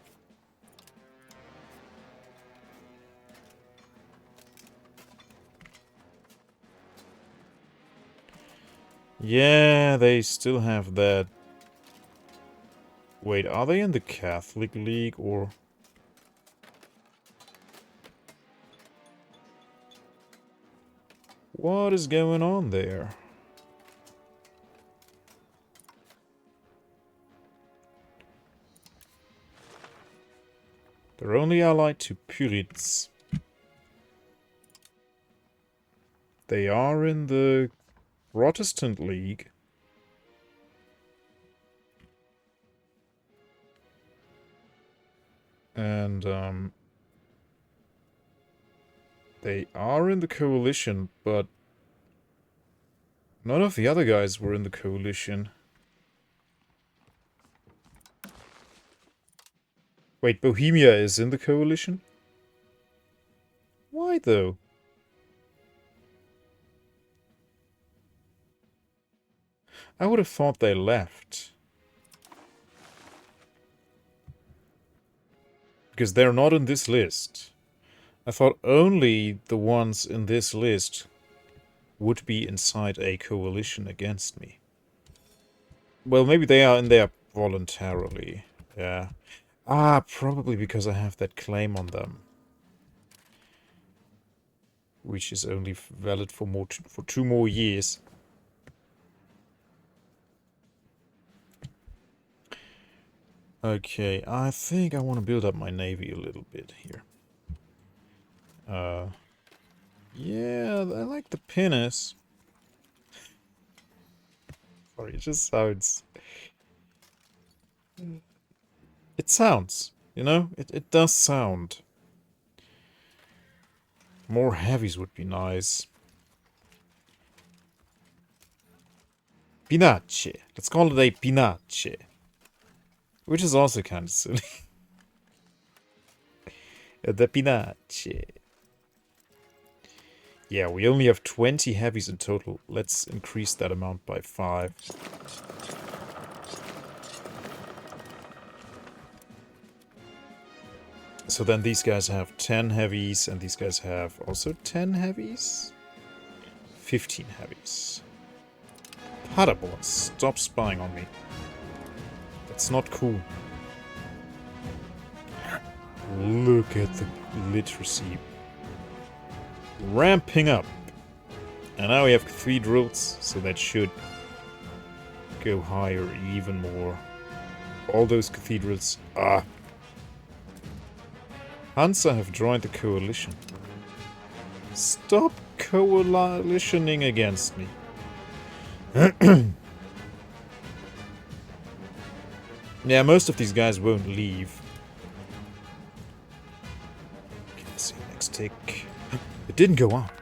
Yeah, they still have that Wait, are they in the Catholic League or... What is going on there? They're only allied to Purites. They are in the Protestant League. And, they are in the coalition, but none of the other guys were in the coalition. Wait, Bohemia is in the coalition? Why, though? I would have thought they left. Because they're not in this list. I thought only the ones in this list would be inside a coalition against me. Well, maybe they are in there voluntarily. Yeah. Ah, probably because I have that claim on them. Which is only valid for 2 more years. Okay, I think I want to build up my navy a little bit here. Yeah, I like the pinnace. Sorry, it just sounds... It sounds, you know? It does sound. More heavies would be nice. Pinace. Let's call it a pinace. Which is also kind of silly. The pinace. Yeah, we only have 20 heavies in total. Let's increase that amount by 5. So then these guys have 10 heavies, and these guys have also 10 heavies? 15 heavies. Paderborn, stop spying on me. That's not cool. Look at the literacy ramping up. And now we have cathedrals, so that should go higher even more. All those cathedrals. Ah. Hansa have joined the coalition. Stop coalitioning against me. Yeah, most of these guys won't leave. Okay, let's see, next tick. It didn't go up.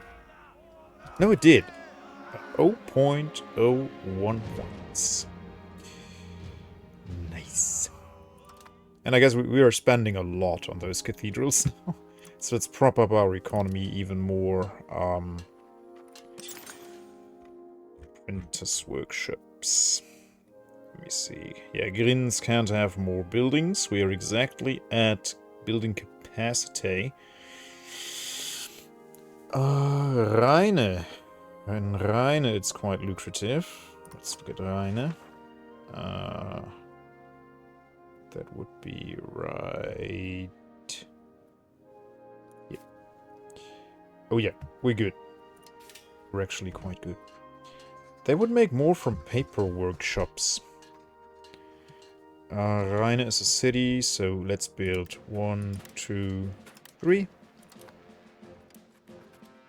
No, it did. 0.01 points. Nice. And I guess we are spending a lot on those cathedrals now. So let's prop up our economy even more. Printers workshops. Let me see. Yeah, Grins can't have more buildings. We are exactly at building capacity. Rheine. In Rheine, it's quite lucrative. Let's look at Rheine. That would be right. Yeah. Oh yeah, we're good. We're actually quite good. They would make more from paper workshops. Rheine is a city, so let's build 1, 2, 3.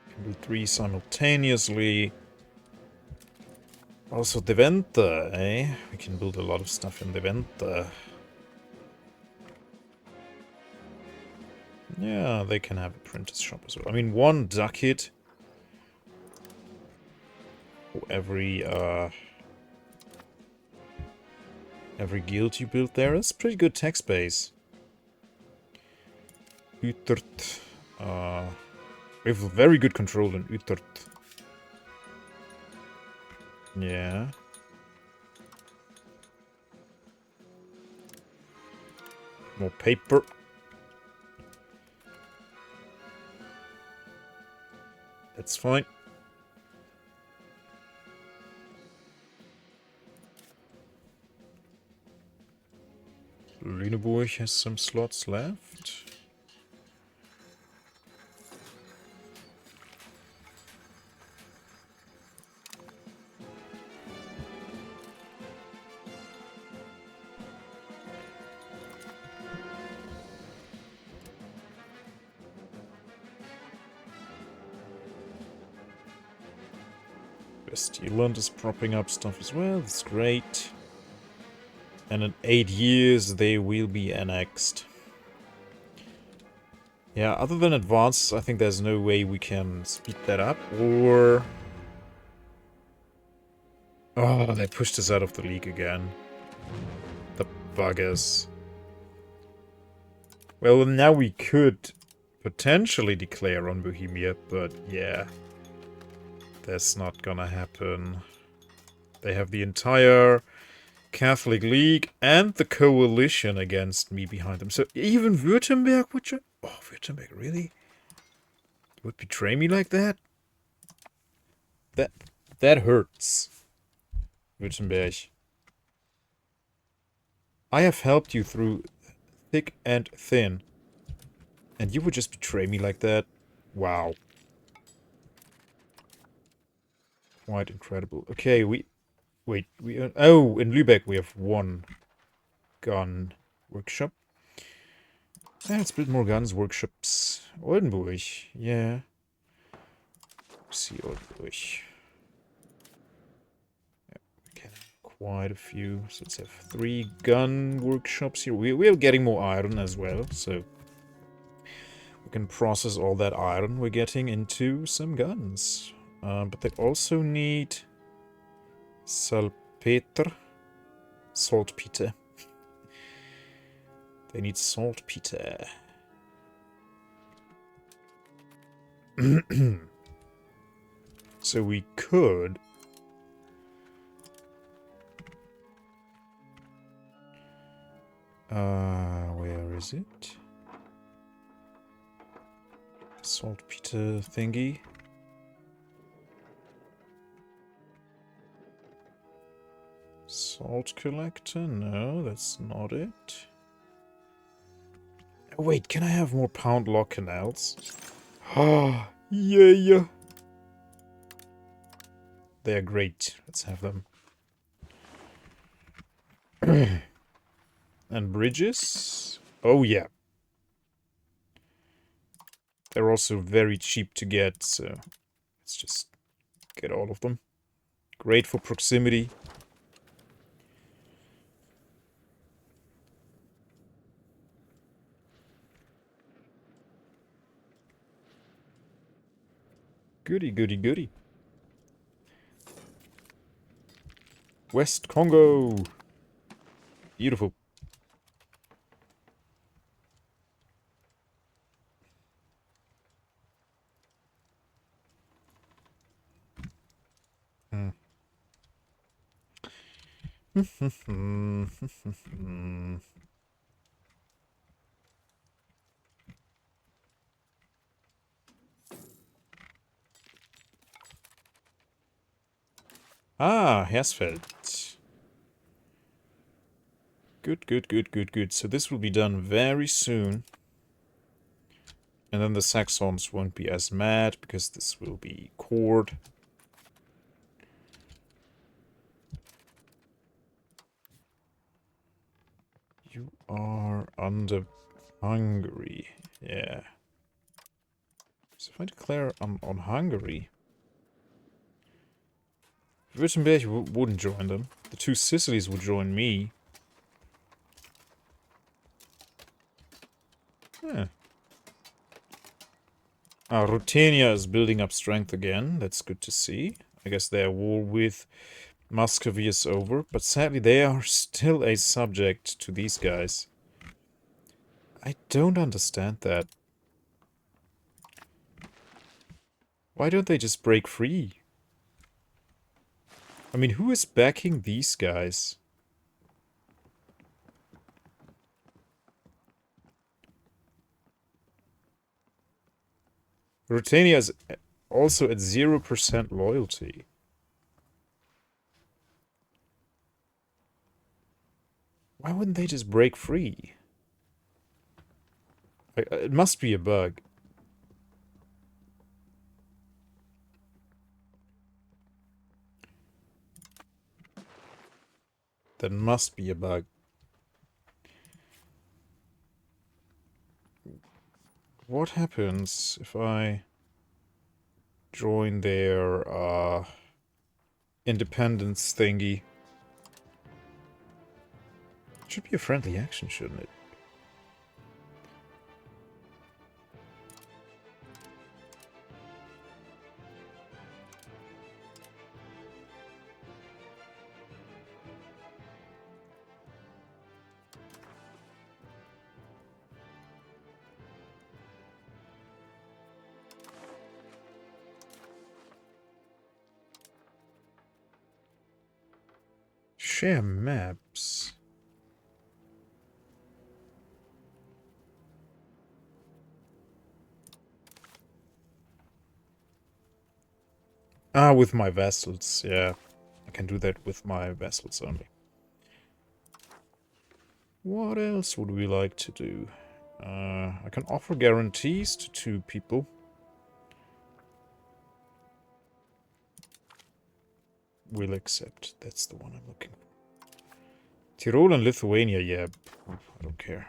Can do 3 simultaneously. Also Deventer, eh? We can build a lot of stuff in Deventer. Yeah, they can have a printer's shop as well. I mean, 1 ducat for every guild you build there. That's a pretty good tax base. Utrecht. We have very good control in Utrecht. Yeah. More paper. That's fine. Lüneburg has some slots left. West-Irland is propping up stuff as well. That's great. And in 8 years, they will be annexed. Yeah, other than advances, I think there's no way we can speed that up. Or... oh, they pushed us out of the league again. The buggers. Well, now we could potentially declare on Bohemia, but yeah. That's not gonna happen. They have the entire Catholic League and the coalition against me behind them. So even Württemberg would try... oh, Württemberg, really? You would betray me like that? That hurts. Württemberg. I have helped you through thick and thin. And you would just betray me like that? Wow. Quite incredible. Okay, wait, oh, in Lübeck we have one gun workshop. Yeah, let's build more guns workshops. Oldenburg, yeah. Let's see, Oldenburg. Yeah, we can have quite a few. So let's have 3 gun workshops here. We are getting more iron as well, so we can process all that iron we're getting into some guns. But they also need salpeter. Saltpeter. They need saltpeter. So we could... where is it? Saltpeter thingy. Salt collector? No, that's not it. Oh, wait, can I have more pound lock canals? Ah, yeah. They're great. Let's have them. And bridges? Oh, yeah. They're also very cheap to get, so let's just get all of them. Great for proximity. Goody, goody, goody. West Congo. Beautiful. Ah, Hersfeld. Good. So this will be done very soon. And then the Saxons won't be as mad, because this will be cored. You are under Hungary. Yeah. So if I declare on Hungary... Württemberg wouldn't join them. The 2 Sicilies would join me. Yeah. Ruthenia is building up strength again. That's good to see. I guess their war with Muscovy is over. But sadly, they are still a subject to these guys. I don't understand that. Why don't they just break free? I mean, who is backing these guys? Ruthenia is also at 0% loyalty. Why wouldn't they just break free? It must be a bug. That must be a bug. What happens if I join their independence thingy? It should be a friendly action, shouldn't it? Share maps. Ah, with my vessels, yeah. I can do that with my vessels only. What else would we like to do? I can offer guarantees to 2 people. Will accept. That's the one I'm looking for. Tyrol and Lithuania, yeah. I don't care.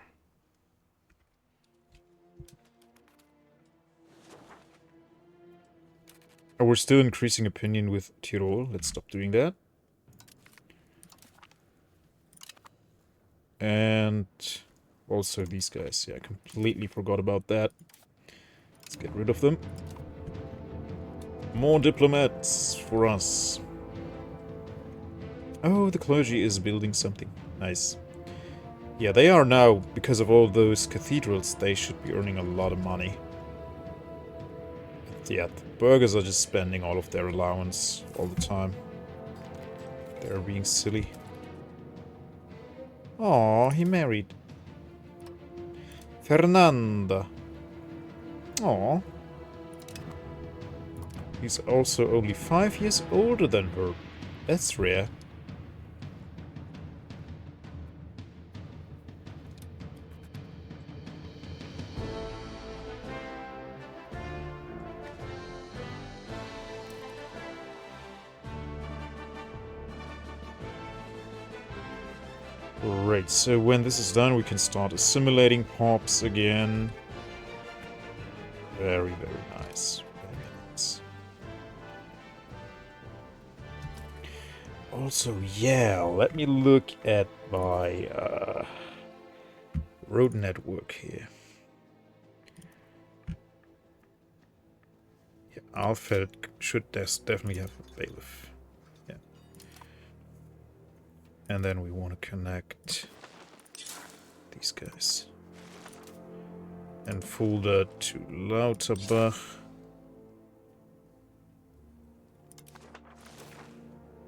Oh, we're still increasing opinion with Tyrol. Let's stop doing that. And also these guys. Yeah, I completely forgot about that. Let's get rid of them. More diplomats for us. Oh, the clergy is building something. Nice. Yeah, they are now, because of all those cathedrals, they should be earning a lot of money. But yeah, the burghers are just spending all of their allowance all the time. They're being silly. Aw, he married Fernanda. Aw. He's also only 5 years older than her. That's rare. Great, so when this is done, we can start assimilating pops again. Very, very nice. Very nice. Also, yeah, let me look at my road network here. Yeah, Alfeld should definitely have a bailiff. Yeah. And then we want to connect these guys. And Fulda to Lauterbach.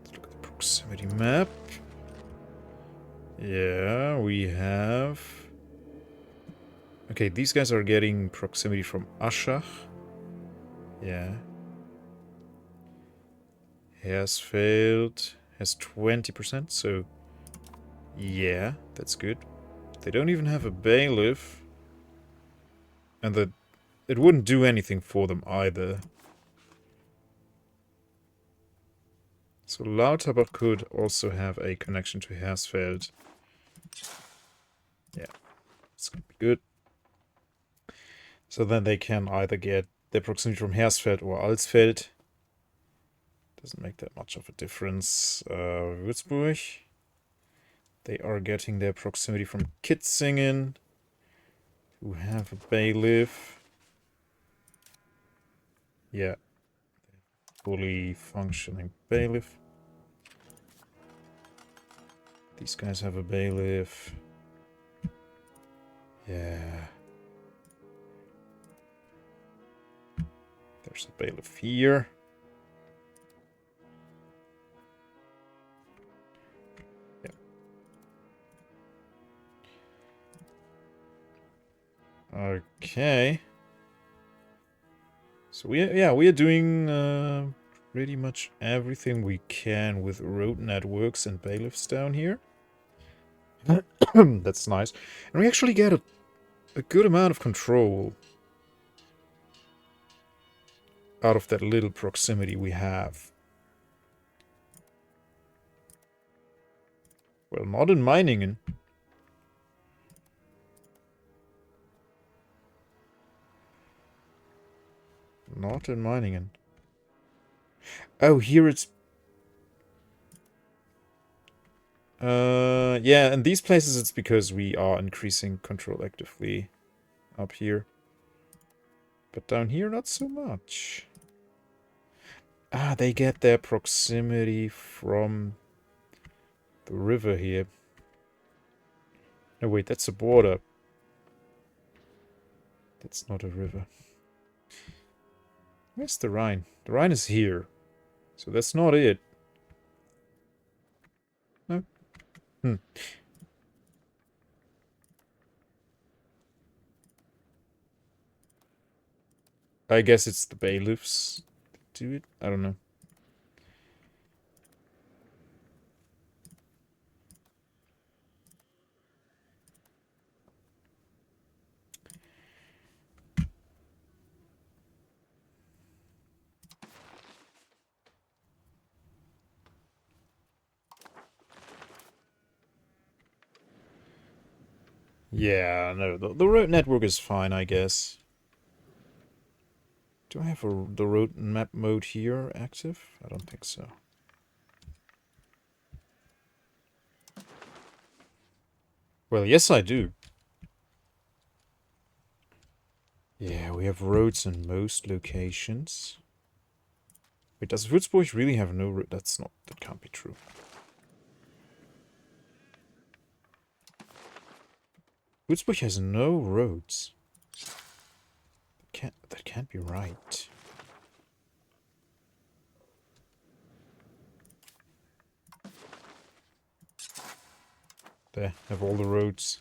Let's look at the proximity map. Yeah, we have... Okay, these guys are getting proximity from Aschach. Yeah. Hersfeld has 20%, so... Yeah, that's good. They don't even have a bailiff. And that it wouldn't do anything for them either. So Lauterbach could also have a connection to Hersfeld. Yeah, it's gonna be good. So then they can either get their proximity from Hersfeld or Alsfeld. Doesn't make that much of a difference. Würzburg. They are getting their proximity from Kitzingen, who have a bailiff. Yeah. Fully functioning bailiff. These guys have a bailiff. Yeah. There's a bailiff here. Yeah. Okay. So we are doing pretty much everything we can with road networks and bailiffs down here. That's nice. And we actually get a good amount of control out of that little proximity we have. Well, not in Meiningen. Not in Meiningen. Oh, here it's... yeah, in these places it's because we are increasing control actively up here. But down here, not so much. Ah, they get their proximity from the river here. No, wait, that's a border. That's not a river. Where's the Rhine? The Rhine is here. So that's not it. No. Hmm. I guess it's the bailiffs that do it. I don't know. Yeah, no, the road network is fine, I guess. Do I have the road map mode here active? I don't think so. Well, yes, I do. Yeah, we have roads in most locations. Wait, does Würzburg really have no road? That can't be true. Würzburg has no roads. That can't be right. They have all the roads.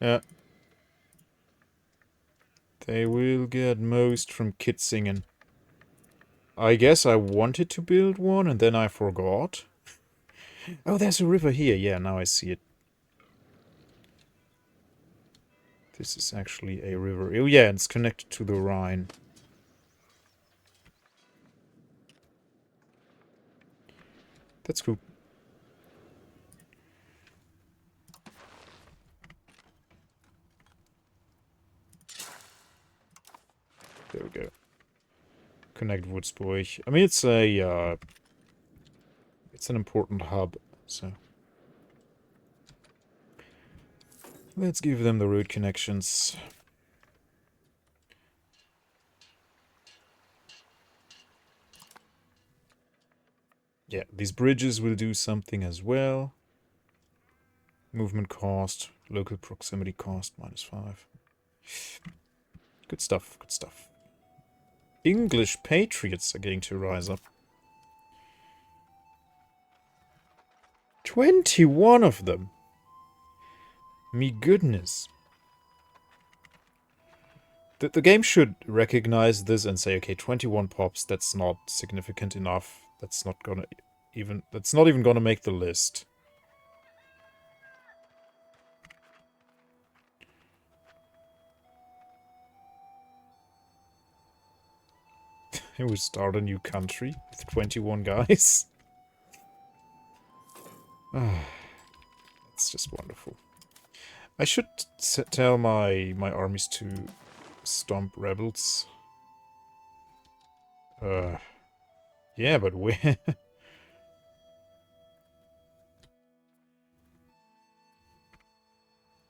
Yeah. They will get most from Kitzingen. I guess I wanted to build one and then I forgot. Oh, there's a river here. Yeah, now I see it. This is actually a river. Oh yeah, it's connected to the Rhine. That's cool. There we go. Connect Würzburg. I mean, it's an important hub, so let's give them the road connections. Yeah, these bridges will do something as well. Movement cost, local proximity cost, -5. Good stuff, good stuff. English patriots are going to rise up. 21 of them! Me goodness. The game should recognize this and say, okay, 21 pops, that's not significant enough. That's not even gonna make the list. It would start a new country with 21 guys. That's just wonderful. I should tell my armies to stomp rebels. Yeah, but where?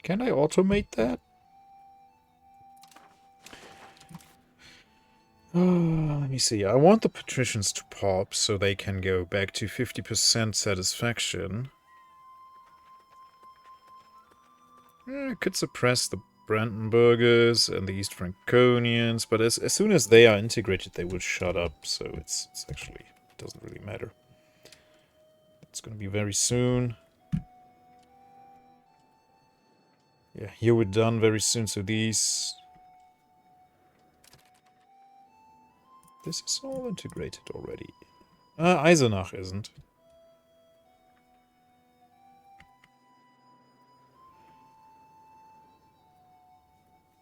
Can I automate that? Let me see. I want the patricians to pop so they can go back to 50% satisfaction. I could suppress the Brandenburgers and the East Franconians, but as soon as they are integrated, they will shut up, so it's actually, it doesn't really matter. It's gonna be very soon. Yeah, here we're done very soon, so these... This is all integrated already. Eisenach isn't.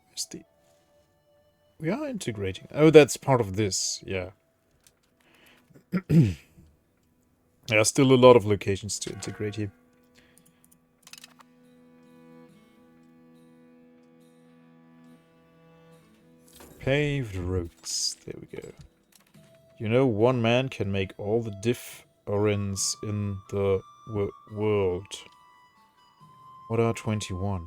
Where's the... We are integrating. Oh, that's part of this. Yeah. There are still a lot of locations to integrate here. Paved roads. There we go. You know, one man can make all the difference in the world. What are 21?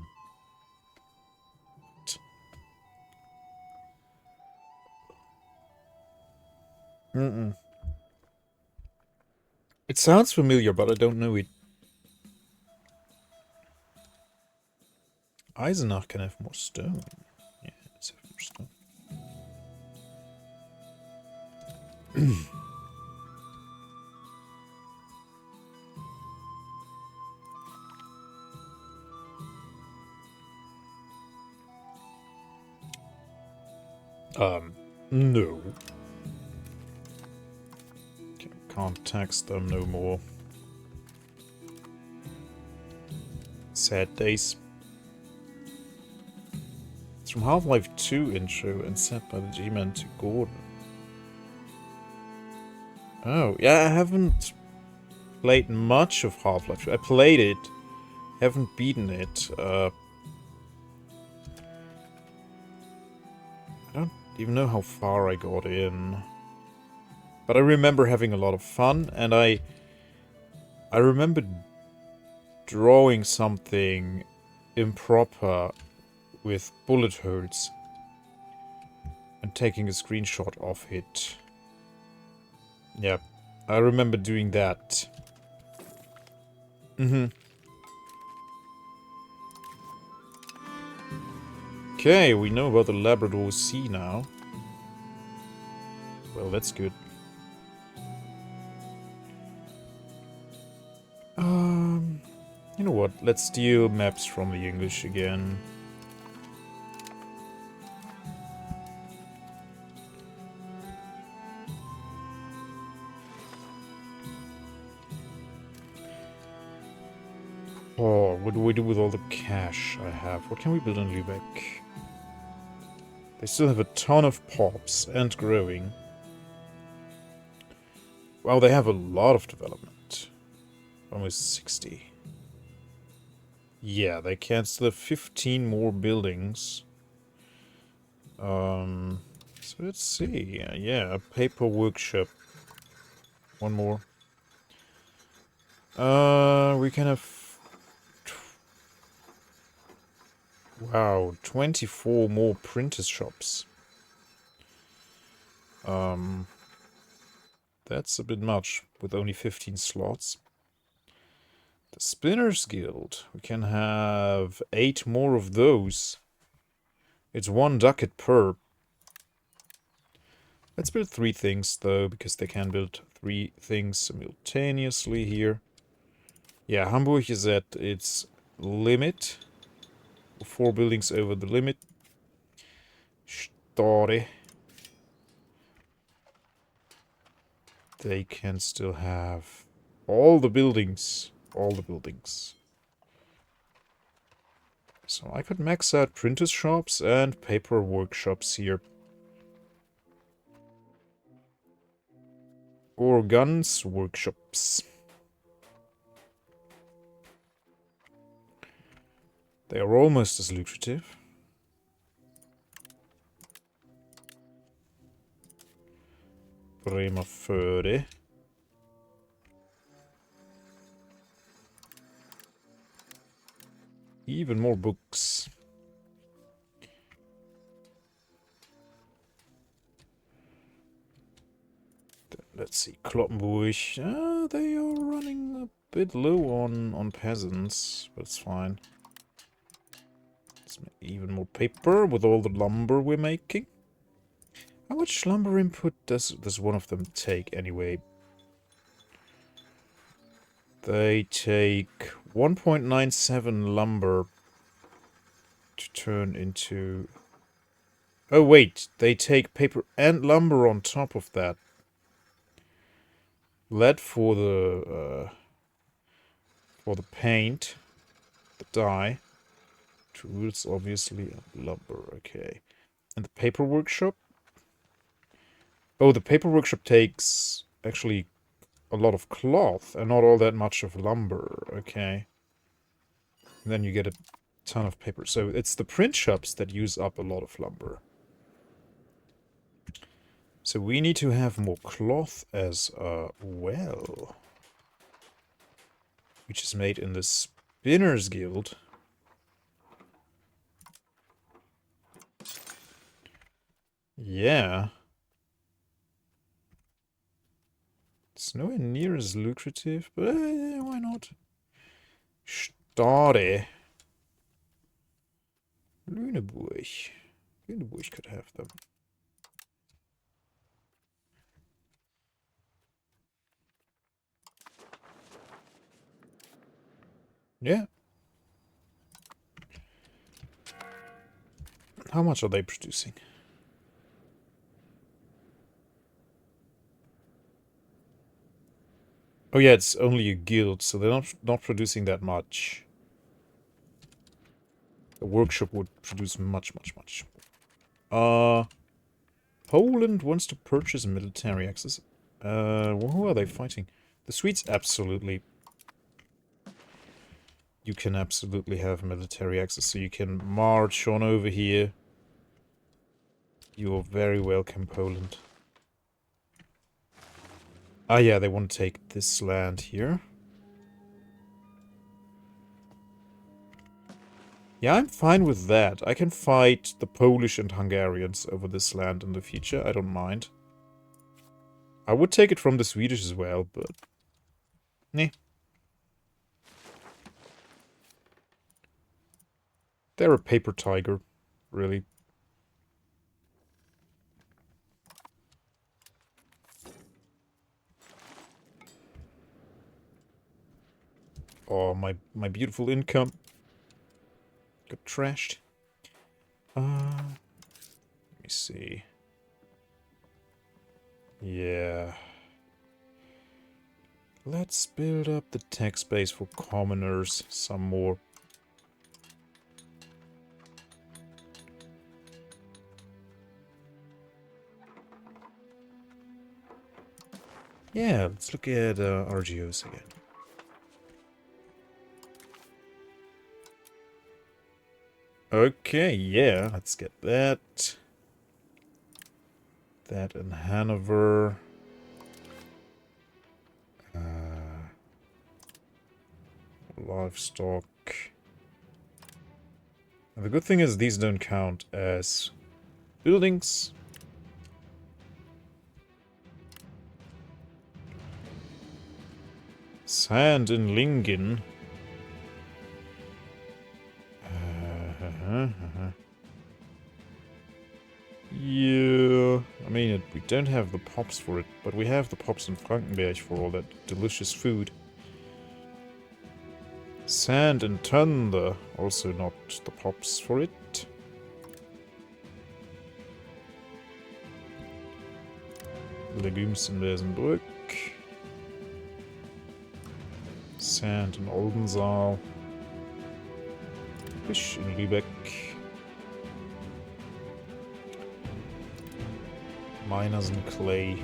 It sounds familiar, but I don't know it. Eisenach can have more stone. Yeah, let's have more stone. No. Can't tax them no more. Sad days. It's from Half-Life 2 intro and set by the G-Man to Gordon. Oh, yeah, I haven't played much of Half-Life 2. I played it, haven't beaten it. I don't even know how far I got in. But I remember having a lot of fun, and I remember drawing something improper with bullet holes and taking a screenshot of it. Yeah, I remember doing that. Okay, we know about the Labrador Sea now. Well, that's good. You know what? Let's steal maps from the English again. Oh, what do we do with all the cash I have? What can we build in Lübeck? They still have a ton of pops and growing. Wow, they have a lot of development. Almost 60. Yeah, they can still have 15 more buildings. So let's see. Yeah, a paper workshop. One more. We can have... Wow, 24 more printers shops. That's a bit much, with only 15 slots. The Spinners Guild. We can have 8 more of those. It's 1 ducat per. Let's build 3 things, though, because they can build 3 things simultaneously here. Yeah, Hamburg is at its limit. 4 buildings over the limit. Stade. They can still have all the buildings. All the buildings. So I could max out printers shops and paper workshops here. Or guns workshops. They are almost as lucrative. Bremerförde. Even more books. Let's see, Kloppenburg. They are running a bit low on peasants, but it's fine. Let's make even more paper with all the lumber we're making. How much lumber input does one of them take anyway? They take 1.97 lumber to turn into Oh, wait. They take paper and lumber on top of that. Lead for the paint. The dye. Tools, obviously. And lumber, okay. And the paper workshop? Oh, the paper workshop takes actually a lot of cloth and not all that much of lumber. Okay. And then you get a ton of paper. So it's the print shops that use up a lot of lumber. So we need to have more cloth as well. Which is made in the Spinners Guild. Yeah. It's nowhere near as lucrative, but why not? Stade. Lüneburg. Lüneburg could have them. Yeah. How much are they producing? Oh yeah, it's only a guild, so they're not producing that much. The workshop would produce much. Poland wants to purchase military access. Who are they fighting? The Swedes, absolutely. You can absolutely have military access, so you can march on over here. You're very welcome, Poland. Ah, yeah, they want to take this land here. Yeah, I'm fine with that. I can fight the Polish and Hungarians over this land in the future. I don't mind. I would take it from the Swedish as well, but... Nah. They're a paper tiger, really. Oh, my beautiful income got trashed. Let me see. Yeah. Let's build up the tax base for commoners some more. Yeah, let's look at RGOs again. Okay, yeah, let's get that. That in Hanover. Livestock. And the good thing is these don't count as buildings. Sand in Lingen. Yeah, I mean, we don't have the pops for it, but we have the pops in Frankenberg for all that delicious food. Sand and Thunder, also not the pops for it. Legumes in Wesenbrück. Sand in Oldenzaal. Fish in Lübeck. Miners and clay.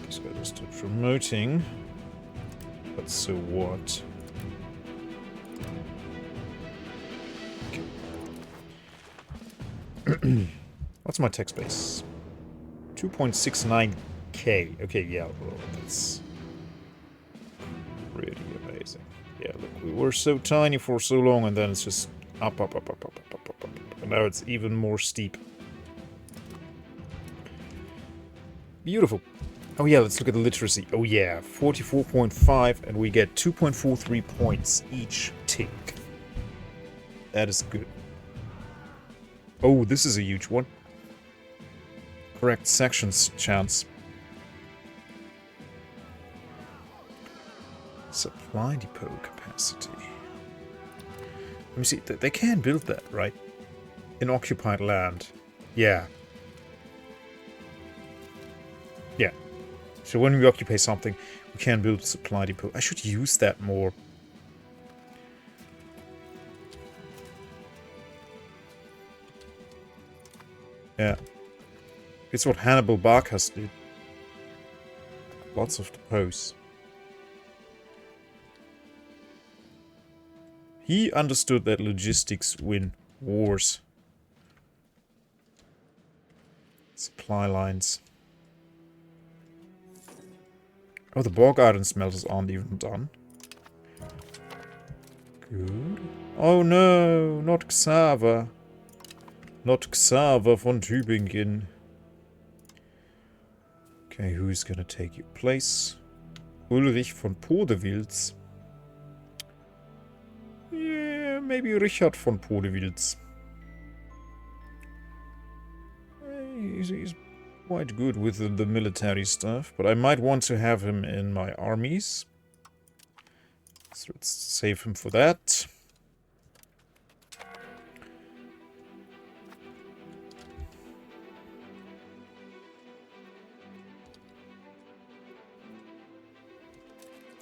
This guy just did promoting. But so what? Okay. What's my tax base? 2.69k. Okay, yeah, well, that's really amazing. Yeah, look, we were so tiny for so long, and then it's just up. And now it's even more steep. Beautiful. Oh yeah, let's look at the literacy. Oh yeah, 44.5, and we get 2.43 points each tick. That is good. Oh, this is a huge one. Correct sections chance. Supply depot capacity. Let me see. They can build that, right? In occupied land. Yeah. Yeah. So when we occupy something, we can build a supply depot. I should use that more. Yeah. It's what Hannibal Barcas did. Lots of depots. He understood that logistics win wars. Supply lines. Oh, the bog iron smelters aren't even done. Good. Oh no, not Xaver. Not Xaver von Tübingen. Okay, who's gonna take your place? Ulrich von Podewils. Yeah, maybe Richard von Podewils. He's quite good with the military stuff, but I might want to have him in my armies. So let's save him for that.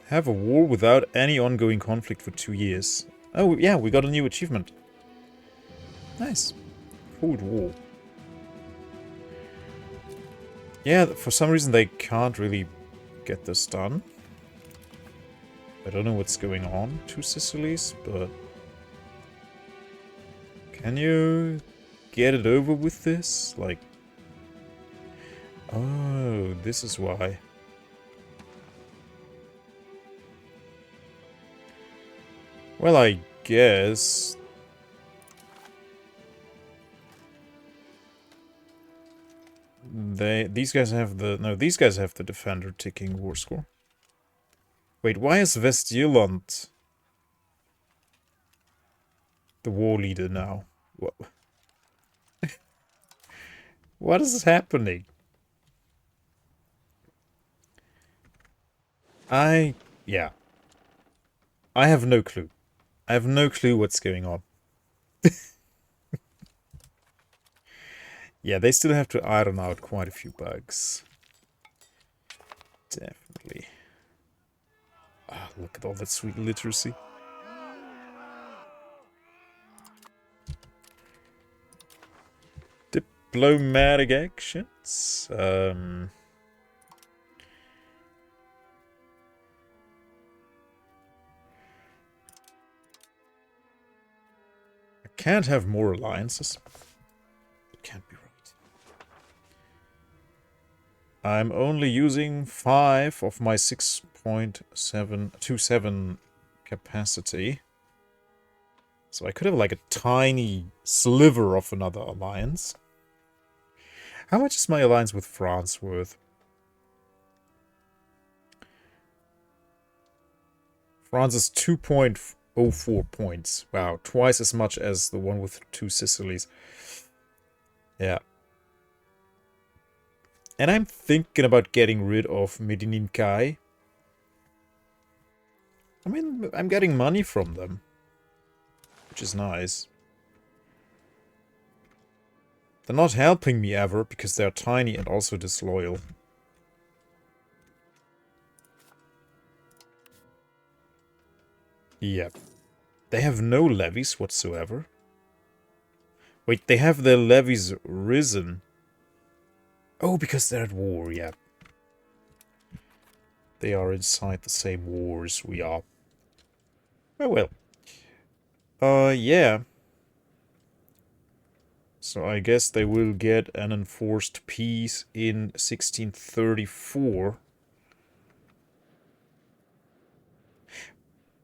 Have a war without any ongoing conflict for 2 years. Oh, yeah, we got a new achievement. Nice. Cold War. Yeah, for some reason they can't really get this done. I don't know what's going on to Sicilies, but... Can you get it over with this? Like... Oh, this is why. Well, I guess... These guys have the... No, these guys have the defender ticking war score. Wait, why is Westjylland the war leader now? What? What is happening? Yeah. I have no clue. I have no clue what's going on. Yeah, they still have to iron out quite a few bugs. Definitely. Ah, look at all that sweet literacy. Diplomatic actions. I can't have more alliances. It can't be right. I'm only using 5 of my 6.727 capacity. So I could have like a tiny sliver of another alliance. How much is my alliance with France worth? France is 2.04 points. Wow, twice as much as the one with 2 Sicilies. Yeah. And I'm thinking about getting rid of Medininkai. I mean, I'm getting money from them. Which is nice. They're not helping me ever because they're tiny and also disloyal. Yep. They have no levies whatsoever. Wait, they have their levies risen. Oh, because they're at war, yeah. They are inside the same war as we are. Oh well. Yeah. So I guess they will get an enforced peace in 1634.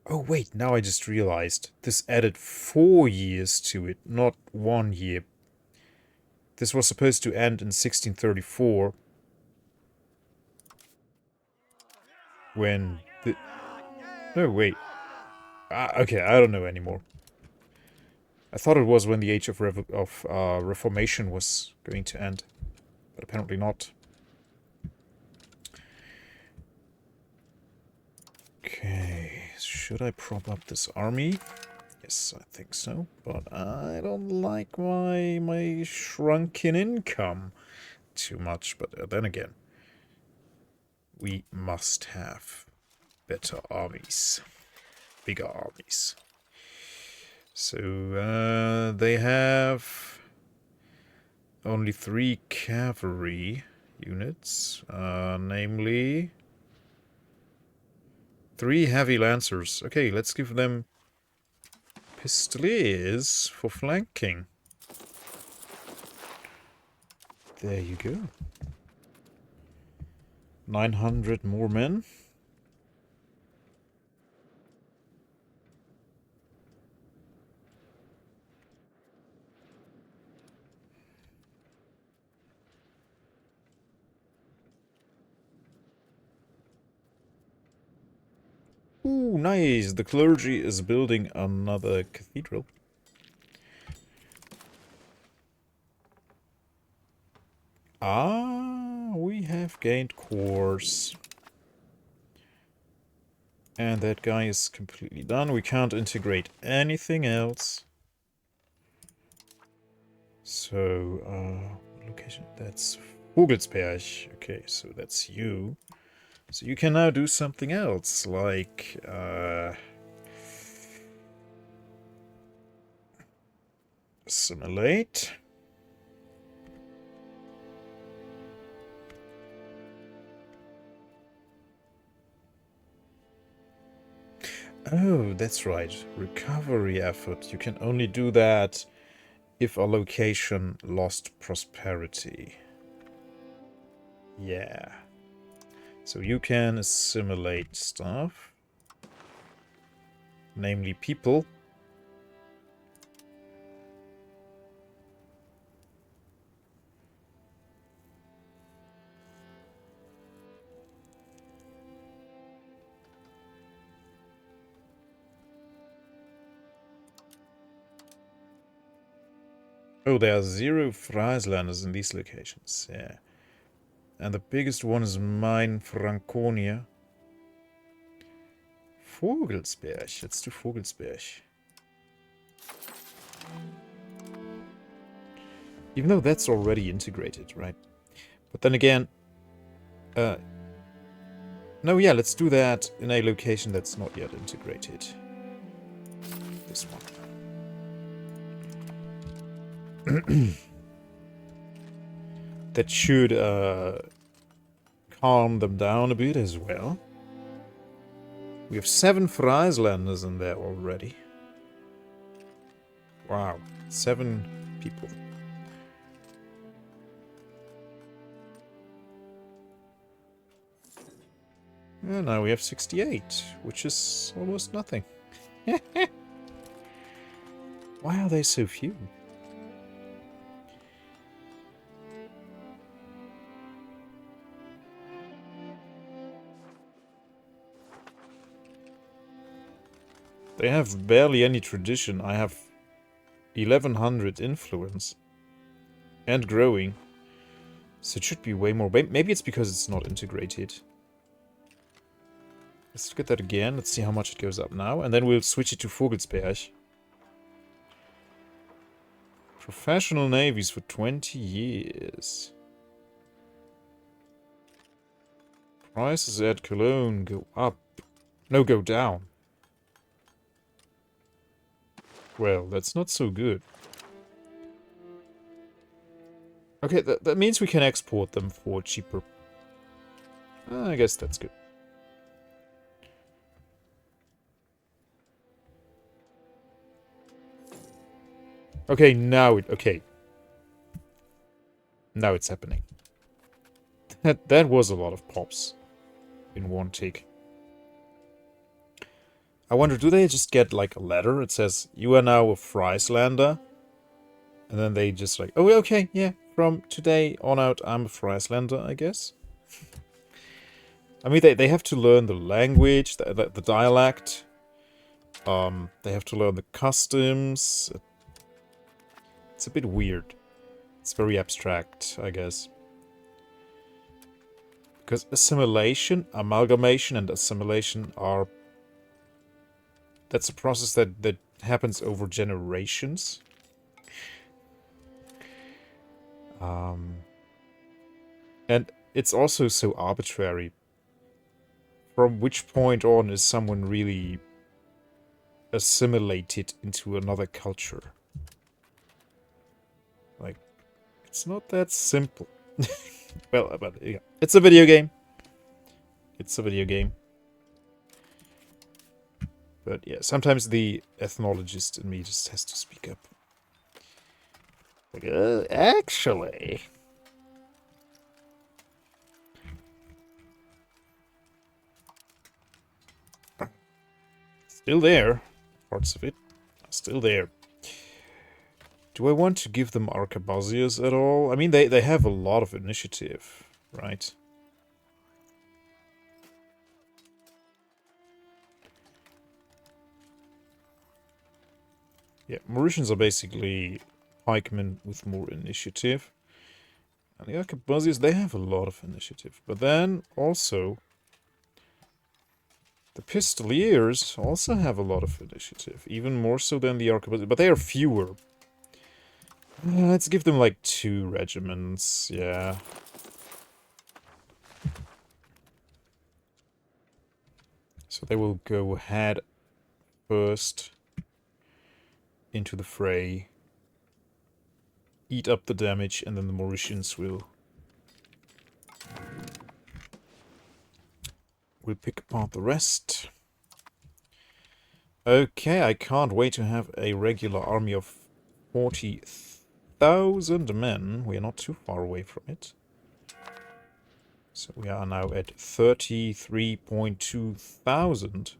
Oh wait, now I just realized. This added 4 years to it, not 1 year. This was supposed to end in 1634. When the... No, wait. Okay, I don't know anymore. I thought it was when the Age of Reformation was going to end. But apparently not. Okay, should I prop up this army? Yes, I think so. But I don't like my shrunken income too much. But then again, we must have better armies. Bigger armies. So, they have only 3 cavalry units, namely 3 heavy lancers. Okay, let's give them pistoliers for flanking. There you go. 900 more men. Ooh, nice. The clergy is building another cathedral. Ah, we have gained cores. And that guy is completely done. We can't integrate anything else. So, location, that's Vogelsberg. Okay, so that's you. So you can now do something else, like, assimilate. Oh, that's right. Recovery effort. You can only do that if a location lost prosperity. Yeah. So you can assimilate stuff. Namely people. Oh, there are 0 Frieslanders in these locations. Yeah. And the biggest one is mine, Franconia. Vogelsberg. Let's do Vogelsberg. Even though that's already integrated, right? But then again... no, yeah, let's do that in a location that's not yet integrated. This one. That should calm them down a bit as well. We have 7 Frieslanders in there already. Wow, 7 people. And now we have 68, which is almost nothing. Why are they so few? They have barely any tradition. I have 1100 influence. And growing. So it should be way more. Maybe it's because it's not integrated. Let's look at that again. Let's see how much it goes up now. And then we'll switch it to Vogelsberg. Professional navies for 20 years. Prices at Cologne go up. No, go down. Well, that's not so good. Okay, that means we can export them for cheaper. I guess that's good. Okay, now it... Okay. Now it's happening. That was a lot of pops in one tick. I wonder, do they just get like a letter? It says, you are now a Frieslander. And then they just like, oh, okay, yeah. From today on out, I'm a Frieslander, I guess. I mean, they have to learn the language, the dialect. They have to learn the customs. It's a bit weird. It's very abstract, I guess. Because assimilation, amalgamation, and assimilation are... That's a process that happens over generations. And it's also so arbitrary. From which point on is someone really assimilated into another culture? Like, it's not that simple. Well, but yeah, it's a video game. It's a video game. But yeah, sometimes the ethnologist in me just has to speak up. Like, actually... Still there. Parts of it are still there. Do I want to give them arquebusiers at all? I mean, they have a lot of initiative, right? Yeah, Mauritians are basically pikemen with more initiative. And the arquebusiers, they have a lot of initiative. But then, also... the pistoliers also have a lot of initiative. Even more so than the arquebusiers. But they are fewer. Let's give them like 2 regiments, yeah. So they will go head first into the fray, eat up the damage, and then the Mauritians will pick apart the rest. Okay, I can't wait to have a regular army of 40,000 men. We are not too far away from it. So we are now at 33.2 thousand.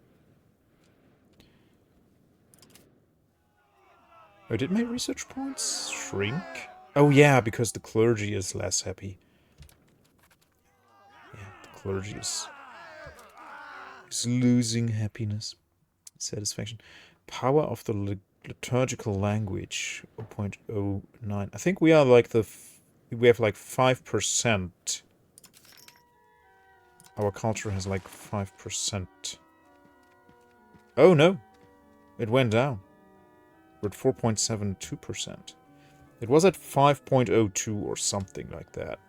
Oh, did my research points shrink? Oh yeah, because the clergy is less happy. Yeah, the clergy is losing happiness, satisfaction. Power of the liturgical language, 0.09. I think we are like we have like 5%. Our culture has like 5%. Oh no, it went down. We're at 4.72%. It was at 5.02 or something like that.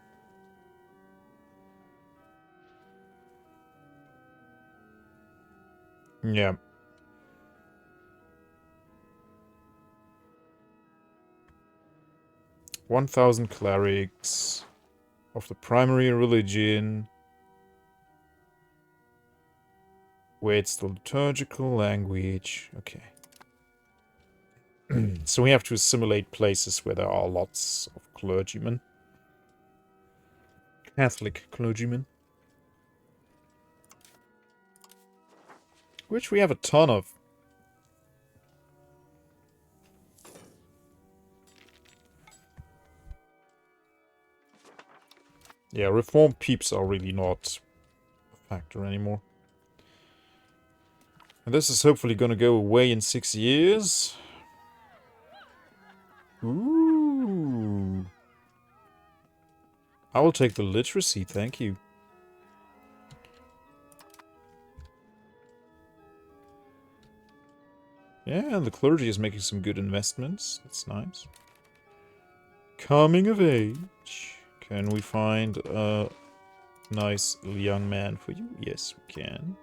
Yeah. "1,000 clerics of the primary religion. Wait, it's the liturgical language. Okay. So we have to assimilate places where there are lots of clergymen. Catholic clergymen. Which we have a ton of. Yeah, reform peeps are really not a factor anymore. And this is hopefully gonna go away in 6 years. Ooh. I will take the literacy, thank you. Yeah, and the clergy is making some good investments. That's nice. Coming of age. Can we find a nice young man for you? Yes, we can.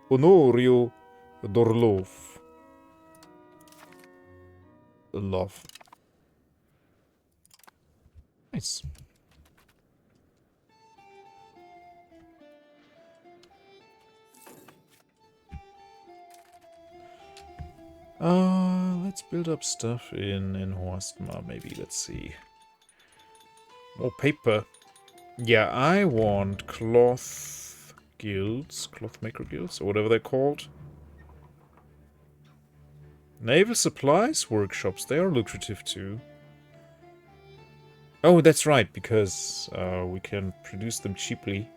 Honorio Dorlov. Love. Nice. Let's build up stuff in Horstmar, maybe. Let's see. More paper. Yeah, I want cloth guilds, cloth maker guilds, or whatever they're called. Naval supplies workshops, they are lucrative too. Oh, that's right, because we can produce them cheaply.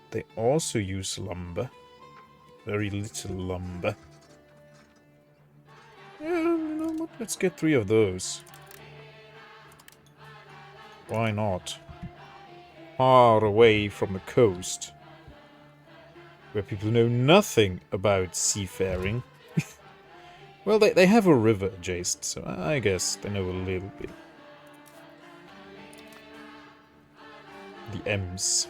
They also use lumber. Very little lumber. Yeah, you know what? Let's get 3 of those. Why not? Far away from the coast. where people know nothing about seafaring. Well, they have a river adjacent, so I guess they know a little bit. The Ems.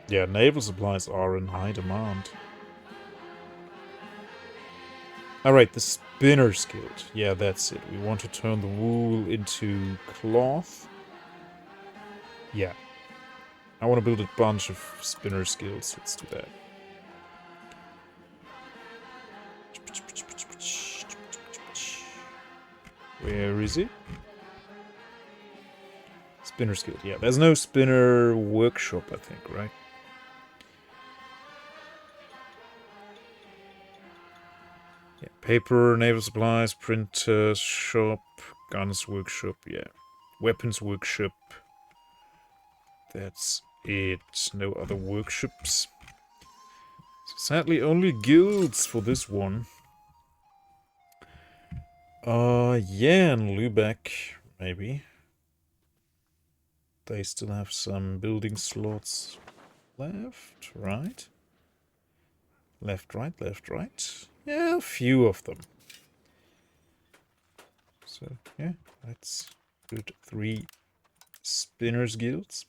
Yeah, naval supplies are in high demand. Alright, the Spinner's Guild. Yeah, that's it. We want to turn the wool into cloth. Yeah. I want to build a bunch of Spinner's Guilds. Let's do that. Where is it? Spinner's Guild. Yeah, there's no spinner workshop, I think, right? Yeah, paper, naval supplies, printer shop, guns workshop, yeah. Weapons workshop. That's it. No other workshops. So sadly, only guilds for this one. Yeah, and Lübeck, maybe. They still have some building slots left, right? Left, right, left, right. Yeah, a few of them. So, yeah, let's build 3 Spinners Guilds.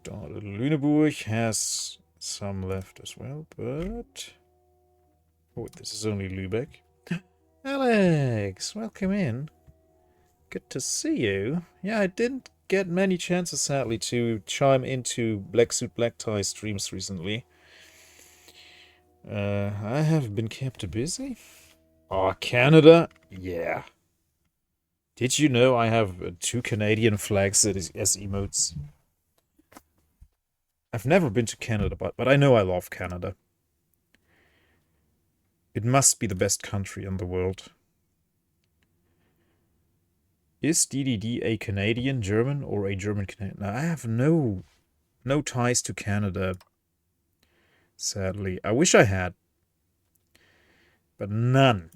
Lüneburg has some left as well, but... Oh, this is only Lübeck. Alex, welcome in. Good to see you. Yeah, I didn't get many chances, sadly, to chime into Black Suit Black Tie streams recently. I have been kept busy. Oh, Canada? Yeah. Did you know I have 2 Canadian flags as emotes? I've never been to Canada, but I know I love Canada. It must be the best country in the world. Is DDD a Canadian German or a German Canadian? I have no ties to Canada. Sadly. I wish I had. But none.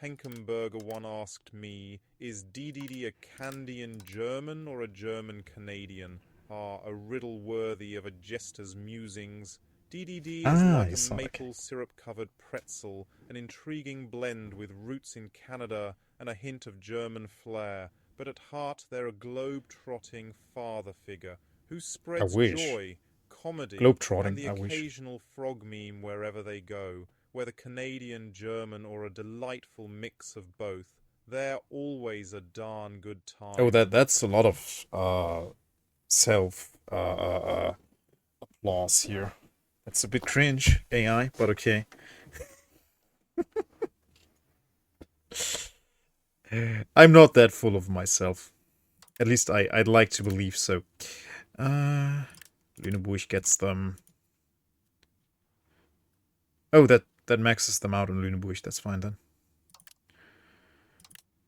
Henkenberger one asked me, is DDD a Canadian German or a German Canadian? Ah, a riddle worthy of a jester's musings. DDD is like a maple syrup-covered pretzel, an intriguing blend with roots in Canada and a hint of German flair, but at heart they're a globe-trotting father figure who spreads joy, comedy, and the occasional frog meme wherever they go, whether Canadian, German, or a delightful mix of both. They're always a darn good time. Oh, that's a lot of self applause here. That's a bit cringe, AI, but okay. I'm not that full of myself. At least I'd like to believe so. Lüneburg gets them. Oh, that maxes them out on Lüneburg. That's fine then.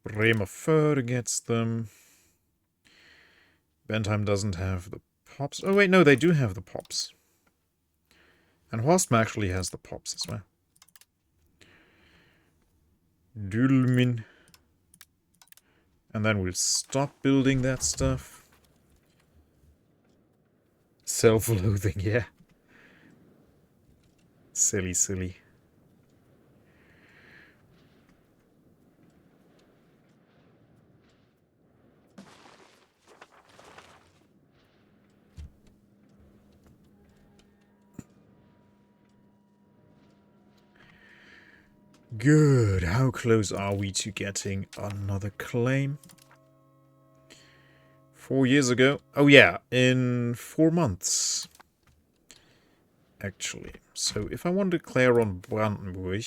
Bremerförde gets them. Bentheim doesn't have the pops. Oh wait, no, they do have the pops. And Horstma actually has the pops as well. Dülmin. And then we'll stop building that stuff. Self-loathing, yeah. Silly, silly. Good. How close are we to getting another claim? 4 years ago. Oh yeah, in 4 months. Actually. So if I want to declare on Brandenburg,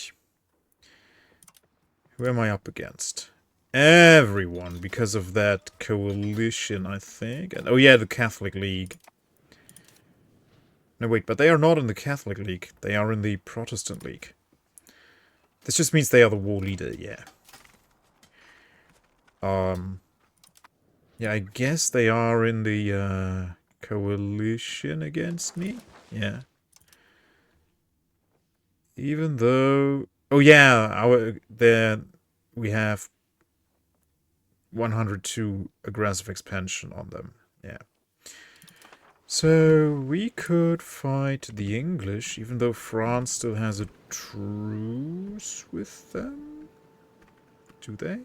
Who am I up against? Everyone, because of that coalition, I think. And, oh yeah, the Catholic League. No, wait, but they are not in the Catholic League. They are in the Protestant League. This just means they are the war leader, yeah. Yeah, I guess they are in the, coalition against me? Yeah. Even though... Oh yeah, we have 102 aggressive expansion on them, yeah. So, we could fight the English, even though France still has a truce with them? Do they?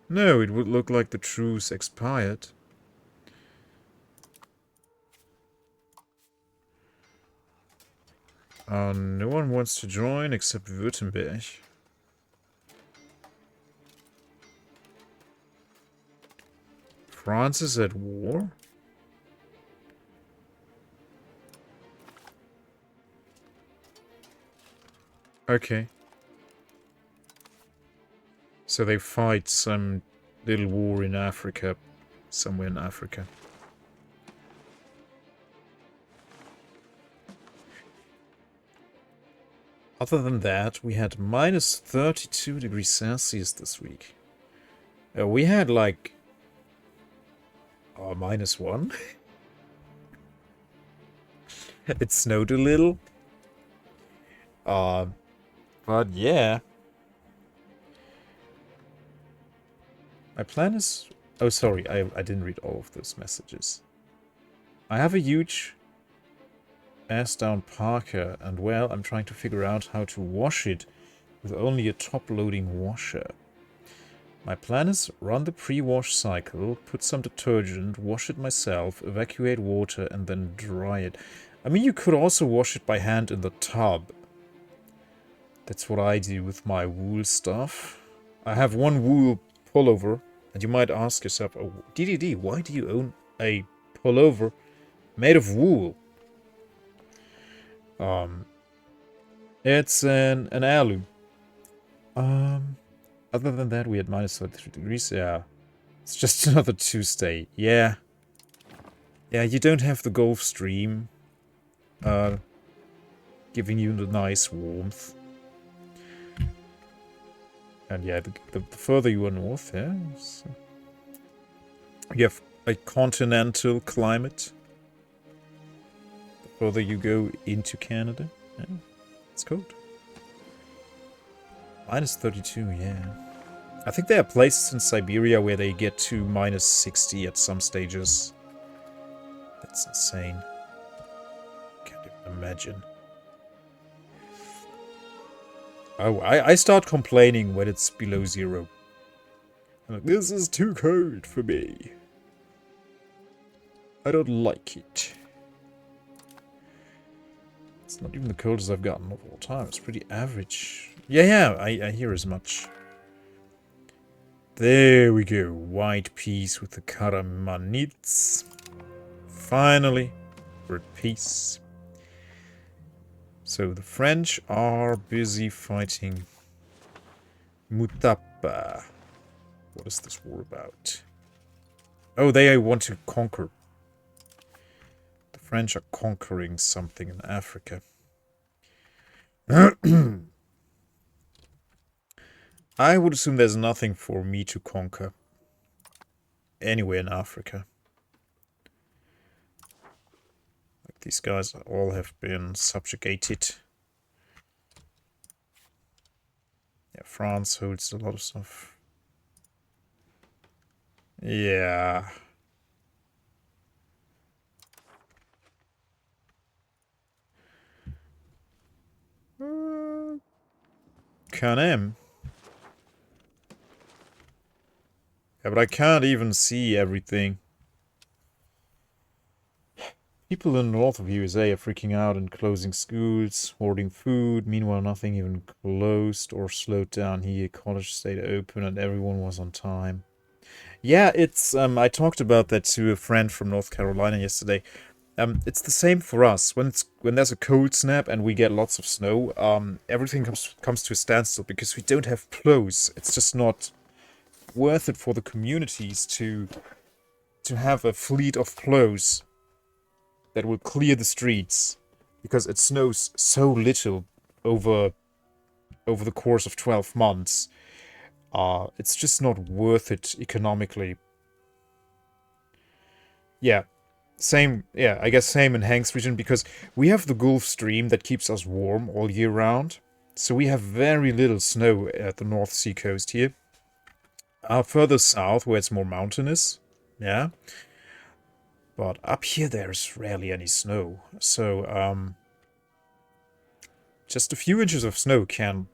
No, it would look like the truce expired. No one wants to join except Württemberg. France is at war? Okay. So they fight some little war in Africa. Somewhere in Africa. Other than that, we had minus 32 degrees Celsius this week. We had like... -1. It snowed a little. But yeah. My plan is... Oh, sorry, I didn't read all of those messages. I have a huge ass-down Parker, and well, I'm trying to figure out how to wash it with only a top-loading washer. My plan is run the pre-wash cycle, put some detergent, wash it myself, evacuate water, and then dry it. I mean, you could also wash it by hand in the tub. That's what I do with my wool stuff. I have one wool pullover, and you might ask yourself, oh, DDD, why do you own a pullover made of wool? It's an heirloom. Other than that, we had minus 33 degrees. Yeah, it's just another Tuesday. Yeah. Yeah, you don't have the Gulf Stream giving you the nice warmth. And yeah, the further you are north, yeah, you have a continental climate. The further you go into Canada, yeah, it's cold. Minus 32, yeah. I think there are places in Siberia where they get to minus 60 at some stages. That's insane. Can't even imagine. Oh, I start complaining when it's below 0. I'm like, this is too cold for me. I don't like it. It's not even the coldest I've gotten of all time. It's pretty average. Yeah, I hear as much. There we go. White peace with the Karamanits. Finally, we're at peace. So the French are busy fighting Mutapa. What is this war about? Oh, they want to conquer. The French are conquering something in Africa. I would assume there's nothing for me to conquer anywhere in Africa. Like these guys all have been subjugated. Yeah, France holds a lot of stuff. Yeah. Canem. Yeah, but I can't even see everything. People in the north of USA are freaking out and closing schools, hoarding food. Meanwhile, nothing even closed or slowed down here. College stayed open and everyone was on time. Yeah, it's, I talked about that to a friend from North Carolina yesterday. It's the same for us. When there's a cold snap and we get lots of snow, everything comes to a standstill because we don't have plows. It's just not worth it for the communities to have a fleet of plows that will clear the streets because it snows so little over the course of 12 months. It's just not worth it economically. Yeah, same. Yeah, I guess same in Hank's region because we have the Gulf Stream that keeps us warm all year round. So we have very little snow at the North Sea coast here. Further south, where it's more mountainous, yeah. But up here, there's rarely any snow. So, just a few inches of snow can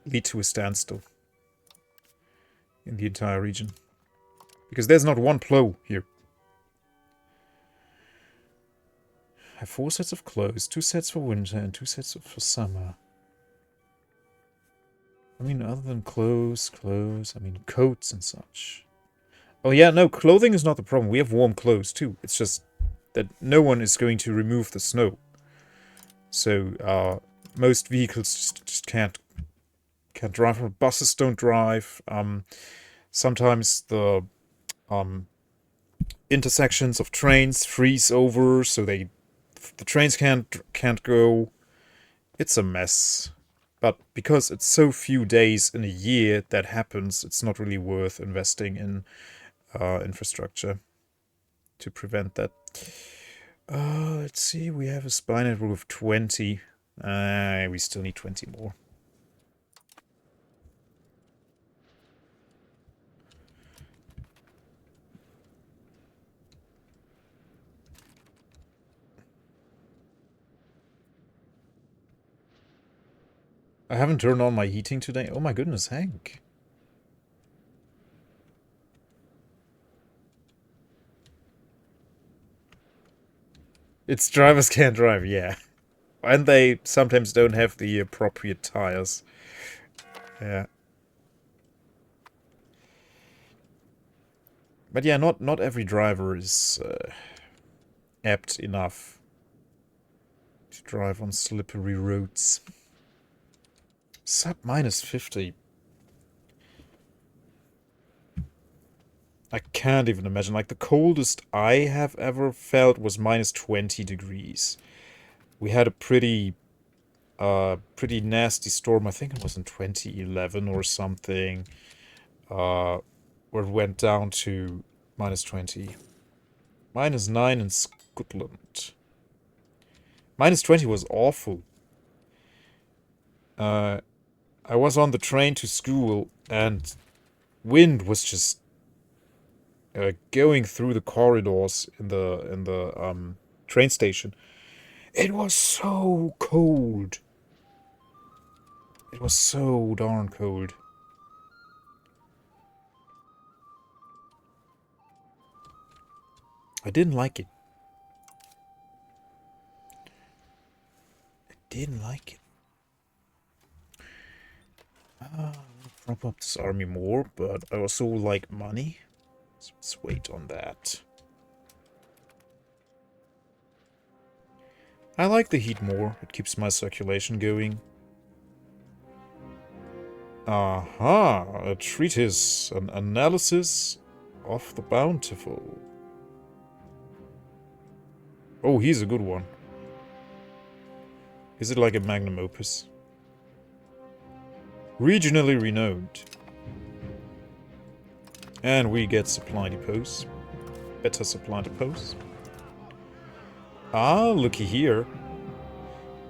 lead to a standstill in the entire region. Because there's not one plow here. I have 4 sets of clothes, 2 sets for winter and 2 sets for summer. I mean, other than clothes, I mean, coats and such. Oh yeah, no, clothing is not the problem. We have warm clothes too. It's just that no one is going to remove the snow. So, most vehicles just can't drive, or buses don't drive. Sometimes the intersections of trains freeze over, so the trains can't go. It's a mess. But because it's so few days in a year that happens, it's not really worth investing in infrastructure to prevent that. Let's see, we have a spy network of 20. We still need 20 more. I haven't turned on my heating today. Oh my goodness, Hank. It's drivers can't drive, yeah. And they sometimes don't have the appropriate tires. Yeah. But yeah, not every driver is apt enough to drive on slippery roads. Sub -50. I can't even imagine. Like, the coldest I have ever felt was -20 degrees. We had a pretty nasty storm. I think it was in 2011 or something, where it went down to -20. -9 in Scotland. -20 was awful. I was on the train to school, and wind was just going through the corridors in the train station. It was so cold. It was so darn cold. I didn't like it. I didn't like it. Prop up this army more, but I also like money. So let's wait on that. I like the heat more. It keeps my circulation going. Aha! A treatise. An analysis of the bountiful. Oh, he's a good one. Is it like a magnum opus? Regionally renowned. And we get supply depots. Better supply depots. Ah, looky here.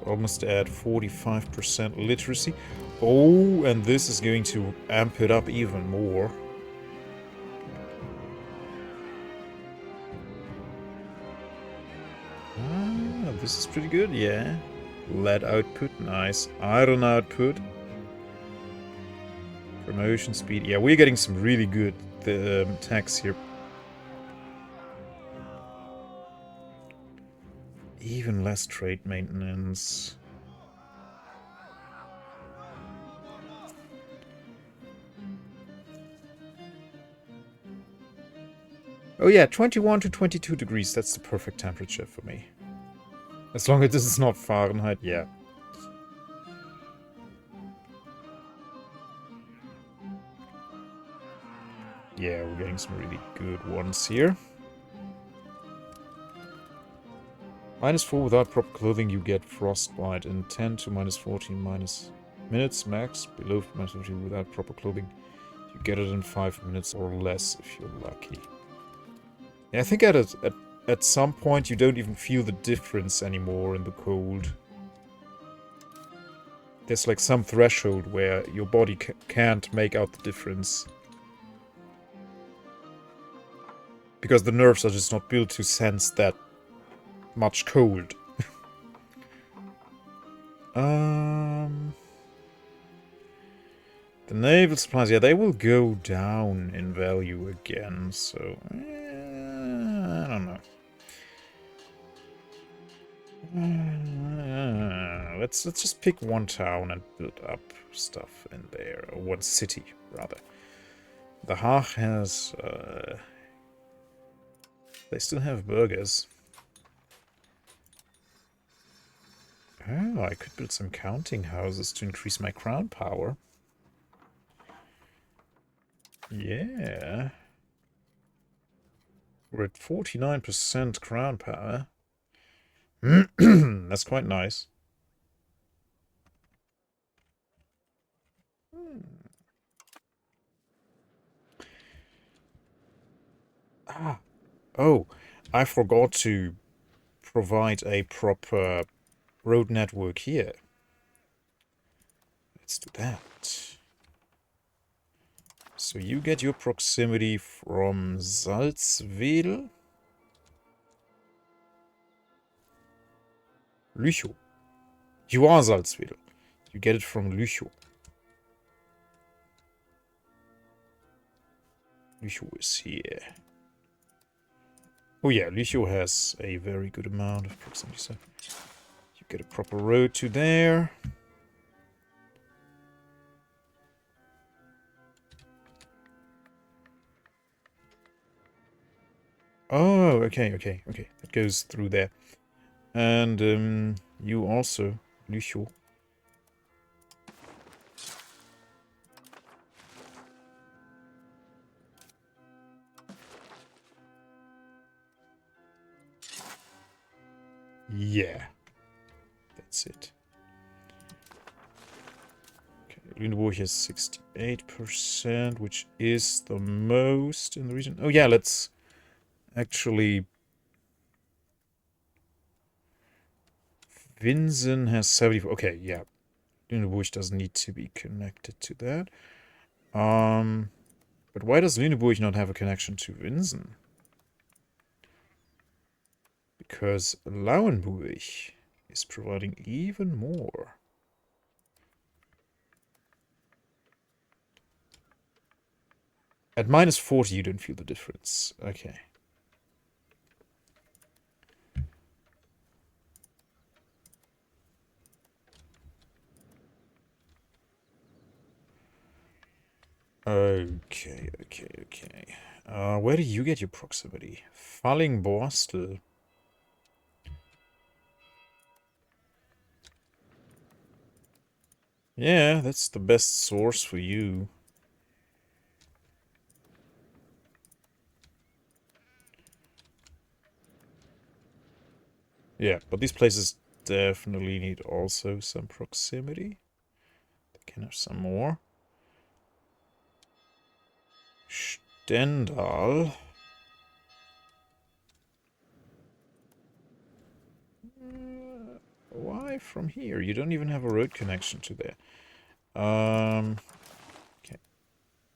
Almost at 45% literacy. Oh, and this is going to amp it up even more. Ah, this is pretty good, yeah. Lead output, nice. Iron output. Promotion speed. Yeah, we're getting some really good tax here. Even less trade maintenance. Oh yeah, 21 to 22 degrees. That's the perfect temperature for me. As long as this is not Fahrenheit, yeah. Yeah, we're getting some really good ones here. -4 without proper clothing, you get frostbite. And 10 to -14 minutes max. Below -14 without proper clothing, you get it in 5 minutes or less if you're lucky. Yeah, I think at some point you don't even feel the difference anymore in the cold. There's like some threshold where your body can't make out the difference. Because the nerves are just not built to sense that much cold. The naval supplies, yeah, they will go down in value again, so... I don't know. Let's just pick one town and build up stuff in there. Or one city, rather. The Haag has... they still have burgers. Oh, I could build some counting houses to increase my crown power. Yeah. We're at 49% crown power. That's quite nice. Ah. Oh, I forgot to provide a proper road network here. Let's do that. So you get your proximity from Salzwedel. Lüchow. You are Salzwedel. You get it from Lüchow. Lüchow is here. Oh yeah, Lüchow has a very good amount of proximity, so you get a proper road to there. Oh, okay. It goes through there. And you also, Lüchow. Yeah. That's it. Okay, Lüneburg has 68%, which is the most in the region. Oh yeah, let's actually... Winsen has 70. Okay, yeah. Lüneburg doesn't need to be connected to that. But why does Lüneburg not have a connection to Winsen? Because Lauenburg is providing even more. At -40, you don't feel the difference. Okay. Okay. Where do you get your proximity? Fallingborstel. Yeah, that's the best source for you. Yeah, but these places definitely need also some proximity. They can have some more. Stendal. Why from here? You don't even have a road connection to there. Okay.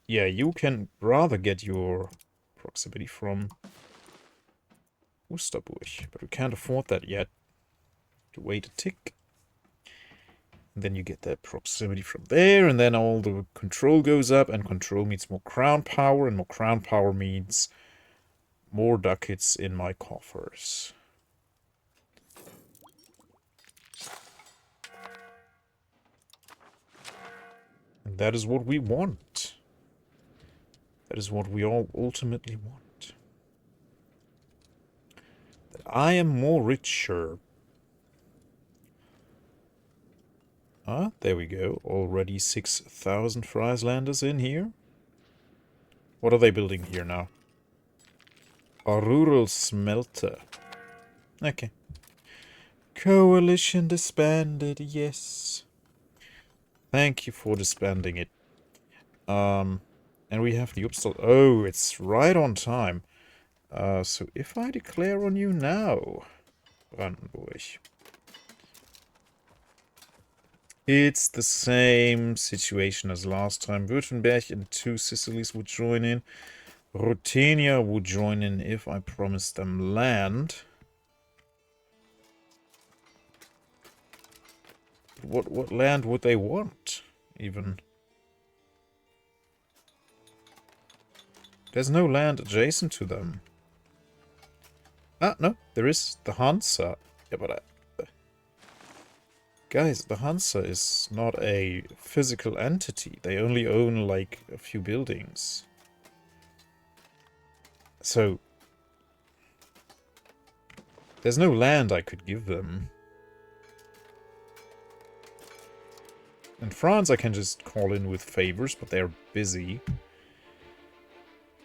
Yeah, you can rather get your proximity from Osterburg, but we can't afford that yet. To wait a tick. And then you get that proximity from there, and then all the control goes up, and control means more crown power, and more crown power means more ducats in my coffers. And that is what we want. That is what we all ultimately want. I am more richer. Ah, there we go. Already 6,000 Frieslanders in here. What are they building here now? A rural smelter. Okay. Coalition disbanded, yes. Thank you for disbanding it. And we have the Upstal. Oh, it's right on time. So if I declare on you now, Brandenburg, it's the same situation as last time. Württemberg and 2 Sicilies would join in. Ruthenia would join in if I promised them land. What land would they want, even? There's no land adjacent to them. Ah, no, there is the Hansa. Yeah, but guys, the Hansa is not a physical entity. They only own, like, a few buildings. So, there's no land I could give them. In France, I can just call in with favors, but they're busy.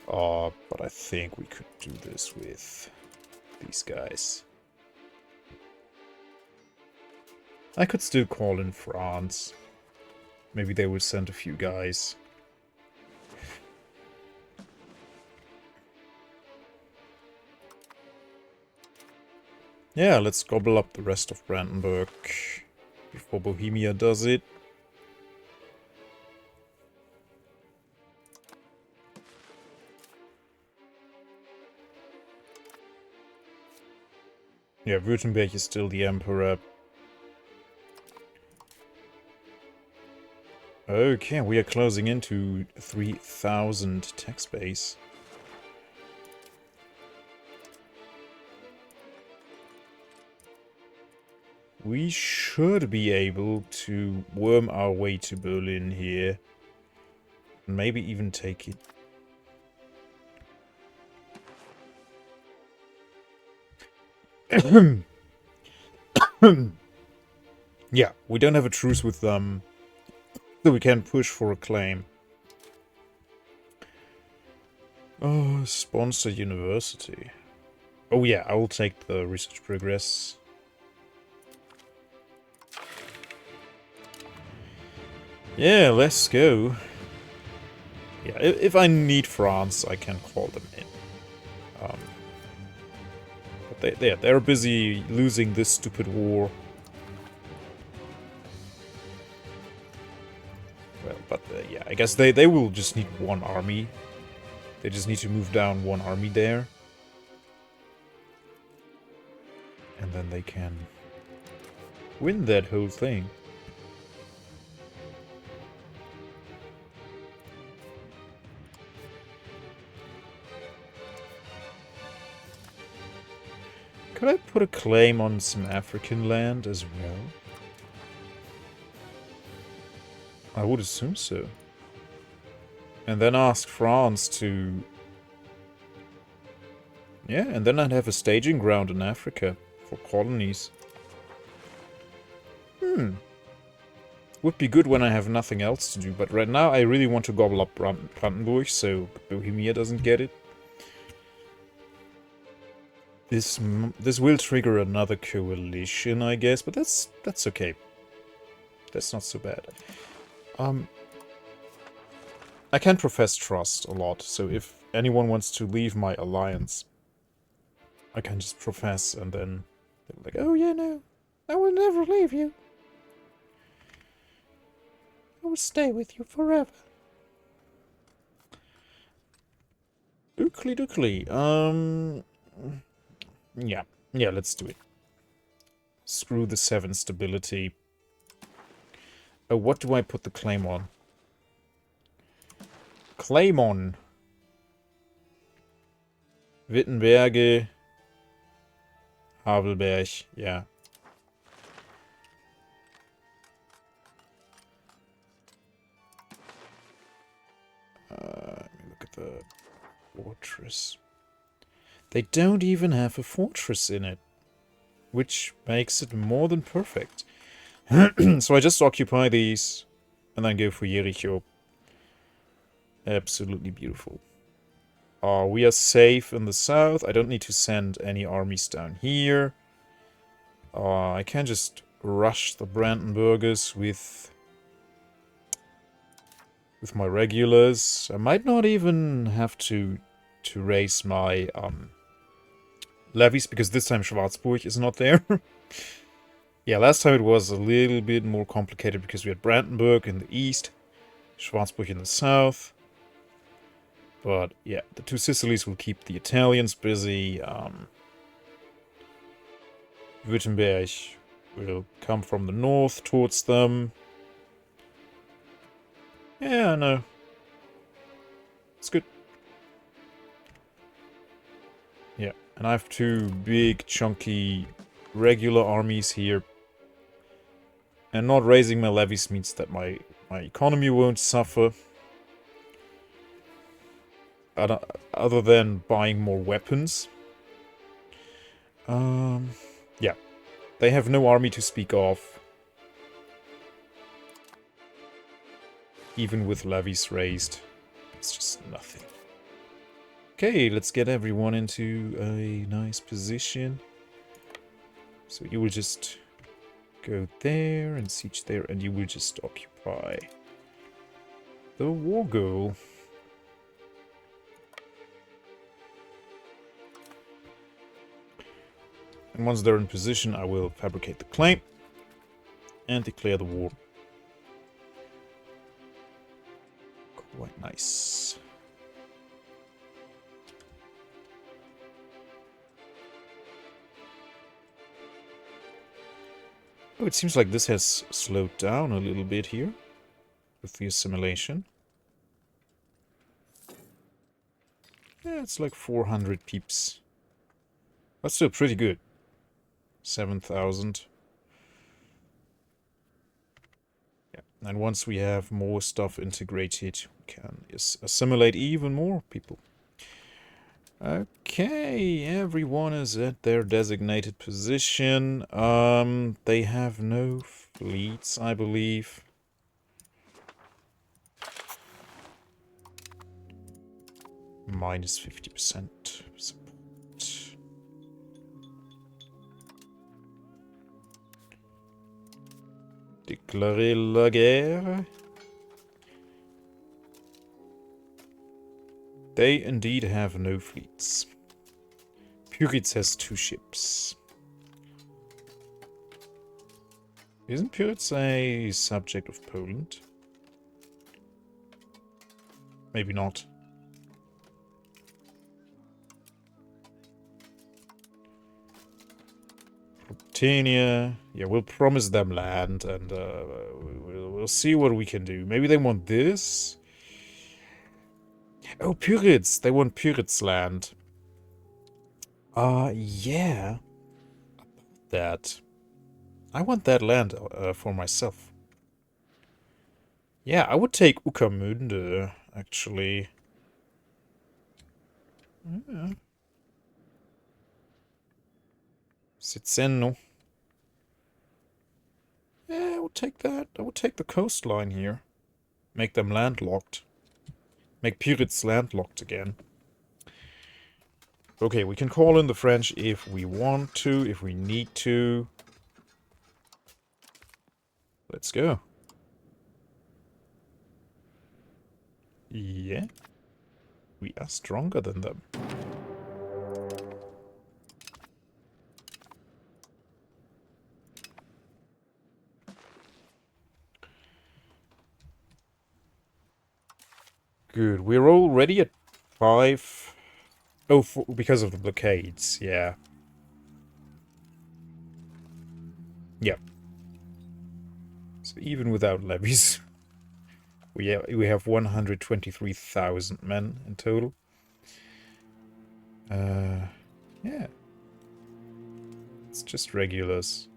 But I think we could do this with these guys. I could still call in France. Maybe they would send a few guys. Yeah, let's gobble up the rest of Brandenburg before Bohemia does it. Yeah, Württemberg is still the emperor. Okay, we are closing into 3,000 tax base. We should be able to worm our way to Berlin here. And maybe even take it. Yeah, we don't have a truce with them. So we can push for a claim. Oh, sponsor university. Oh yeah, I will take the research progress. Yeah, let's go. Yeah, if I need France, I can call them in. But they're busy losing this stupid war. Well, but yeah, I guess they will just need one army. They just need to move down one army there. And then they can win that whole thing. Could I put a claim on some African land as well? I would assume so. And then ask France to... Yeah, and then I'd have a staging ground in Africa for colonies. Would be good when I have nothing else to do, but right now I really want to gobble up Brandenburg, so Bohemia doesn't get it. This will trigger another coalition, I guess, but that's okay. That's not so bad. I can profess trust a lot, so if anyone wants to leave my alliance, I can just profess and then they're like, oh yeah, no, I will never leave you. I will stay with you forever. Ookly dookly. Yeah, let's do it. Screw the 7 stability. Oh, what do I put the claim on? Claim on. Wittenberge. Havelberg, yeah. Let me look at the fortress. They don't even have a fortress in it, which makes it more than perfect. So I just occupy these and then go for Jericho. Absolutely beautiful. We are safe in the south. I don't need to send any armies down here. I can just rush the Brandenburgers with my regulars. I might not even have to raise my levies, because this time Schwarzburg is not there. Yeah, last time it was a little bit more complicated because we had Brandenburg in the east, Schwarzburg in the south. But yeah, the two Sicilies will keep the Italians busy. Württemberg will come from the north towards them. Yeah, no. It's good. Yeah, and I have two big, chunky, regular armies here. And not raising my levies means that my economy won't suffer. Other than buying more weapons. Yeah. They have no army to speak of. Even with levies raised. It's just nothing. Okay, let's get everyone into a nice position. So you will just go there and siege there, and you will just occupy the war goal. And once they're in position, I will fabricate the claim and declare the war. Quite nice. Oh, it seems like this has slowed down a little bit here with the assimilation. Yeah, it's like 400 peeps. That's still pretty good. 7,000. Yeah, and once we have more stuff integrated, we can assimilate even more people. Okay, everyone is at their designated position. They have no fleets, I believe. Minus 50% support. Déclarer la guerre. They indeed have no fleets. Pyritz has 2 ships. Isn't Pyritz a subject of Poland? Maybe not. Britannia. Yeah, we'll promise them land, and we'll see what we can do. Maybe they want this? Oh, Pyritz! They want Pyritz land. Yeah. That. I want that land for myself. Yeah, I would take Ueckermünde, actually. Yeah. Ciceno. Yeah, I would take that. I would take the coastline here. Make them landlocked. Make Pyritz landlocked again. Okay, we can call in the French if we want to, if we need to. Let's go. Yeah. We are stronger than them. Good. We're already at 5. Oh, because of the blockades. Yeah. Yep. So even without levies, we have 123,000 men in total. Yeah. It's just regulars.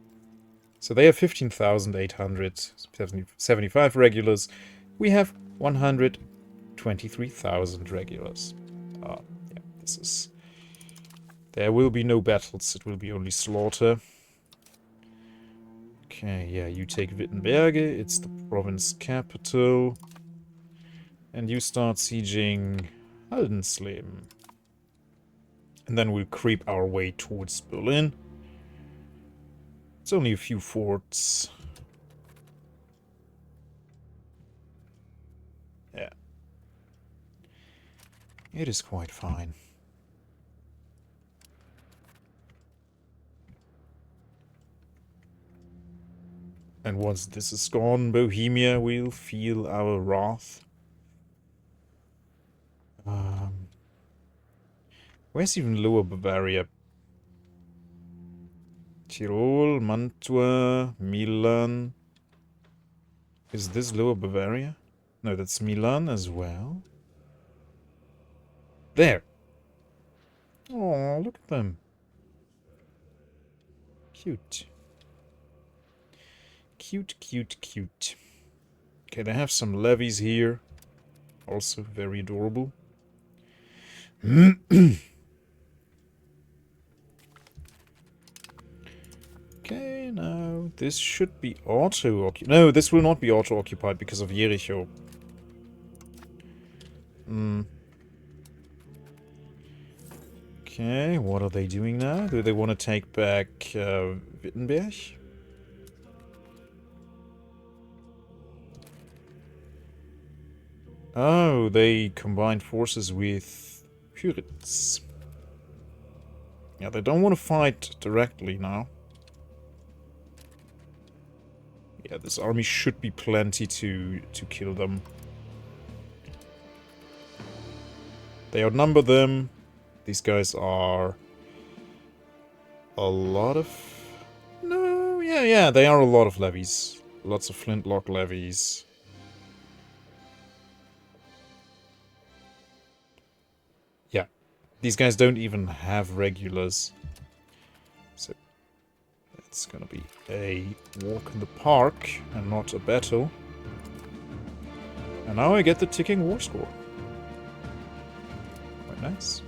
So they have 15,875 regulars. We have 123,000 regulars. Yeah, this is There will be no battles, it will be only slaughter. Okay, yeah, you take Wittenberge, it's the province capital. And you start sieging Haldensleben. And then we'll creep our way towards Berlin. It's only a few forts. Yeah. It is quite fine. And once this is gone, Bohemia will feel our wrath. Where's even Lower Bavaria? Tirol, Mantua, Milan. Is this Lower Bavaria? No, that's Milan as well. There! Oh, look at them. Cute. Cute, cute, cute. Okay, they have some levies here. Also very adorable. Okay, now this should be auto-occupied. No, this will not be auto-occupied because of Jericho. Okay, what are they doing now? Do they want to take back Wittenberg? Oh, they combined forces with Pyritz. Yeah, they don't want to fight directly now. Yeah, this army should be plenty to kill them. They outnumber them. These guys are a lot of... No, yeah, they are a lot of levies. Lots of flintlock levies. Yeah, these guys don't even have regulars. So it's gonna be a walk in the park and not a battle. And now I get the ticking war score. Quite nice.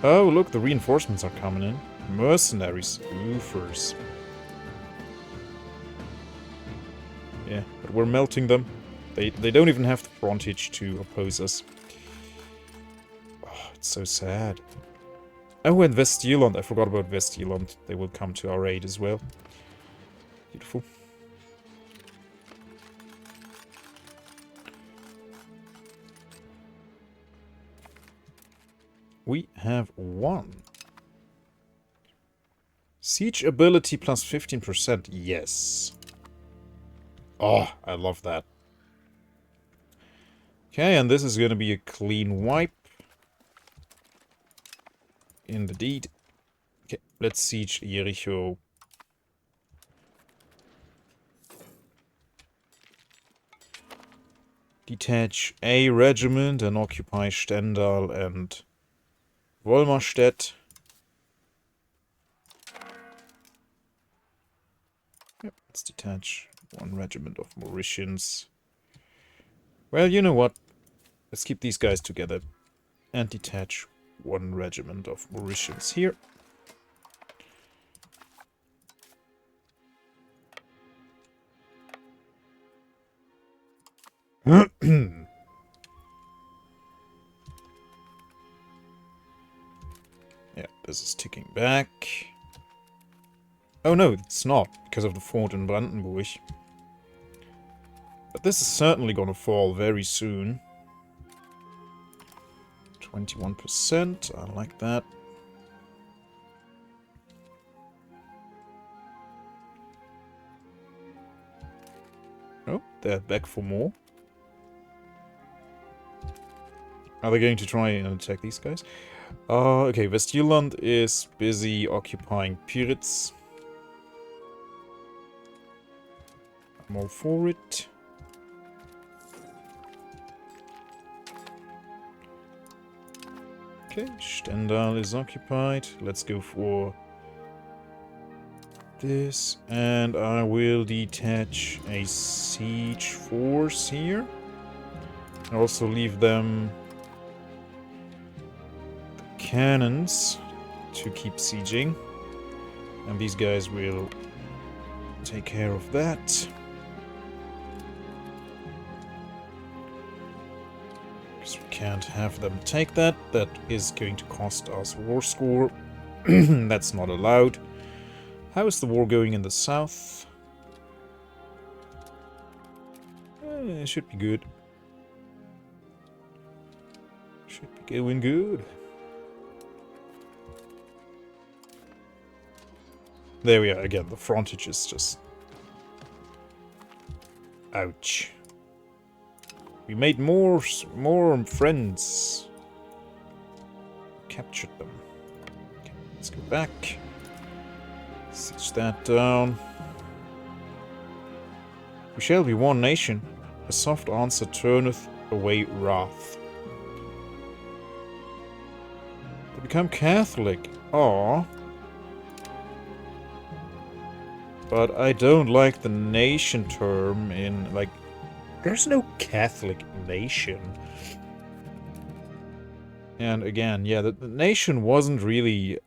Oh, look, the reinforcements are coming in. Mercenaries. Oofers. Yeah, but we're melting them. They don't even have the frontage to oppose us. Oh, it's so sad. Oh, and Westjylland. I forgot about Westjylland. They will come to our aid as well. Beautiful. We have one. Siege ability plus 15%. Yes. Oh, I love that. Okay, and this is going to be a clean wipe. Indeed. Okay, let's siege Jericho. Detach a regiment and occupy Stendal and Wolmerstedt. Yep, let's detach one regiment of Mauritians. Well, you know what? Let's keep these guys together and detach one regiment of Mauritians here. Yeah, this is ticking back. Oh no, it's not, because of the fort in Brandenburg. But this is certainly gonna fall very soon. 21%, I like that. Oh, they're back for more. Are they going to try and attack these guys? Okay, Westjylland is busy occupying Pyritz. I'm all for it. Okay, Stendal is occupied. Let's go for this. And I will detach a siege force here. And also leave them cannons to keep sieging. And these guys will take care of that. Because we can't have them take that. That is going to cost us war score. That's not allowed. How is the war going in the south? It should be good. Should be going good. There we are again. The frontage is just... ouch. We made more friends. Captured them. Okay, let's go back. Siege that down. We shall be one nation. A soft answer turneth away wrath. To become Catholic. Aww. But I don't like the nation term in, like... There's no Catholic nation. And again, yeah, the nation wasn't really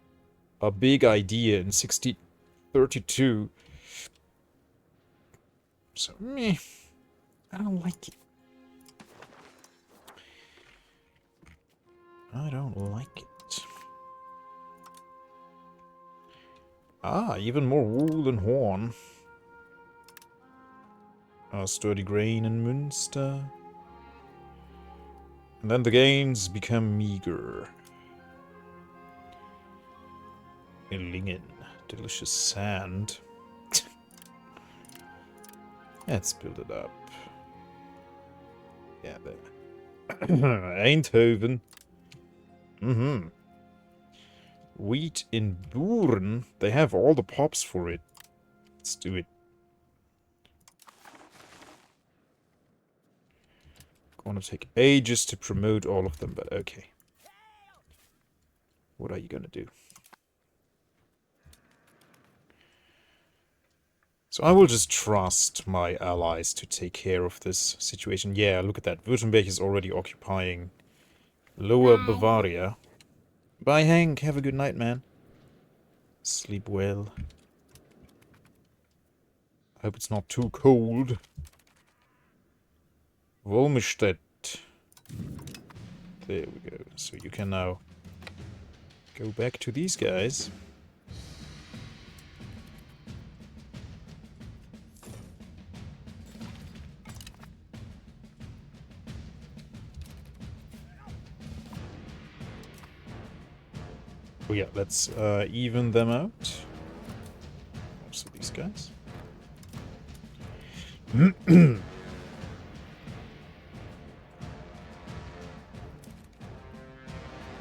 a big idea in 1632. So, meh. I don't like it. I don't like it. Ah, even more wool than horn. Sturdy grain and Münster. And then the gains become meager. Illingen. Delicious sand. Let's build it up. Yeah, there. Eindhoven. Mm-hmm. Wheat in Buren. They have all the pops for it. Let's do it. Gonna take ages to promote all of them, but okay. What are you gonna do? So I will just trust my allies to take care of this situation. Yeah, look at that. Württemberg is already occupying Lower Bavaria. Bye, Hank. Have a good night, man. Sleep well. I hope it's not too cold. Wolmestedt. There we go. So you can now go back to these guys. Oh yeah, let's even them out. Also these guys.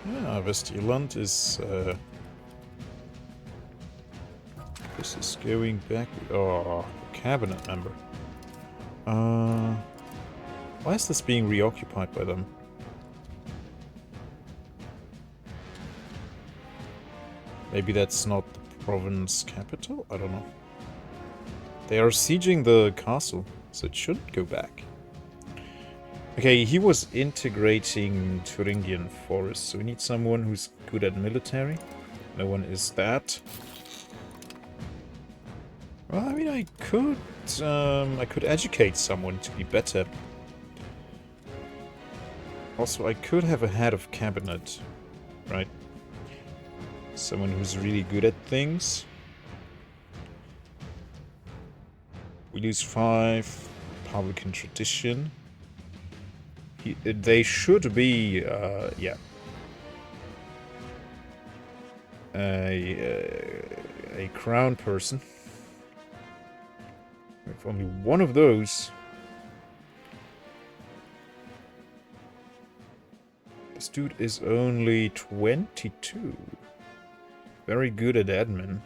Yeah, Westjylland is... this is going back... Oh, cabinet member. Why is this being reoccupied by them? Maybe that's not the province capital? I don't know. They are sieging the castle, so it shouldn't go back. Okay, he was integrating Thuringian forest, so we need someone who's good at military. No one is that. Well, I mean, I could educate someone to be better. Also, I could have a head of cabinet, right? Someone who's really good at things. We lose 5. Republican tradition. They should be, yeah. A crown person. If only one of those. This dude is only 22. Very good at admin.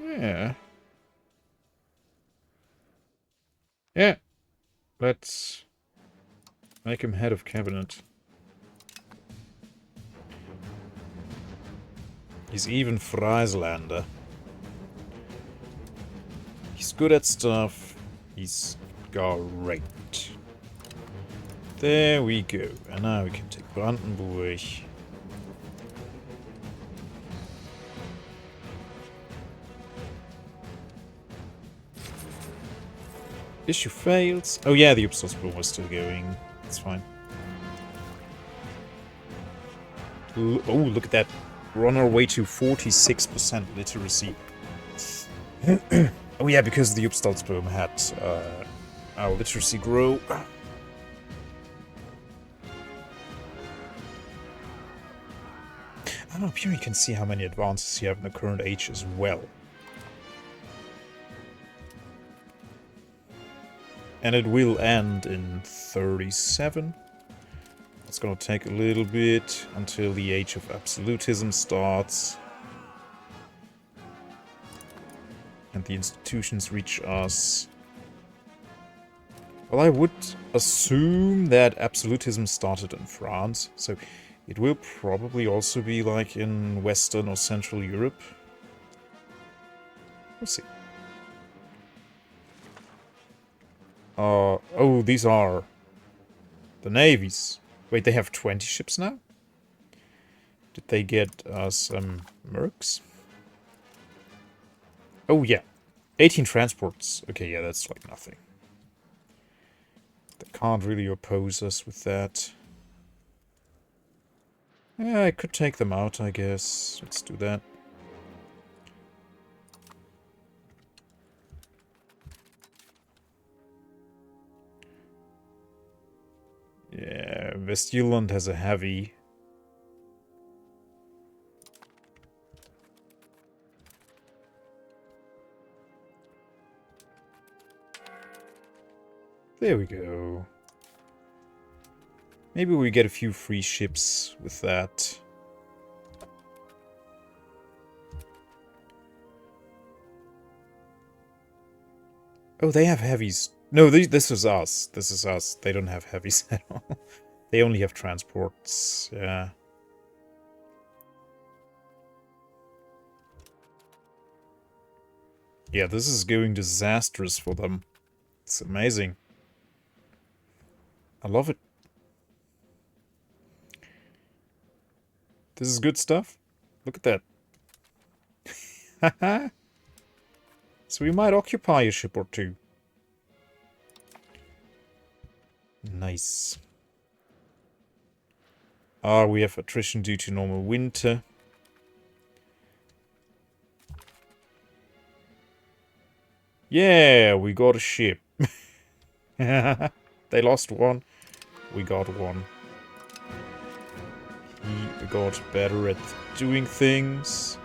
Yeah. Yeah. Let's make him head of cabinet. He's even Frieslander. He's good at stuff. He's great. There we go. And now we can take Brandenburg. Issue fails. Oh yeah, the Upstalsboom was still going. That's fine. Oh, look at that. We're on our way to 46% literacy. Oh yeah, because the Upstalsboom had our literacy grow. Oh, up here you can see how many advances you have in the current age as well. And it will end in 37. It's gonna take a little bit until the age of absolutism starts. And the institutions reach us. Well, I would assume that absolutism started in France, so it will probably also be like in Western or Central Europe. We'll see. Oh, these are the navies. Wait, they have 20 ships now? Did they get some mercs? Oh, yeah. 18 transports. Okay, yeah, that's like nothing. They can't really oppose us with that. Yeah, I could take them out, I guess. Let's do that. Yeah, Westjylland has a heavy. There we go. Maybe we get a few free ships with that. Oh, they have heavies. No, this is us. This is us. They don't have heavies at all. They only have transports. Yeah. Yeah, this is going disastrous for them. It's amazing. I love it. This is good stuff. Look at that. Haha. So we might occupy a ship or two. Nice. Ah, we have attrition due to normal winter. Yeah, we got a ship. They lost one. We got one. He got better at doing things.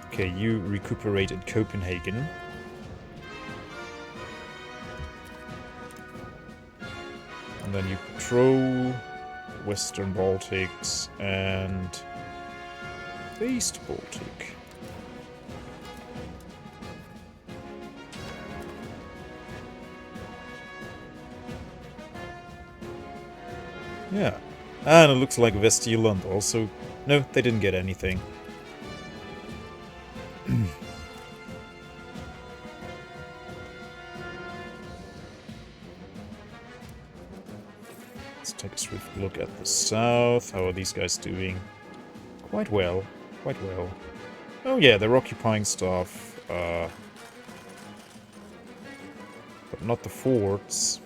Okay, you recuperate in Copenhagen. And then you patrol Western Baltics and the East Baltic. Yeah. And it looks like Westjylland also. No, they didn't get anything. Let's take a swift look at the south. How are these guys doing? Quite well. Quite well. Oh yeah, they're occupying stuff. But not the forts.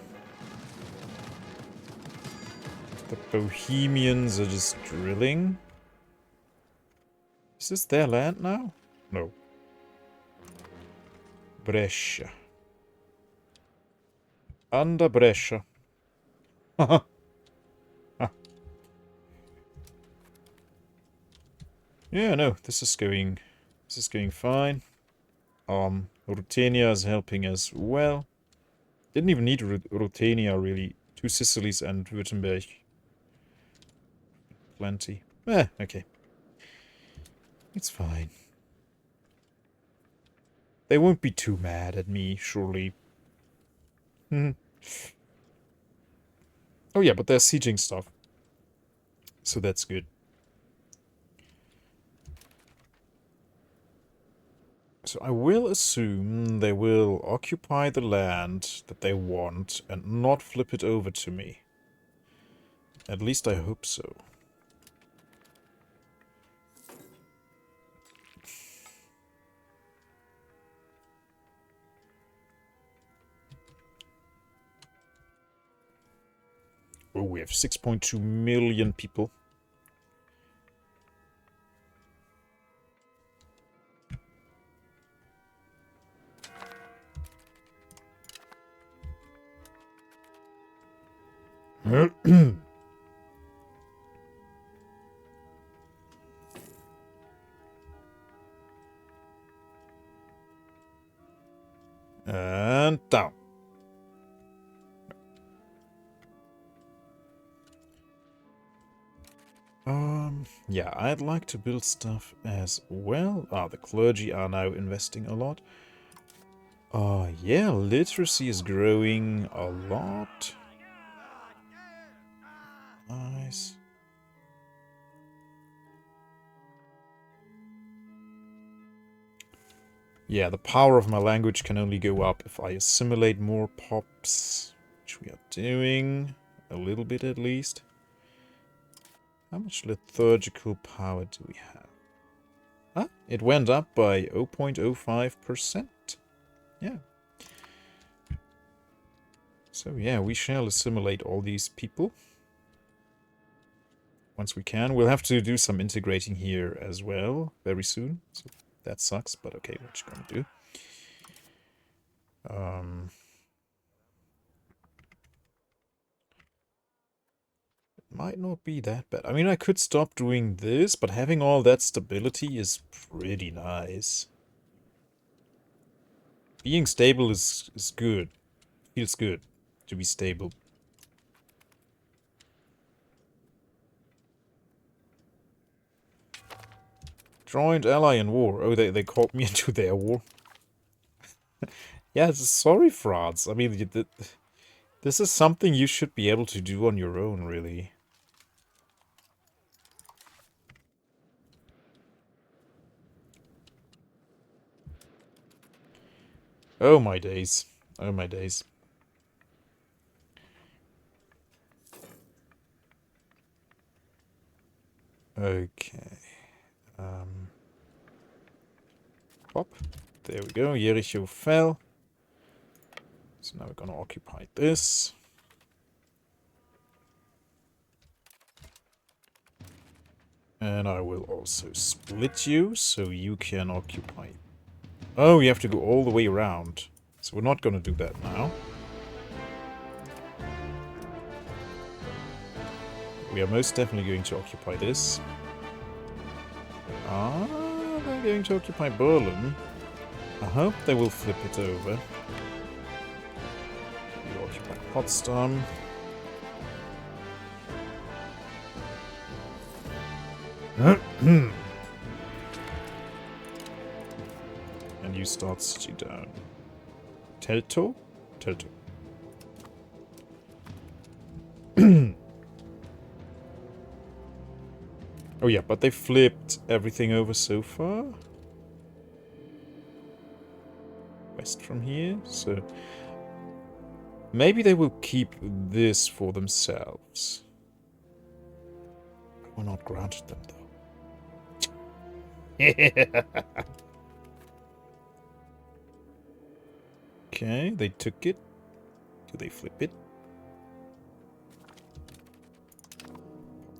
The Bohemians are just drilling. Is this their land now? No. Brescia. Under Brescia. Haha. Yeah, no, this is going fine. Ruthenia is helping as well. Didn't even need Ruthenia really. 2 Sicilies and Württemberg. Plenty. Okay. It's fine. They won't be too mad at me, surely. Oh yeah, but they're sieging stuff. So that's good. So I will assume they will occupy the land that they want and not flip it over to me. At least I hope so. Oh, we have 6.2 million people. And down. Yeah, I'd like to build stuff as well. The clergy are now investing a lot. Yeah, literacy is growing a lot. Nice. Yeah, the power of my language can only go up if I assimilate more pops, which we are doing, a little bit at least. How much liturgical power do we have? Ah, it went up by 0.05%. Yeah. So yeah, we shall assimilate all these people. Once we can. We'll have to do some integrating here as well very soon. So that sucks, but okay, what you gonna do? It might not be that bad. I mean, I could stop doing this, but having all that stability is pretty nice. Being stable is good. Feels good to be stable. Joined ally in war. Oh, they called me into their war. Yeah, sorry, France. I mean, this is something you should be able to do on your own, really. Oh my days. Oh my days. Okay. Pop. There we go. Jericho fell. So now we're gonna occupy this. And I will also split you, so you can occupy. Oh, you have to go all the way around. So we're not gonna do that now. We are most definitely going to occupy this. They're going to occupy Berlin. I hope they will flip it over. We occupy Potsdam. And you start sieging down. Telto? Telto. Oh yeah, but they flipped everything over so far. West from here, so... Maybe they will keep this for themselves. We're not granted them, though. Okay, they took it. Do they flip it?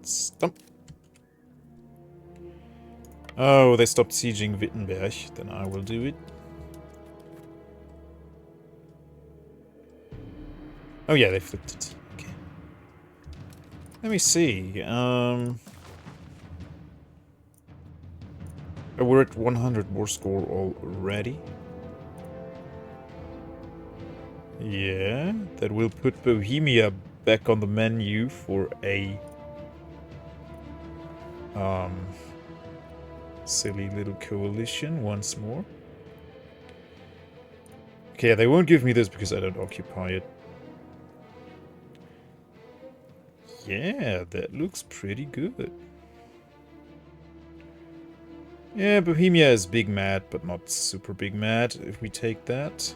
Stump. Oh, they stopped sieging Wittenberg. Then I will do it. Oh yeah, they flipped it. Okay. Let me see. Oh, we're at 100 war score already. Yeah, that will put Bohemia back on the menu for a silly little coalition once more. Okay, they won't give me this because I don't occupy it. Yeah, that looks pretty good. Yeah, Bohemia is big mad, but not super big mad if we take that.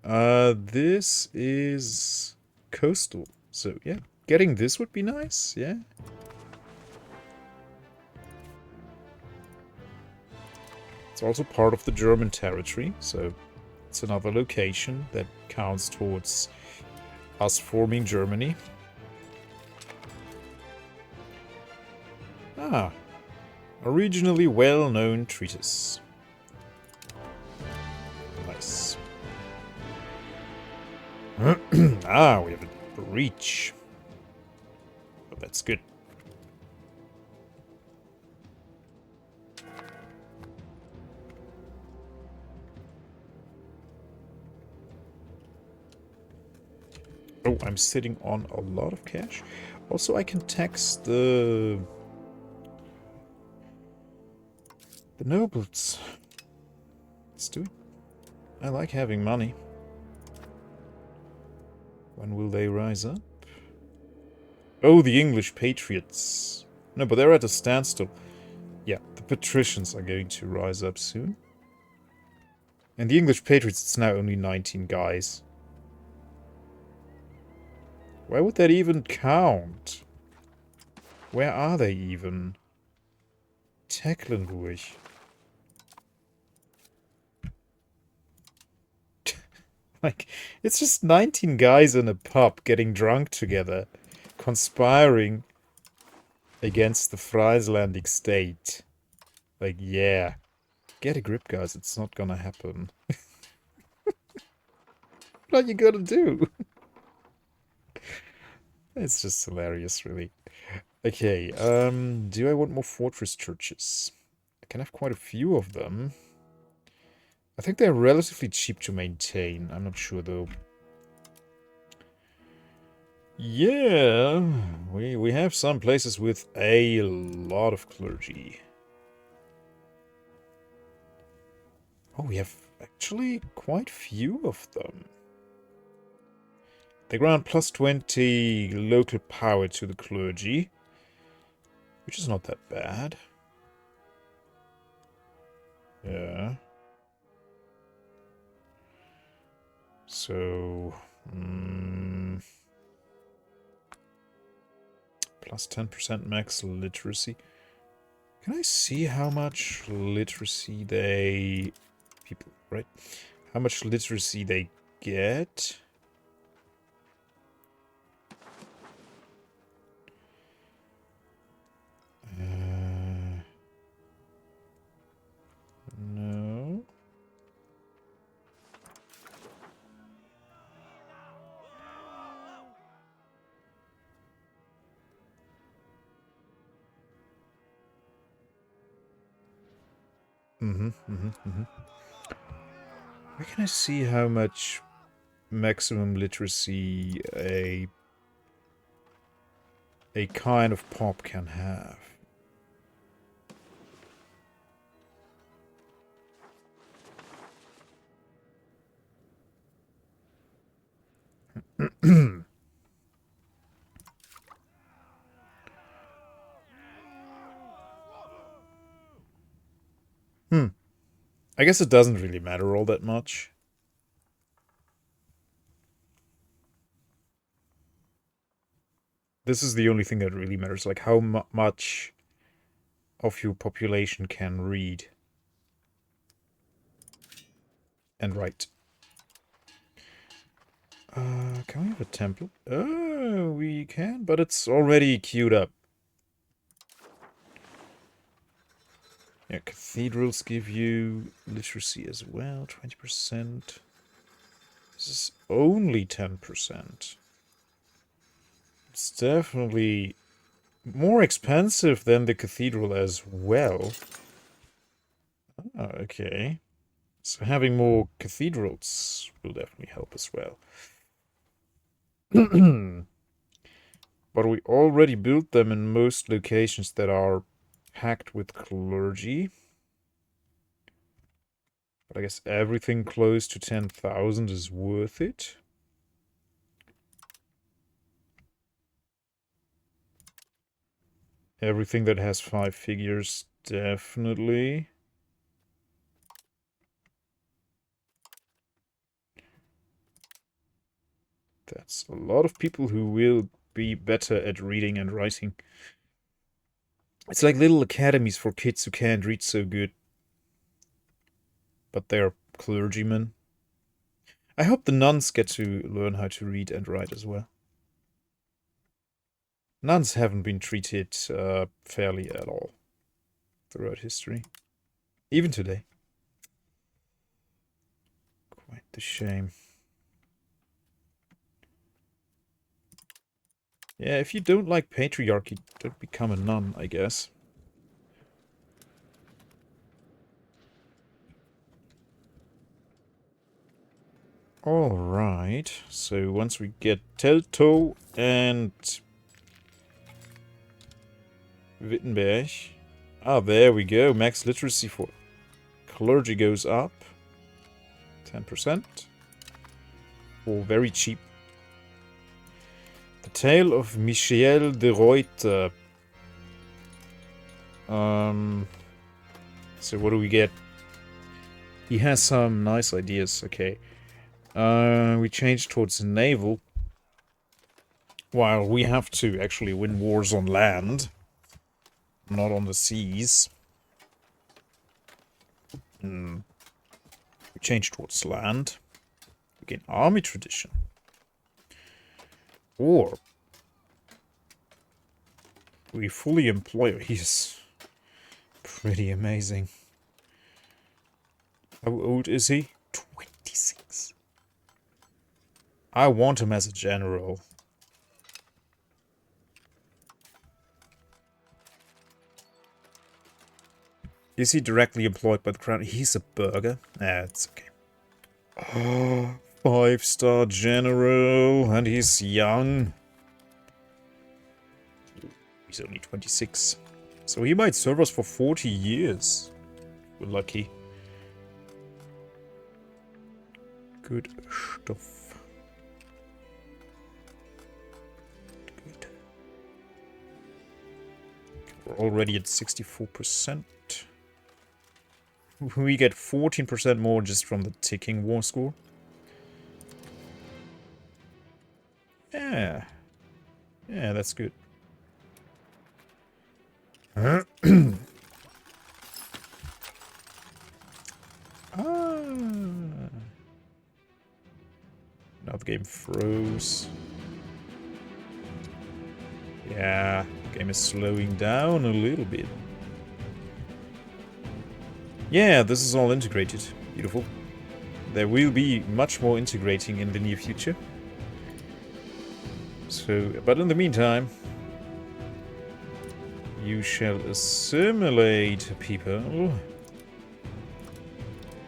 This is coastal. So, yeah, getting this would be nice, yeah. It's also part of the German territory, so it's another location that counts towards us forming Germany. Ah, a regionally well-known treatise. Nice. Ah, we have a breach. Oh, that's good. Oh, I'm sitting on a lot of cash. Also, I can tax the nobles. Let's do it. I like having money. When will they rise up? Oh, the English patriots. No, but they're at a standstill. Yeah, the patricians are going to rise up soon. And the English patriots, it's now only 19 guys. Why would that even count? Where are they even? Tecklenburg. Like, it's just 19 guys in a pub getting drunk together, conspiring against the Frieslandic state. Like, yeah. Get a grip, guys. It's not gonna happen. What are you gonna do? It's just hilarious, really. Okay, do I want more fortress churches? I can have quite a few of them. I think they're relatively cheap to maintain. I'm not sure, though. Yeah, we have some places with a lot of clergy. Oh, we have actually quite few of them. They grant plus 20 local power to the clergy, which is not that bad. Yeah. So, plus 10% max literacy. Can I see how much literacy they... People, right? How much literacy they get? No. Where can I see how much maximum literacy a kind of pop can have? I guess it doesn't really matter all that much. This is the only thing that really matters, like how much of your population can read and write. Can we have a temple? Oh, we can, but it's already queued up. Yeah, cathedrals give you literacy as well, 20%. This is only 10%. It's definitely more expensive than the cathedral as well. Oh, okay. So having more cathedrals will definitely help as well. But we already built them in most locations that are packed with clergy. But I guess everything close to 10,000 is worth it. Everything that has 5 figures, definitely. That's a lot of people who will be better at reading and writing. It's like little academies for kids who can't read so good. But they're clergymen. I hope the nuns get to learn how to read and write as well. Nuns haven't been treated fairly at all throughout history. Even today. Quite the shame. Yeah, if you don't like patriarchy, don't become a nun, I guess. Alright, so once we get Teltow and Wittenberg. Ah, there we go. Max literacy for clergy goes up. 10%. For very cheap. The Tale of Michel de Ruyter. So what do we get? He has some nice ideas. Okay. We change towards naval. While we have to actually win wars on land. Not on the seas. We change towards land. We gain army tradition. Or we fully employ. He's pretty amazing. How old is he? 26. I want him as a general. Is he directly employed by the crown? He's a burger. Nah, it's okay. Oh, 5-star general, and he's young. He's only 26. So he might serve us for 40 years. We're lucky. Good stuff. Good. We're already at 64%. We get 14% more just from the ticking war score. Yeah. Yeah, that's good. Now the game froze. Yeah, the game is slowing down a little bit. Yeah, this is all integrated. Beautiful. There will be much more integrating in the near future. So, but in the meantime, you shall assimilate people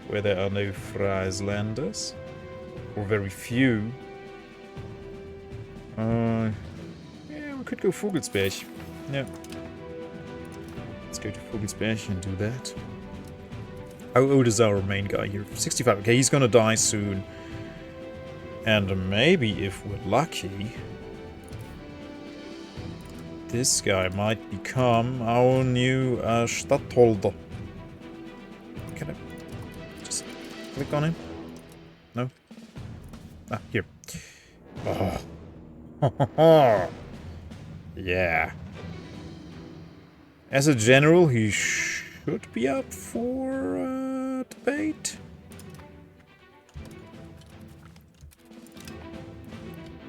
where there are no Frieslanders, or very few. Yeah, we could go Vogelsberg. Yeah. Let's go to Vogelsberg and do that. How old is our main guy here? 65. Okay, he's gonna die soon. And maybe, if we're lucky, this guy might become our new Stadtholder. Can I just click on him? No? Ah, here. Oh. Yeah. As a general, he should be up for debate.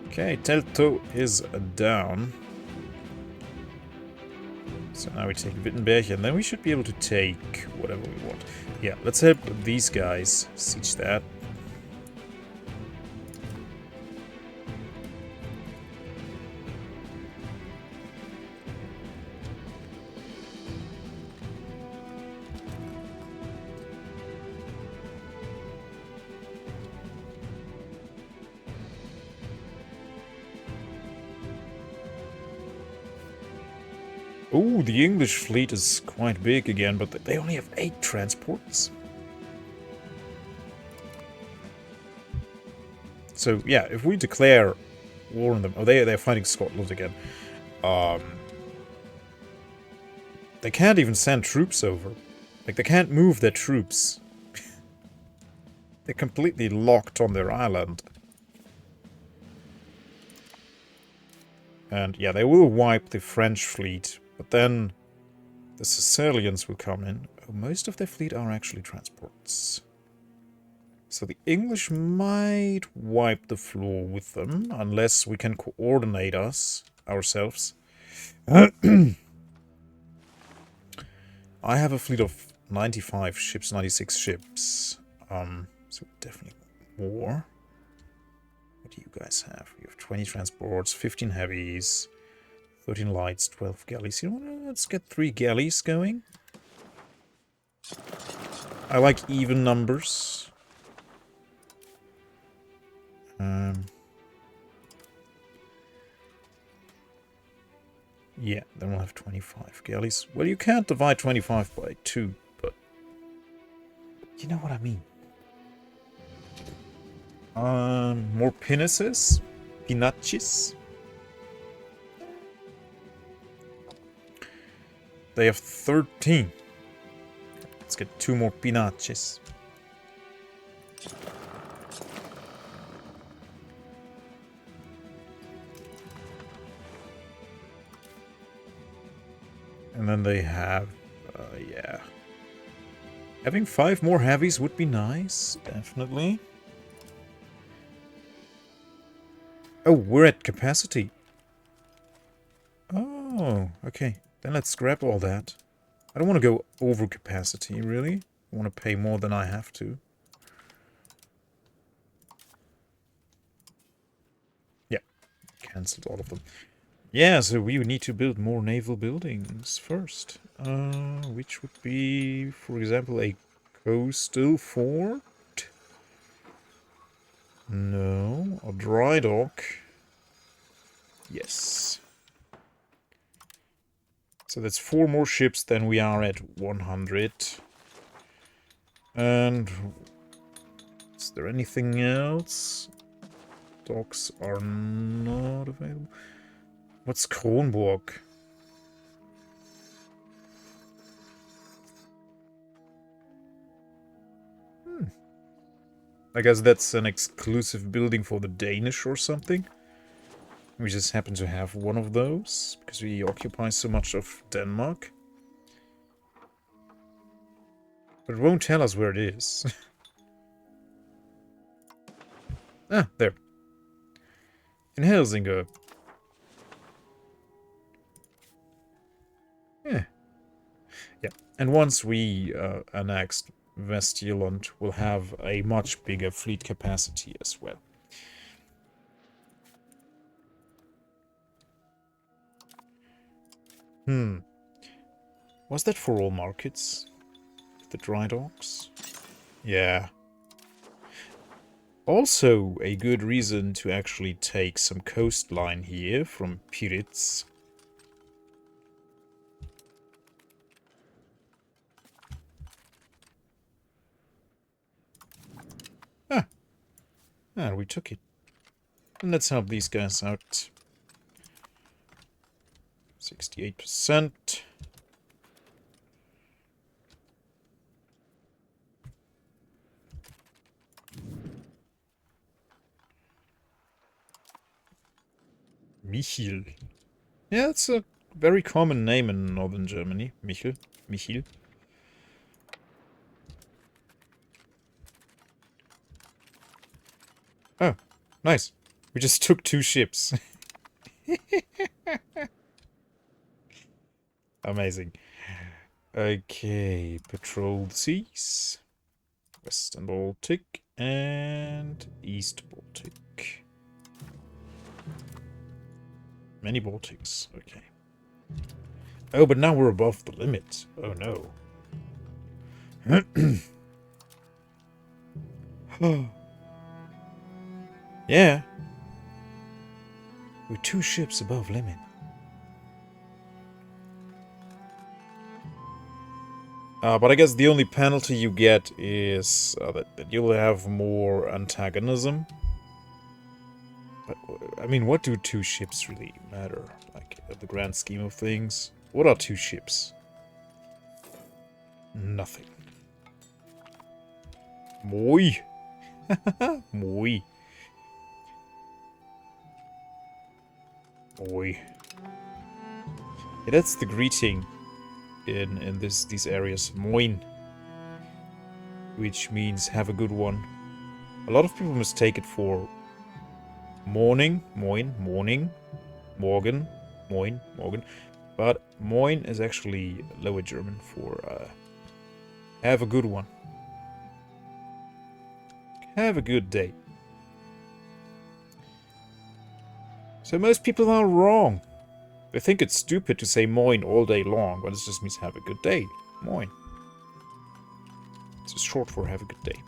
Okay, Teltow is down. So now we take Wittenberg, and then we should be able to take whatever we want. Yeah, let's help these guys siege that. Oh, the English fleet is quite big again, but they only have 8 transports. So, yeah, if we declare war on them... Oh, they're fighting Scotland again. They can't even send troops over. Like, they can't move their troops. They're completely locked on their island. And yeah, they will wipe the French fleet, but then the Sicilians will come in. Oh, most of their fleet are actually transports. So the English might wipe the floor with them, unless we can coordinate ourselves. I have a fleet of 95 ships, 96 ships. So definitely more. What do you guys have? You have 20 transports, 15 heavies, 13 lights, 12 galleys. You know what? Let's get 3 galleys going. I like even numbers. Yeah, then we'll have 25 galleys. Well, you can't divide 25 by 2, but you know what I mean. More pinnaces? Pinachis? They have 13. Let's get 2 more pinachis. And then they have, yeah. Having 5 more heavies would be nice, definitely. Oh, we're at capacity. Oh, okay. Then let's scrap all that. I don't want to go over capacity, really. I want to pay more than I have to. Yeah, cancelled all of them. Yeah, so we need to build more naval buildings first. Which would be, for example, a coastal fort? No, a dry dock. Yes. So that's 4 more ships than we are at 100. And is there anything else? Docks are not available. What's Kronborg? I guess that's an exclusive building for the Danish or something. We just happen to have one of those, because we occupy so much of Denmark. But it won't tell us where it is. Ah, there. In Helsinki. Yeah. Yeah. And once we annexed Vestjylland, we'll have a much bigger fleet capacity as well. Was that for all markets? The dry docks? Yeah. Also, a good reason to actually take some coastline here from Piritz. Ah. Ah, we took it. And let's help these guys out. 68%. Michiel. Yeah, it's a very common name in northern Germany. Michiel. Michiel. Oh, nice. We just took 2 ships. Amazing. Okay, patrol the seas. Western Baltic and East Baltic. Many Baltics, okay. Oh, but now we're above the limit. Oh no. Yeah. We're 2 ships above limit. But I guess the only penalty you get is that you'll have more antagonism. But, I mean, what do 2 ships really matter? Like, at the grand scheme of things? What are 2 ships? Nothing. Moi. Moi. Oi. Yeah, that's the greeting in these areas. Moin. Which means have a good one. A lot of people mistake it for morning, moin, morning, morgen, moin, morgen. But moin is actually Lower German for have a good one. Have a good day. So most people are wrong. They think it's stupid to say moin all day long, but it just means have a good day. Moin. It's short for have a good day.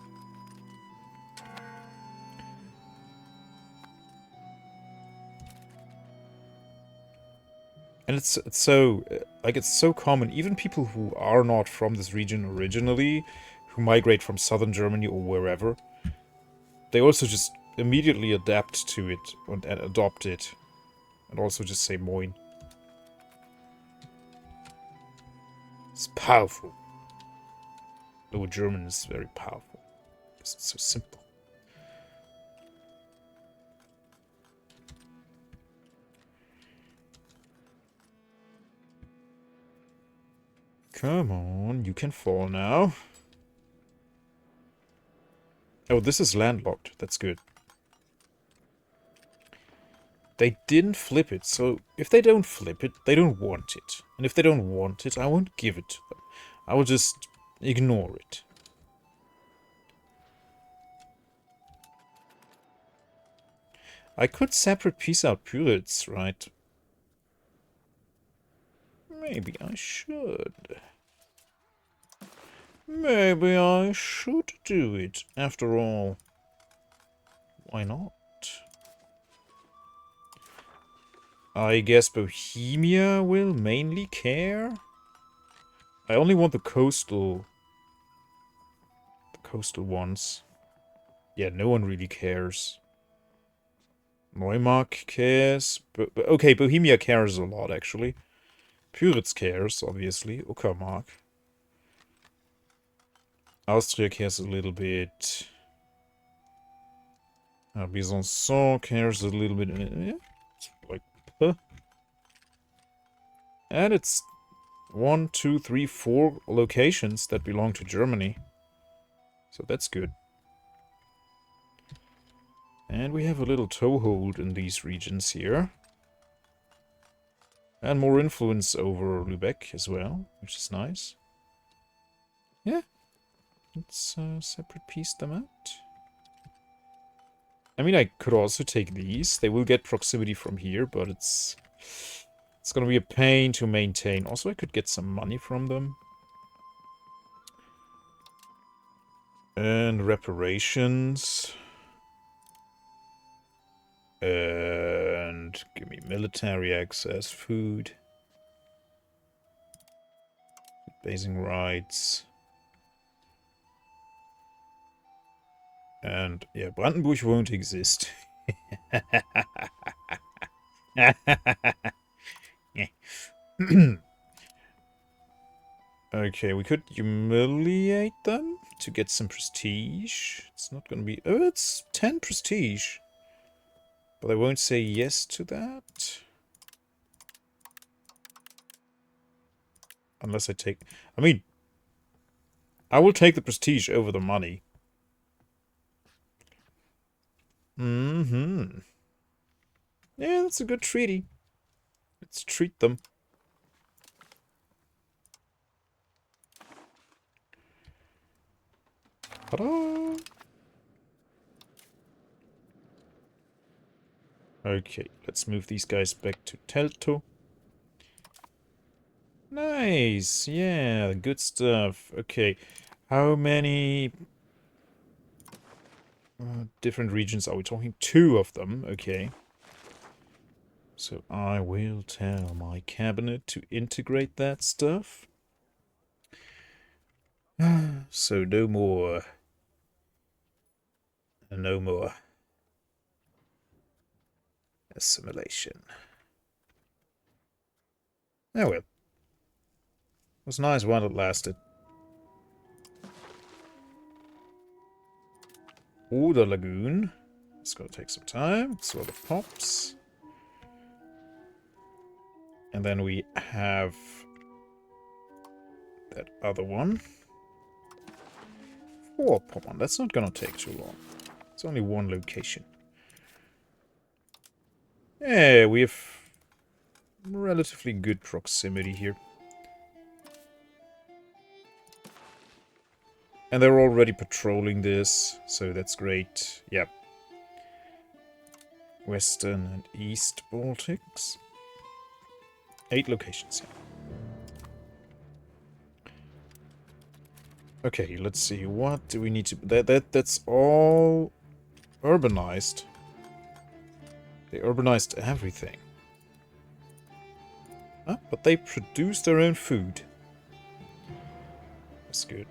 And it's so it's so common. Even people who are not from this region originally, who migrate from southern Germany or wherever, they also just immediately adapt to it and adopt it, and also just say moin. It's powerful. Lower German is very powerful because it's so simple. Come on, you can fall now. Oh, this is landlocked. That's good. They didn't flip it, so if they don't flip it, they don't want it. And if they don't want it, I won't give it to them. I will just ignore it. I could separate piece out Pyritz, right? Maybe I should. Maybe I should do it. After all, why not? I guess Bohemia will mainly care. I only want the coastal ones. Yeah, no one really cares. Neumark cares. Okay, Bohemia cares a lot, actually. Pyritz cares, obviously. Uckermark. Austria cares a little bit. Besançon cares a little bit. Yeah, it's like, huh. And it's 1, 2, 3, 4 locations that belong to Germany. So that's good. And we have a little toehold in these regions here. And more influence over Lübeck as well, which is nice. Yeah. Let's separate piece them out. I mean, I could also take these. They will get proximity from here, but it's gonna be a pain to maintain. Also, I could get some money from them. And reparations. And give me military access, food. Basing rights. And, yeah, Brandenburg won't exist. Okay, we could humiliate them to get some prestige. It's not gonna be... Oh, it's 10 prestige. But I won't say yes to that. Unless I take... I mean, I will take the prestige over the money. Mm-hmm. Yeah, that's a good treaty. Let's treat them. Ta-da! Okay, let's move these guys back to Telto. Nice! Yeah, good stuff. Okay, how many different regions are we talking? 2 of them, okay. So I will tell my cabinet to integrate that stuff. So no more. No more assimilation. Oh well. It was nice while it lasted. Oder Lagoon. It's gonna take some time. It's a lot of pops. And then we have that other one. 4 Pommern. That's not gonna take too long. It's only one location. Yeah, we have relatively good proximity here. And they're already patrolling this, so that's great. Yep. Western and East Baltics. 8 locations, yeah. Okay, let's see. What do we need to... That's all urbanized. They urbanized everything. Ah, but they produce their own food. That's good.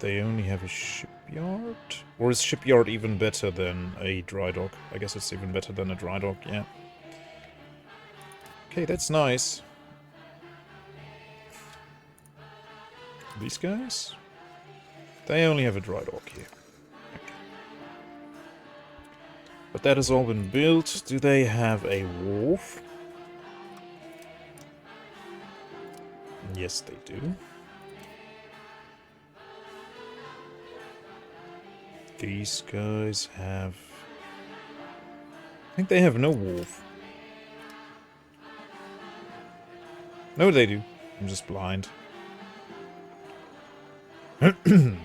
They only have a shipyard? Or is shipyard even better than a dry dock? I guess it's even better than a dry dock, yeah. Okay, that's nice. These guys? They only have a dry dock here. Okay. But that has all been built. Do they have a wharf? Yes, they do. These guys have... I think they have no wharf. No, they do. I'm just blind. And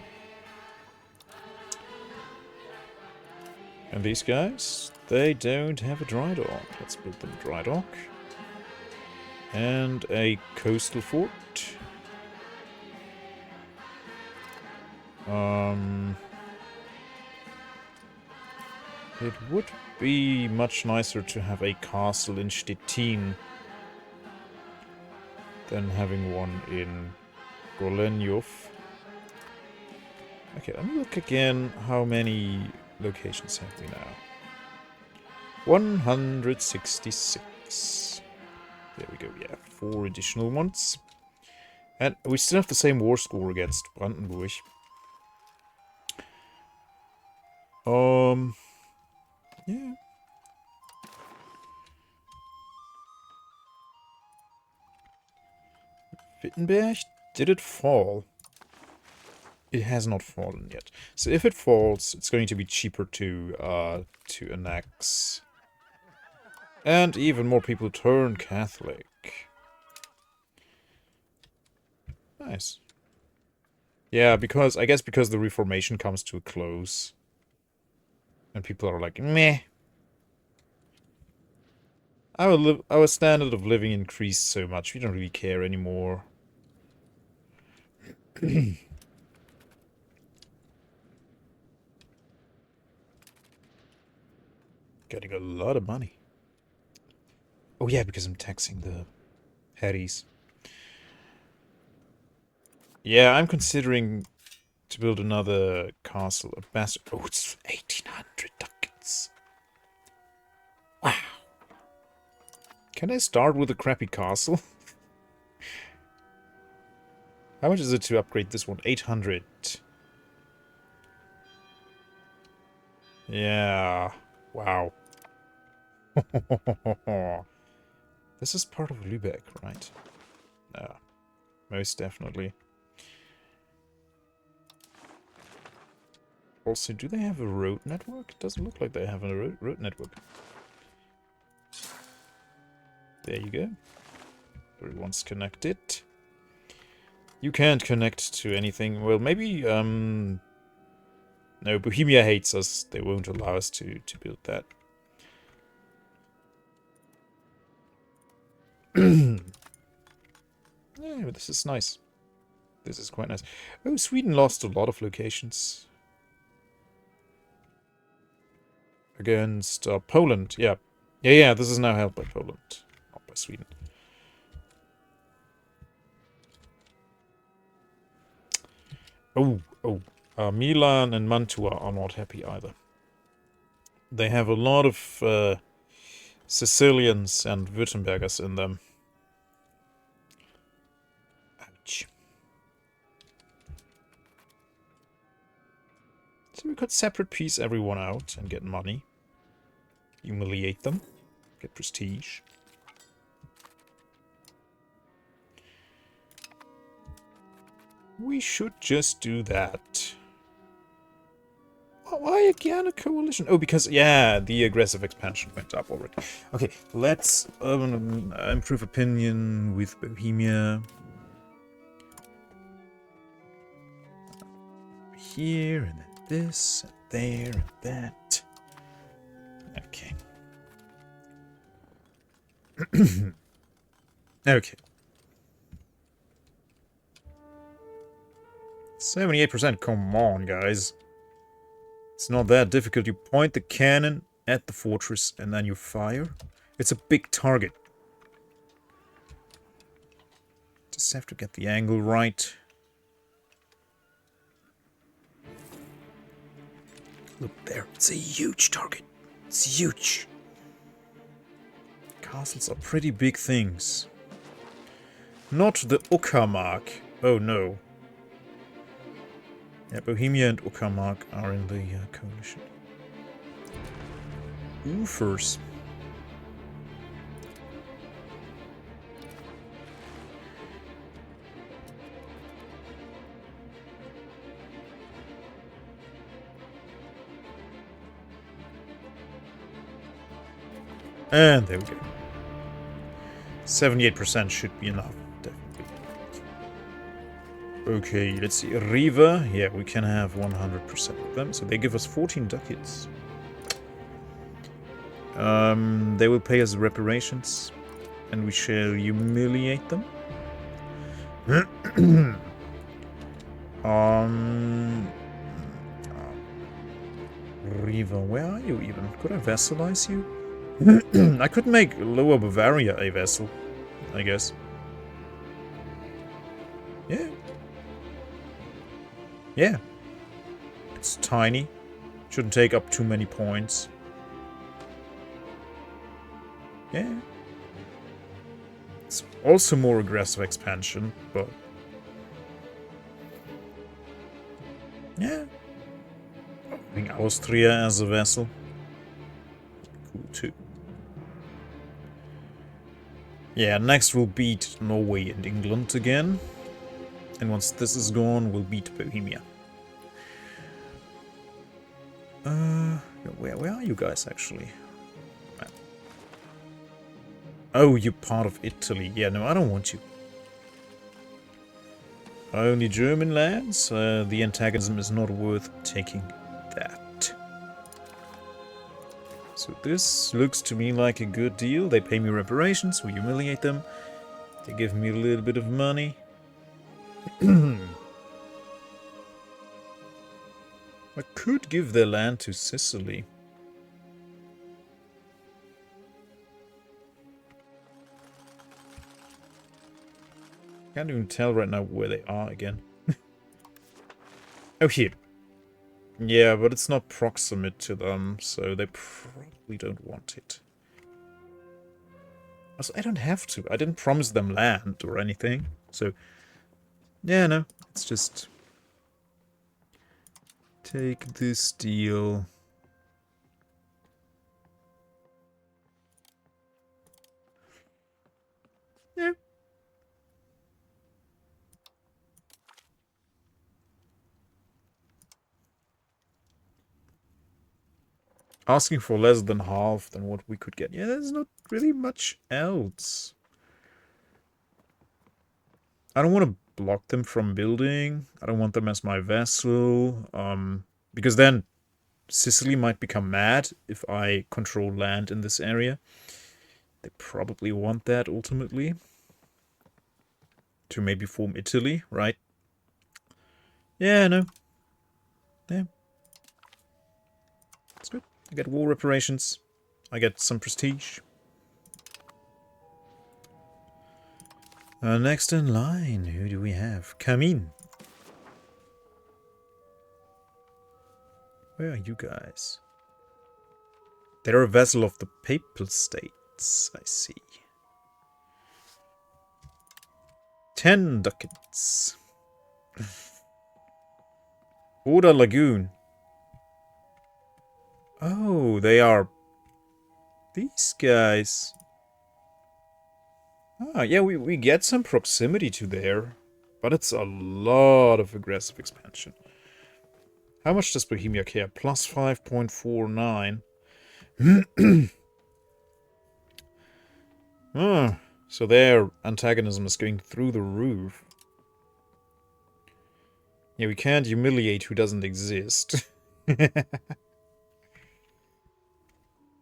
these guys, they don't have a dry dock. Let's build them a dry dock. And a coastal fort. It would be much nicer to have a castle in Stettin than having one in Golenjov. Okay, let me look again. How many locations have we now? 166. There we go, yeah. 4 additional ones. And we still have the same war score against Brandenburg. Yeah. Wittenberg, did it fall? It has not fallen yet. So if it falls, it's going to be cheaper to annex. And even more people turn Catholic. Nice. Yeah, because I guess because the Reformation comes to a close. And people are like, meh. Our standard of living increased so much, we don't really care anymore. Getting a lot of money. Oh yeah, because I'm taxing the Harrys. Yeah, I'm considering to build another castle. A bastard. Oh, it's 1800 ducats. Wow. Can I start with a crappy castle? How much is it to upgrade this one? 800. Yeah. Wow. This is part of Lübeck, right? Yeah. Most definitely. Also, do they have a road network? It doesn't look like they have a road network. There you go. Everyone's connected. You can't connect to anything. Well, maybe, no, Bohemia hates us. They won't allow us to build that. Yeah, this is nice. This is quite nice. Oh, Sweden lost a lot of locations. Against Poland, yeah. Yeah, this is now held by Poland, not by Sweden. Milan and Mantua are not happy either. They have a lot of Sicilians and Württembergers in them. Ouch. So we could separate piece everyone out and get money. Humiliate them. Get prestige. We should just do that. Oh, why again a coalition? Oh, because, yeah, the aggressive expansion went up already. Okay, let's improve opinion with Bohemia. Here, and then this, and there, and that. Okay. Okay. 78%, come on, guys. It's not that difficult. You point the cannon at the fortress and then you fire. It's a big target. Just have to get the angle right. Look there. It's a huge target. It's huge. Castles are pretty big things. Not the Uckermark. Oh no. Yeah, Bohemia and Uckermark are in the coalition. Ufers. And there we go. 78% should be enough, definitely. Okay, let's see. Riva. Yeah, we can have 100% of them. So they give us 14 ducats. They will pay us reparations. And we shall humiliate them. Riva, where are you even? Could I vassalize you? I could make Lower Bavaria a vassal, I guess. Yeah. Yeah. It's tiny. Shouldn't take up too many points. Yeah. It's also more aggressive expansion, but... yeah. Having Austria as a vassal. Cool too. Yeah, next we'll beat Norway and England again. And once this is gone, we'll beat Bohemia. Where are you guys actually? Oh, you're part of Italy. Yeah, no, I don't want you. Only German lands? The antagonism is not worth taking that. So this looks to me like a good deal. They pay me reparations, we humiliate them. They give me a little bit of money. I could give their land to Sicily. Can't even tell right now where they are again. Oh, here. Yeah, but it's not proximate to them, so they probably don't want it. Also, I don't have to. I didn't promise them land or anything. So, yeah, no. It's just... take this deal. Yeah. Asking for less than half than what we could get. Yeah, there's not really much else. I don't want to block them from building. I don't want them as my vassal. Because then Sicily might become mad if I control land in this area. They probably want that ultimately. To maybe form Italy, right? Yeah, no. Yeah. That's good. I get war reparations. I get some prestige. Next in line, who do we have? Kamin. Where are you guys? They're a vassal of the Papal States, I see. 10 ducats. Oder Lagoon. Oh, they are these guys. Ah, yeah, we get some proximity to there. But it's a lot of aggressive expansion. How much does Bohemia care? Plus 5.49. Ah, so their antagonism is going through the roof. Yeah, we can't humiliate who doesn't exist.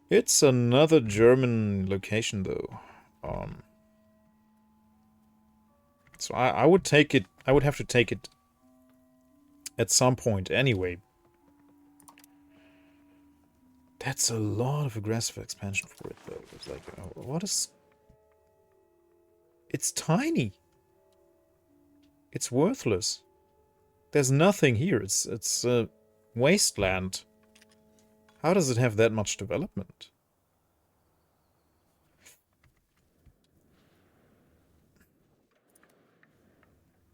It's another German location, though. So I would take it. I would have to take it at some point anyway. That's a lot of aggressive expansion for it, though. It's like, what is... It's tiny. It's worthless. There's nothing here. It's a wasteland. How does it have that much development?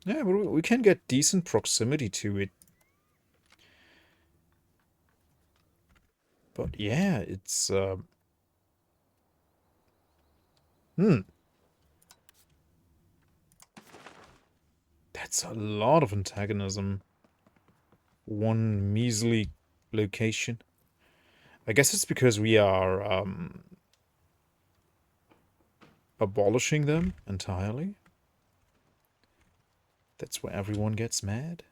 Yeah, but we can get decent proximity to it. But yeah, it's... That's a lot of antagonism. One measly location. I guess it's because we are abolishing them entirely. That's why everyone gets mad.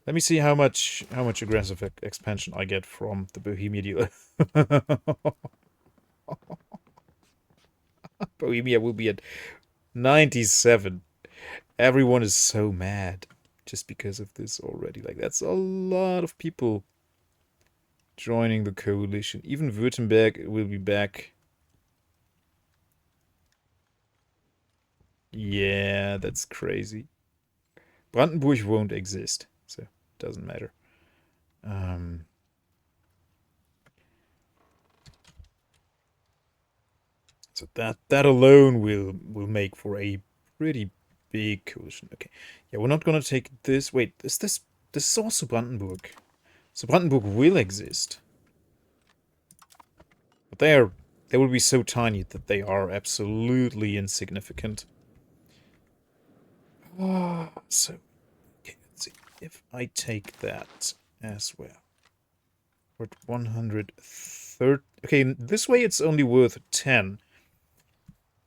Let me see how much aggressive expansion I get from the Bohemia deal. Bohemia will be at 97. Everyone is so mad just because of this already. Like, that's a lot of people joining the coalition. Even Württemberg will be back. Yeah, that's crazy. Brandenburg won't exist, so it doesn't matter. So that alone will make for a pretty big coalition. Okay, yeah, we're not gonna take this. Wait, this is also Brandenburg? So Brandenburg will exist, but they will be so tiny that they are absolutely insignificant. So okay, let's see if I take that as well. We're at 130. Okay, this way it's only worth 10.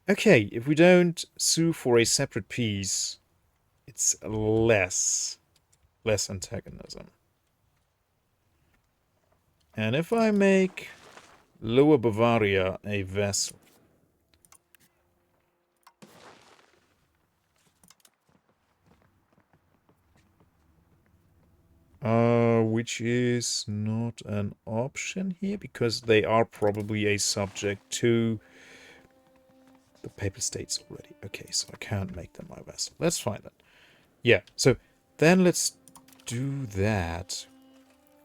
Okay, if we don't sue for a separate piece, it's less antagonism. And if I make Lower Bavaria a vassal, which is not an option here because they are probably a subject to the Papal States already. Okay, so I can't make them my vassal. That's fine then. Yeah, so then let's do that.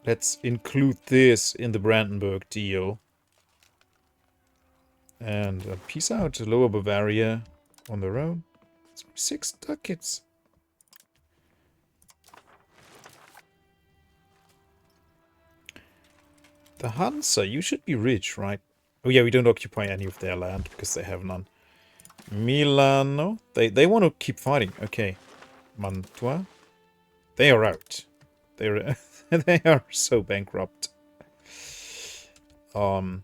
Let's include this in the Brandenburg deal. And peace out to Lower Bavaria on their own. It's 6 ducats. The Hansa, you should be rich, right? Oh yeah, we don't occupy any of their land because they have none. Milano, they want to keep fighting. Okay. Mantua, they are out. They're they are so bankrupt. Okay,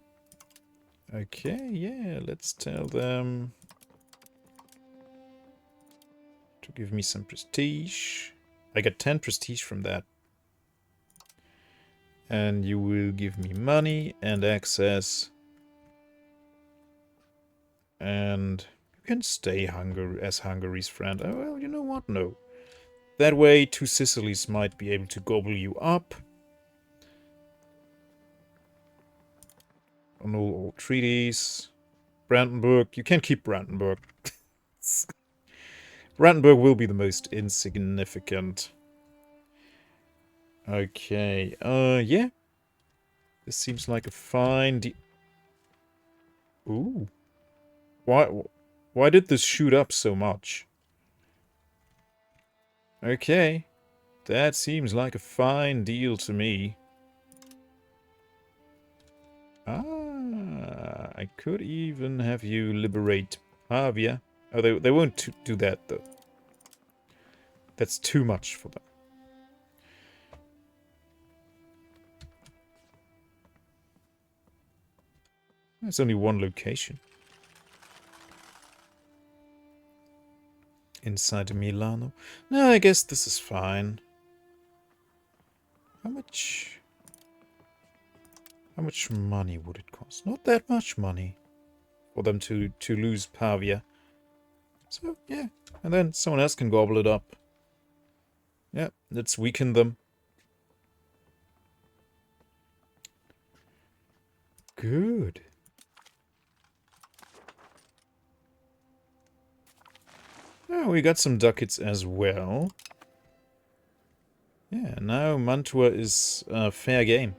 yeah, let's tell them to give me some prestige. I got 10 prestige from that. And you will give me money and access. And you can stay as Hungary's friend. Oh, well, you know what? No. That way, 2 Sicilies might be able to gobble you up. Annul all treaties. Brandenburg. You can keep Brandenburg. Brandenburg will be the most insignificant. Okay. Yeah. This seems like a fine Ooh. Why did this shoot up so much? Okay. That seems like a fine deal to me. Ah, I could even have you liberate Pavia. Oh, they won't do that, though. That's too much for them. There's only one location. Inside Milano. No, I guess this is fine. How much money would it cost? Not that much money for them to lose Pavia. So, yeah. And then someone else can gobble it up. Yeah, let's weaken them. Good. Oh, we got some ducats as well. Yeah, now Mantua is fair game.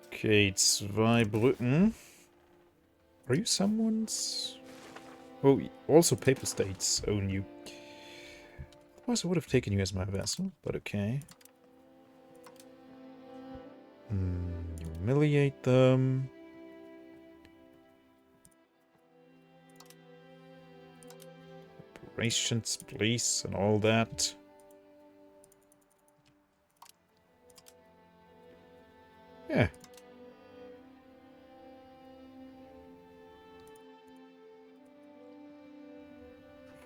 Okay, Zweibrücken. Are you someone's... Oh, also Paper States own you. Otherwise I would have taken you as my vassal, but okay. Humiliate them. Operations, police, and all that. Yeah.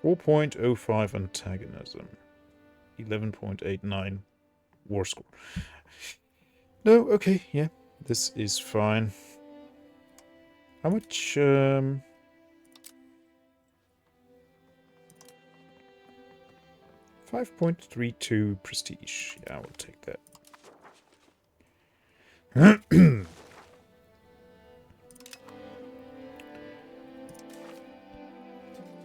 .05 antagonism. 11.89 war score. No, okay, yeah. This is fine. How much, 5.32 prestige. Yeah, I will take that.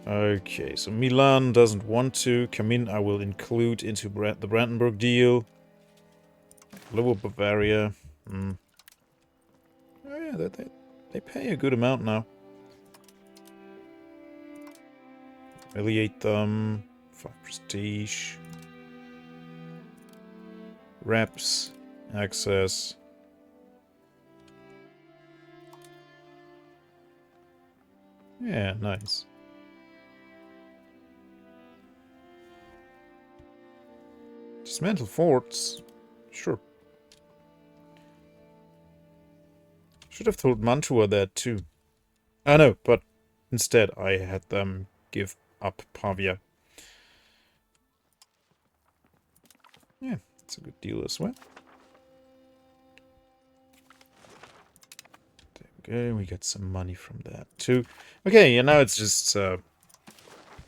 Okay, so Milan doesn't want to come in. I will include into the Brandenburg deal. Lower Bavaria. Oh yeah, they pay a good amount now. Humiliate them. 5 prestige. Reps. Access. Yeah, nice. Dismantle forts? Sure. Should have told Mantua that too. I know, but instead I had them give up Pavia. Yeah, that's a good deal as well. Okay, we get some money from that too. Okay, and now it's just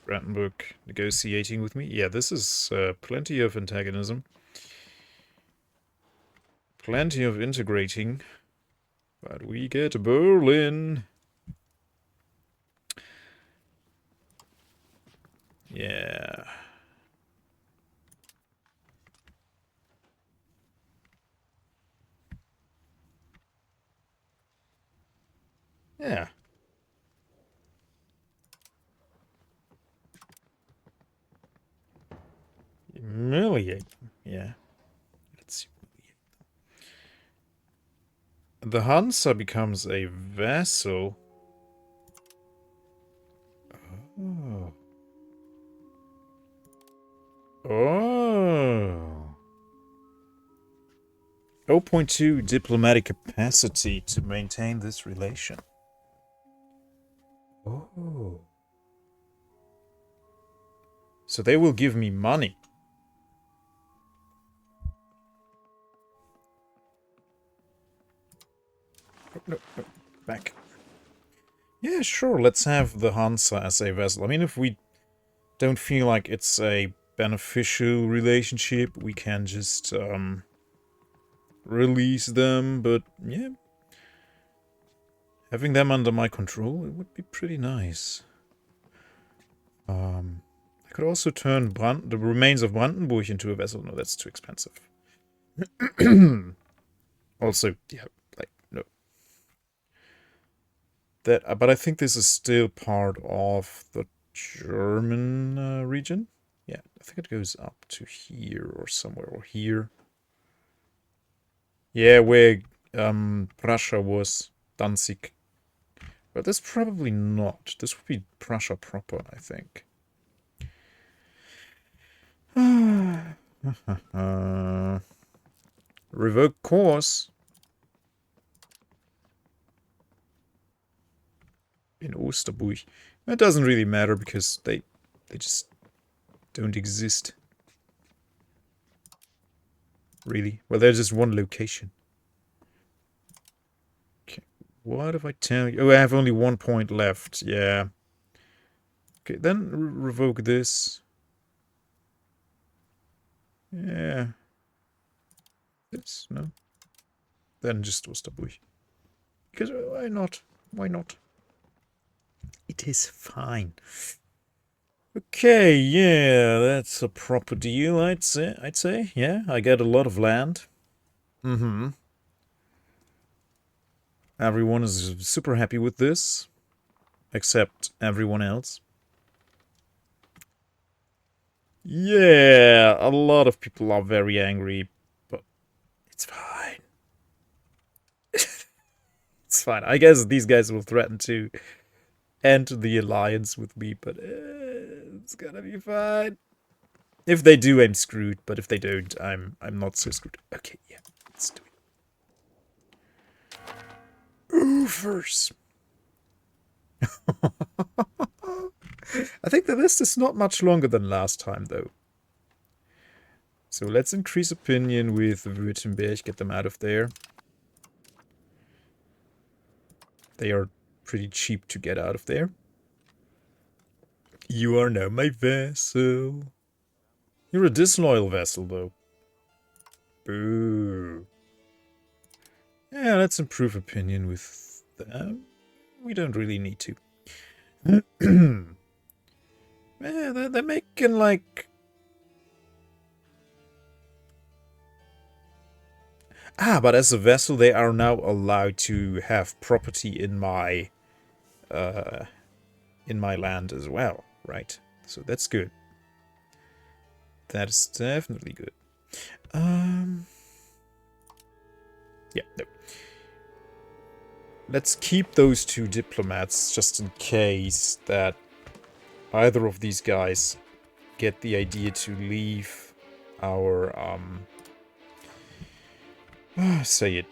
Brandenburg negotiating with me. Yeah, this is plenty of antagonism. Plenty of integrating. But we get Berlin. Yeah. Yeah. Humiliate them. Yeah. Let's humiliate them. The Hansa becomes a vassal. Oh. Oh. 0.2 diplomatic capacity to maintain this relation. Oh. So they will give me money. No, back. Yeah, sure, let's have the Hansa as a vassal. I mean, if we don't feel like it's a beneficial relationship, we can just release them, but yeah. Having them under my control, it would be pretty nice. I could also turn the remains of Brandenburg into a vassal. No, that's too expensive. Also, yeah, like, no. But I think this is still part of the German region. Yeah, I think it goes up to here or somewhere, or here. Yeah, we're Prussia was Danzig. But that's probably not. This would be Prussia proper, I think. Revoke course. In Osterburg. It doesn't really matter because they just don't exist. Really? Well, there's just one location. Okay, what if I tell you? Oh, I have only 1 point left. Yeah. Okay, then revoke this. Yeah. This, no? Then just Osterburg. Because why not? Why not? It is fine. Okay, yeah, that's a proper deal, I'd say. Yeah, I get a lot of land. Mm-hmm. Everyone is super happy with this. Except everyone else. Yeah, a lot of people are very angry, but it's fine. It's fine. I guess these guys will threaten to end the alliance with me, but it's gonna be fine. If they do, I'm screwed, but if they don't, I'm not so screwed. Okay, yeah, let's do it. Oofers. I think the list is not much longer than last time, though. So let's increase opinion with Württemberg, get them out of there. They are pretty cheap to get out of there. You are now my vassal. You're a disloyal vassal, though. Boo. Yeah, let's improve opinion with them. We don't really need to. Yeah, they're making, like... Ah, but as a vassal, they are now allowed to have property in my land as well, right? So that's good. That is definitely good. Yeah, no. Let's keep those 2 diplomats just in case that either of these guys get the idea to leave our say it.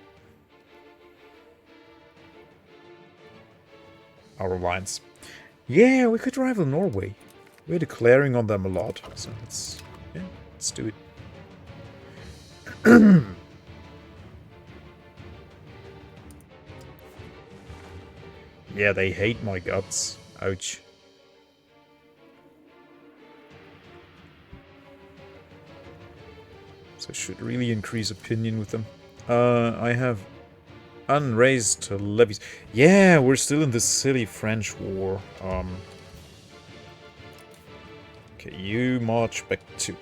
Our alliance. Yeah, we could rival Norway. We're declaring on them a lot, so let's do it. Yeah, they hate my guts. Ouch. So I should really increase opinion with them. I have unraised levies. Yeah, we're still in this silly French war. Okay, you march back to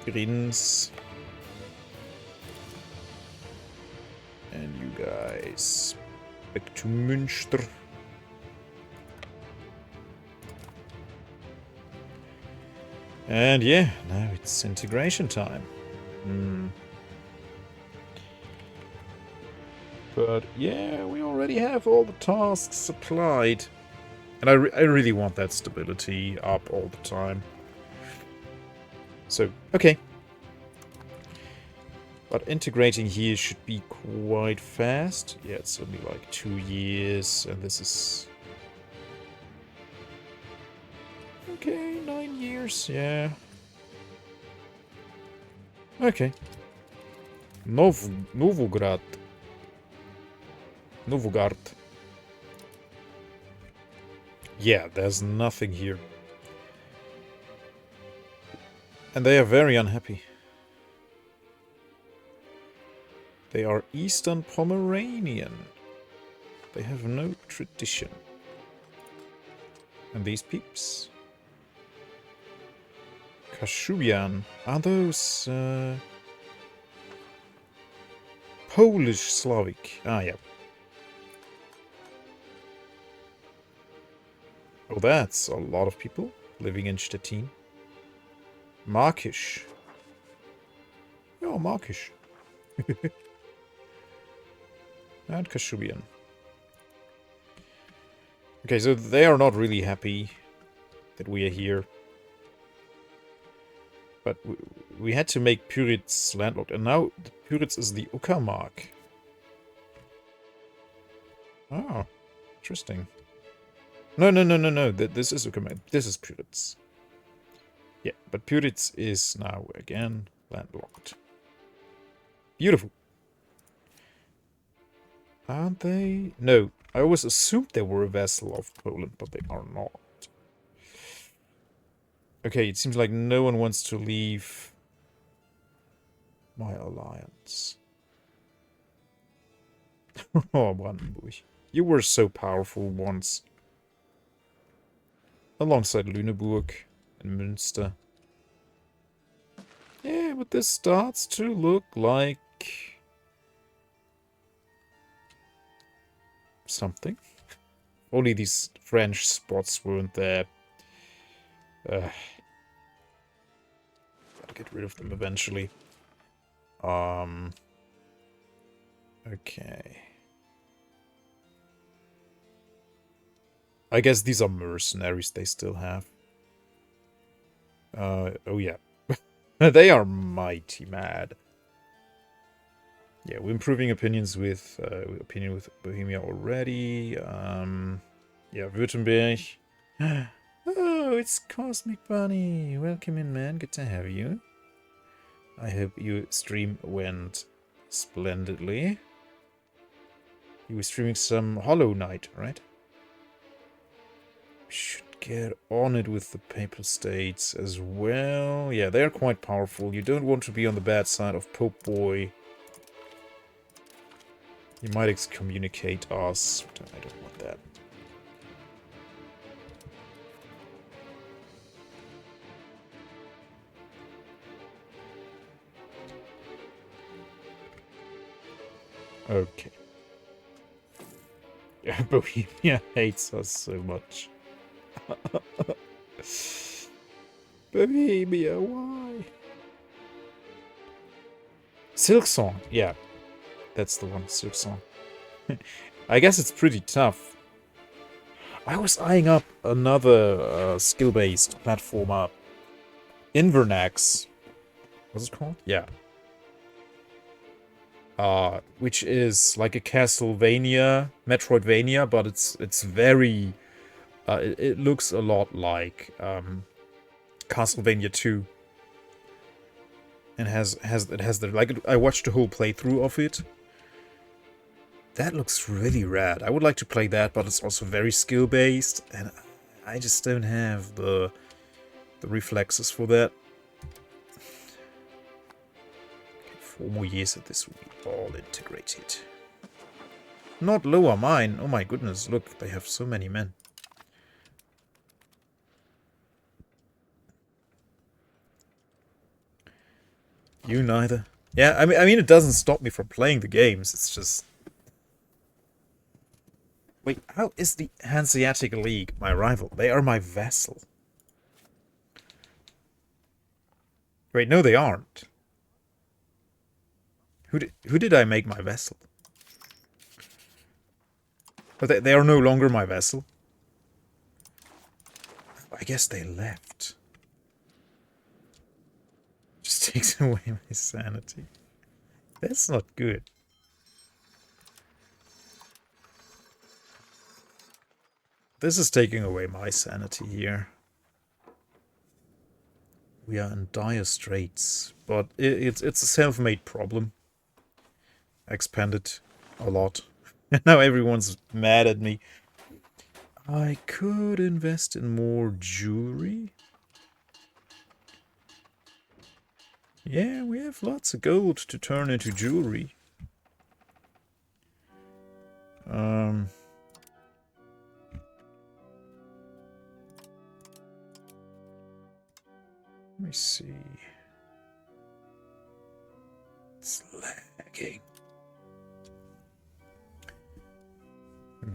Grins. And you guys back to Münster. And yeah, now it's integration time. But yeah, we already have all the tasks supplied. And I really want that stability up all the time. So, okay. But integrating here should be quite fast. Yeah, it's only like 2 years, and this is... Okay, 9 years, yeah. Okay. Novogard. Yeah, there's nothing here. And they are very unhappy. They are Eastern Pomeranian. They have no tradition. And these peeps? Kashubian. Are those Polish Slavic? Ah, yeah. Oh, that's a lot of people living in Stettin. Markish. Yeah, Markish. And Kashubian. Okay, so they are not really happy that we are here. But we had to make Pyritz landlocked. And now Pyritz is the Uckermark. Oh, interesting. No. This is Uckermark. This is Pyritz. Yeah, but Pyritz is now again landlocked. Beautiful. Aren't they? No, I always assumed they were a vassal of Poland, but they are not. Okay, it seems like no one wants to leave my alliance. Oh, Brandenburg. You were so powerful once. Alongside Lüneburg and Münster. Yeah, but this starts to look like something. Only these French spots weren't there. Gotta get rid of them eventually. Okay. I guess these are mercenaries they still have. Oh yeah. They are mighty mad. Yeah, we're improving opinions with Bohemia already. Yeah, Württemberg. Oh, it's Cosmic Bunny. Welcome in, man. Good to have you. I hope your stream went splendidly. You were streaming some Hollow Knight, right? Should get on it with the Papal States as well. Yeah, they're quite powerful. You don't want to be on the bad side of Pope Boy. You might excommunicate us. I don't want that. Okay. Yeah, Bohemia hates us so much. Bohemia, why? Silk Song, yeah. That's the one, Silk Song. I guess it's pretty tough. I was eyeing up another skill-based platformer. Invernax. What's it called? Yeah. Which is like a Castlevania, Metroidvania, but it's very... it looks a lot like Castlevania 2. And it has the... Like, I watched the whole playthrough of it. That looks really rad. I would like to play that, but it's also very skill-based, and I just don't have the reflexes for that. 4 more years and this will be all integrated. Not lower mine. Oh my goodness, look, they have so many men. You neither. Yeah, I mean, it doesn't stop me from playing the games. It's just... Wait, how is the Hanseatic League my rival? They are my vassal. Wait, no, they aren't. Who did I make my vassal? But they are no longer my vassal. I guess they left. Just takes away my sanity. That's not good. This is taking away my sanity here. We are in dire straits, but it's a self-made problem. I expanded a lot. And now everyone's mad at me. I could invest in more jewelry. Yeah, we have lots of gold to turn into jewelry. Let me see. It's lagging.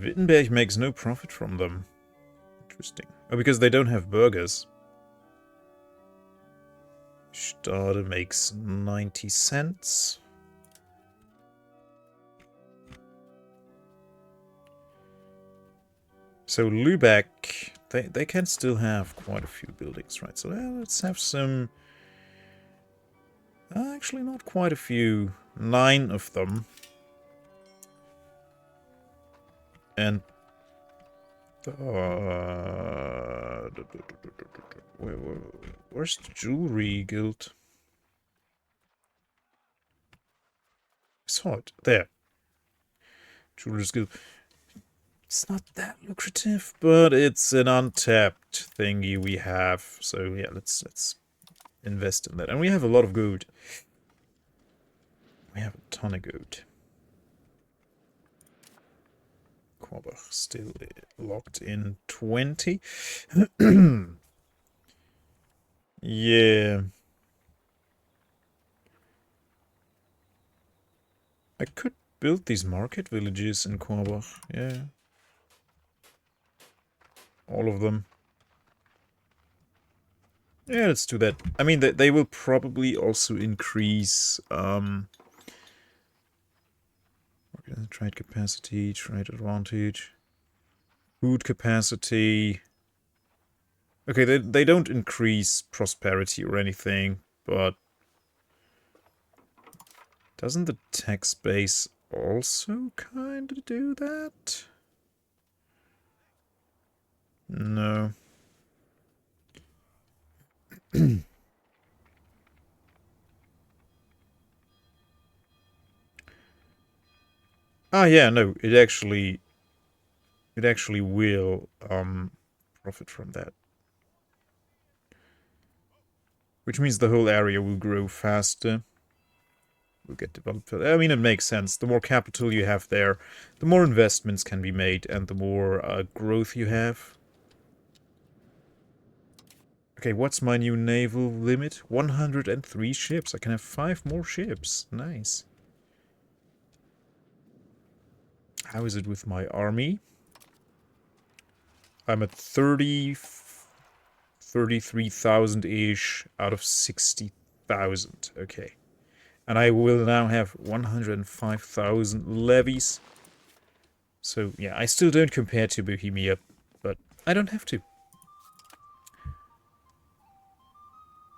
Wittenberg makes no profit from them. Interesting. Oh, because they don't have burgers. Stade makes 90 cents. So Lübeck, they can still have quite a few buildings, right? So let's have some... actually, not quite a few. 9 of them. And... where's the Jewelry Guild? I saw it. There. Jewelers Guild. It's not that lucrative, but it's an untapped thingy we have. So yeah, let's invest in that. And we have a lot of gold. We have a ton of gold. Korbach still locked in 20. Yeah. I could build these market villages in Korbach. Yeah. All of them. Yeah, let's do that. I mean, they will probably also increase trade capacity, trade advantage, food capacity. Okay, they don't increase prosperity or anything, but doesn't the tax base also kind of do that? No. Ah, yeah, no, it actually will profit from that. Which means the whole area will grow faster. Will get developed. I mean, it makes sense. The more capital you have there, the more investments can be made, and the more growth you have. Okay, what's my new naval limit? 103 ships. I can have 5 more ships. Nice. How is it with my army? I'm at 33,000-ish out of 60,000. Okay. And I will now have 105,000 levies. So, yeah, I still don't compare to Bohemia, but I don't have to.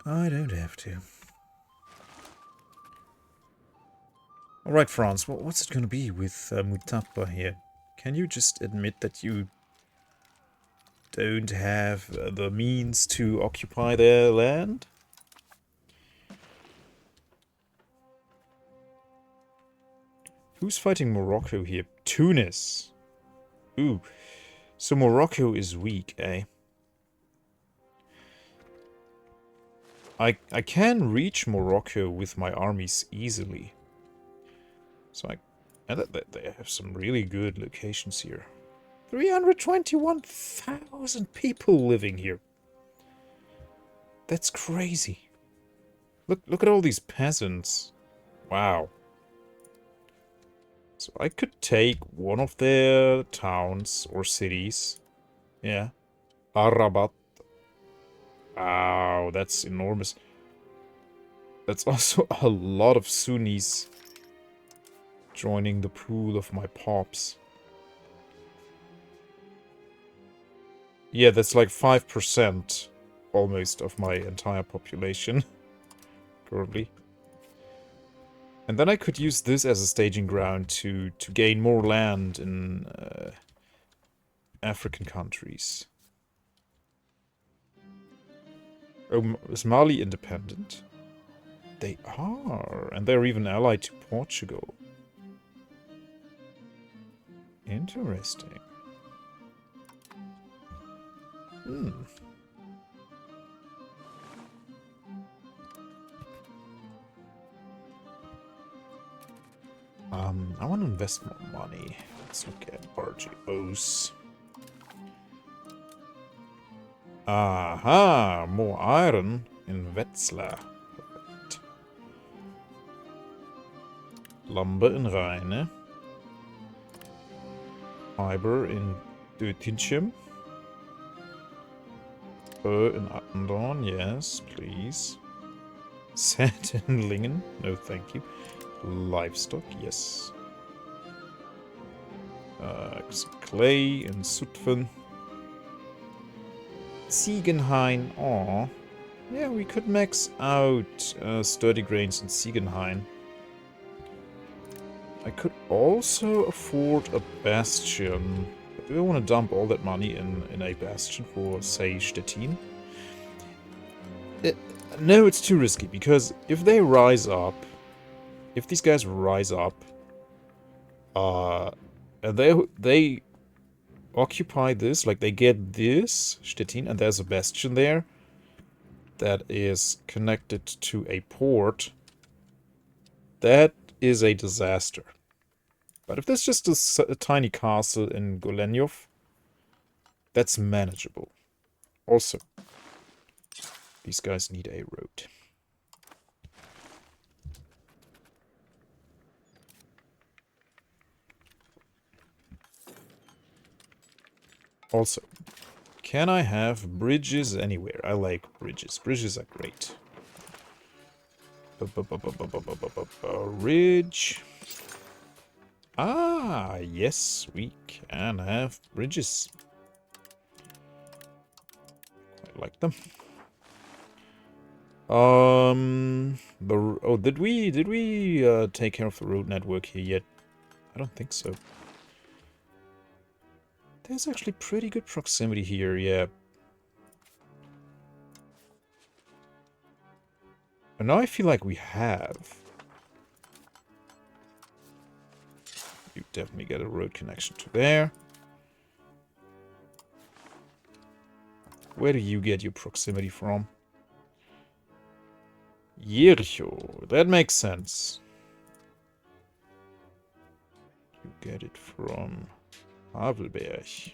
I don't have to. Alright, France, what's it gonna be with Mutapa here? Can you just admit that you don't have the means to occupy their land? Who's fighting Morocco here? Tunis. Ooh. So Morocco is weak, eh? I can reach Morocco with my armies easily. So and they have some really good locations here. 321,000 people living here. That's crazy. Look at all these peasants. Wow. So I could take one of their towns or cities. Yeah. Arabat. Wow, that's enormous. That's also a lot of Sunnis joining the pool of my pops. Yeah, that's like 5% almost of my entire population currently. And then I could use this as a staging ground to gain more land in African countries. Oh, is Mali independent? They are, and they're even allied to Portugal. Interesting. I want to invest more money. Let's look at RGOs. Aha! More iron in Wetzlar. Perfect. Lumber in Rheine. Fiber in Dötinchen. In Attendorn, yes, please. Sand in Lingen, no thank you. Livestock, yes. Clay in Zutphen. Ziegenhain. Aw. Yeah, we could max out sturdy grains in Ziegenhain. I could also afford a bastion. But do I want to dump all that money in a bastion for, say, Stettin? No, it's too risky, because if they rise up, if these guys rise up, and they occupy this, like they get this, Stettin, and there's a bastion there that is connected to a port, that is a disaster. But if there's just a tiny castle in Golenyov, that's manageable. Also, these guys need a road. Also, can I have bridges anywhere? I like bridges. Bridges are great. Bridge. Ah, yes, we can have bridges. I like them. Did we take care of the road network here yet? I don't think so. There's actually pretty good proximity here, yeah. And now I feel like we have. You definitely get a road connection to there. Where do you get your proximity from? Jericho. That makes sense. You get it from Havelberg.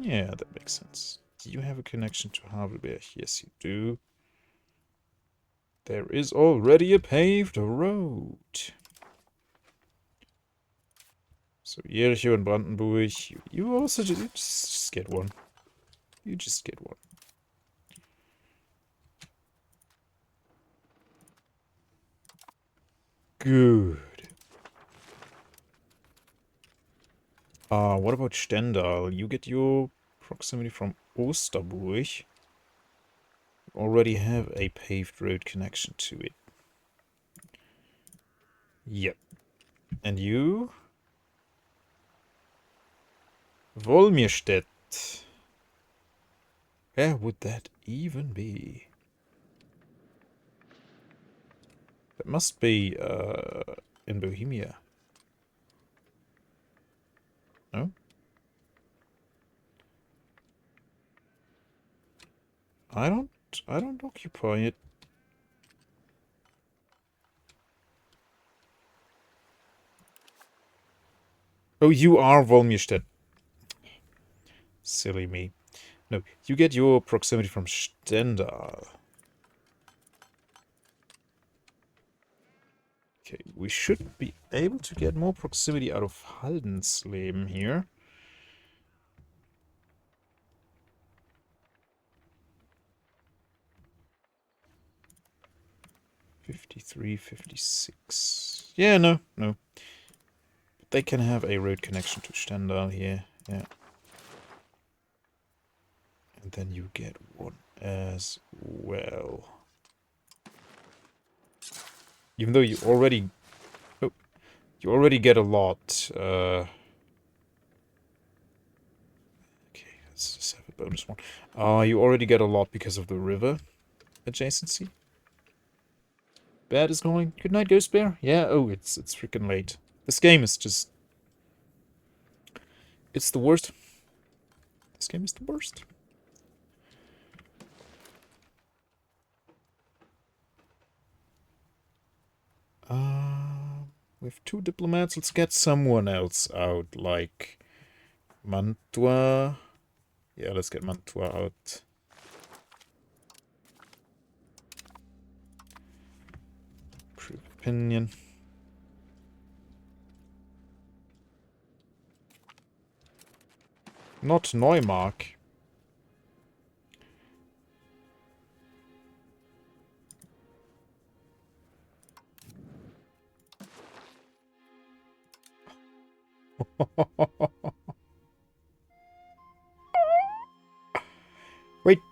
Yeah, that makes sense. Do you have a connection to Havelberg? Yes, you do. There is already a paved road. So Jericho and Brandenburg, you also just get one. You just get one. Good. What about Stendal? You get your proximity from Osterburg. You already have a paved road connection to it. Yep. And you? Wolmirstedt. Where would that even be? That must be, in Bohemia. No? I don't occupy it. Oh, you are Wolmirstedt. Silly me. No, you get your proximity from Stendal. Okay, we should be able to get more proximity out of Haldensleben here. '53, '56. Yeah, no. But they can have a road connection to Stendal here. Yeah. And then you get one as well. Even though you already... Oh, you already get a lot. Okay, let's just have a bonus one. You already get a lot because of the river adjacency. Bad is calling. Good night, Ghost Bear. Yeah, oh, it's freaking late. This game is just... It's the worst. This game is the worst. With 2 diplomats, let's get someone else out, like Mantua. Yeah, let's get Mantua out. True opinion. Not Neumark.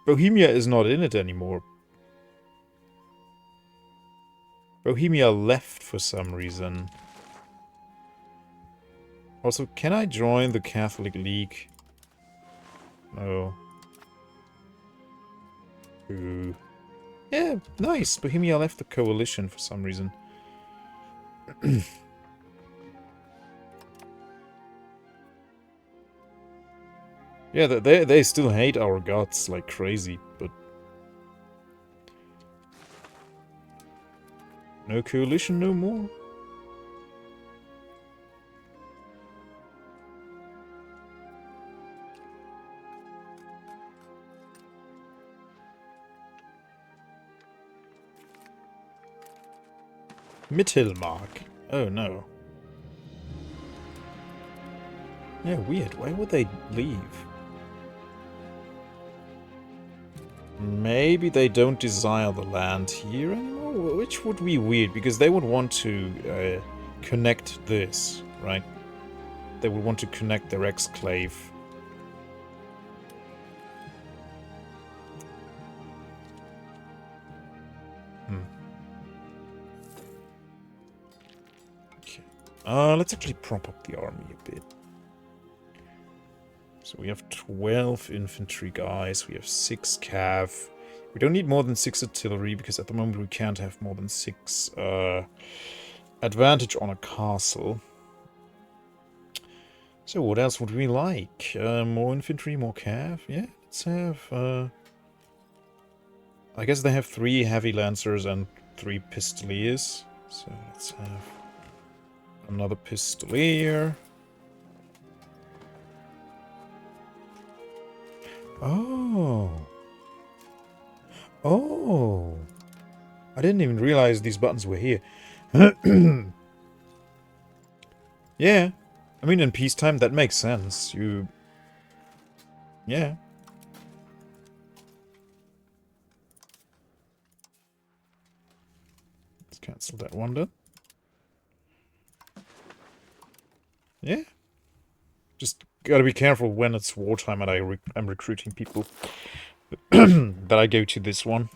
Bohemia is not in it anymore. Bohemia left for some reason. Also, can I join the Catholic League? No. Ooh. Yeah, nice. Bohemia left the coalition for some reason. Yeah, they still hate our gods like crazy, but... No coalition no more? Mittelmark. Oh no. Yeah, weird. Why would they leave? Maybe they don't desire the land here anymore? Which would be weird, because they would want to connect this, right? They would want to connect their exclave. Okay. Let's actually prop up the army a bit. So we have 12 infantry guys, we have 6 cav. We don't need more than 6 artillery, because at the moment we can't have more than 6 advantage on a castle. So what else would we like? More infantry, more cav? Yeah, let's have... I guess they have 3 heavy lancers and 3 pistoliers. So let's have another pistolier. Oh. Oh. I didn't even realize these buttons were here. Yeah. I mean, in peacetime, that makes sense. Yeah. Let's cancel that one then. Yeah. Just gotta be careful when it's wartime and I'm recruiting people. That I go to this one.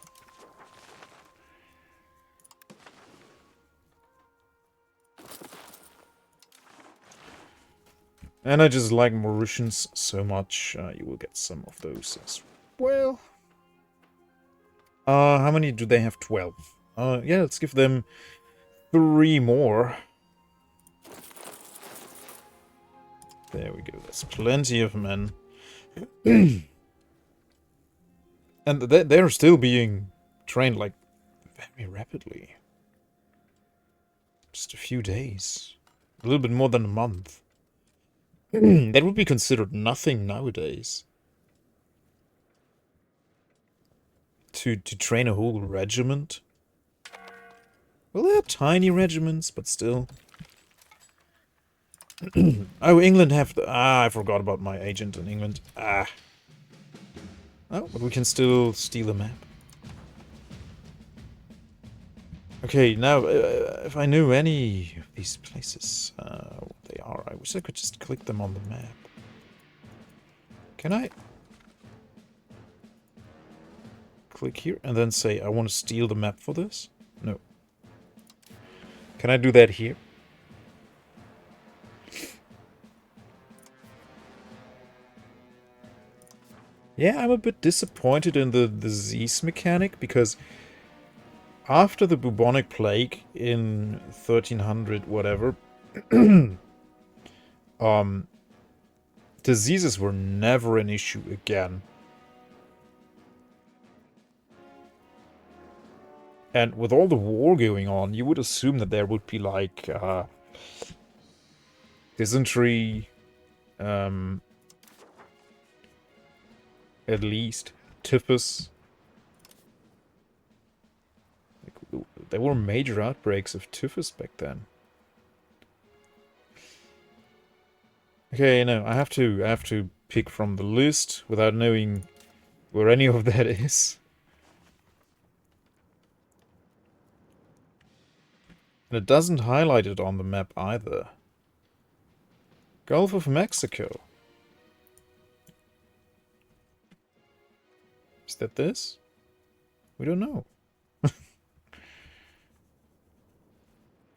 And I just like Mauritians so much, you will get some of those as well. How many do they have? 12. Yeah, let's give them 3 more. There we go, that's plenty of men. And they're still being trained, like, very rapidly. Just a few days. A little bit more than a month. That would be considered nothing nowadays. To train a whole regiment? Well, they're tiny regiments, but still. Oh, England have... I forgot about my agent in England. Oh, but we can still steal a map. Okay, now, if I knew any of these places, what they are, I wish I could just click them on the map. Can I? Click here and then say, I want to steal the map for this? No. Can I do that here? Yeah, I'm a bit disappointed in the disease mechanic, because after the bubonic plague in 1300 whatever, diseases were never an issue again. And with all the war going on, you would assume that there would be like dysentery, at least typhus. There were major outbreaks of typhus back then. Okay, no, I have to pick from the list without knowing where any of that is. And it doesn't highlight it on the map either. Gulf of Mexico. Is that this? We don't know.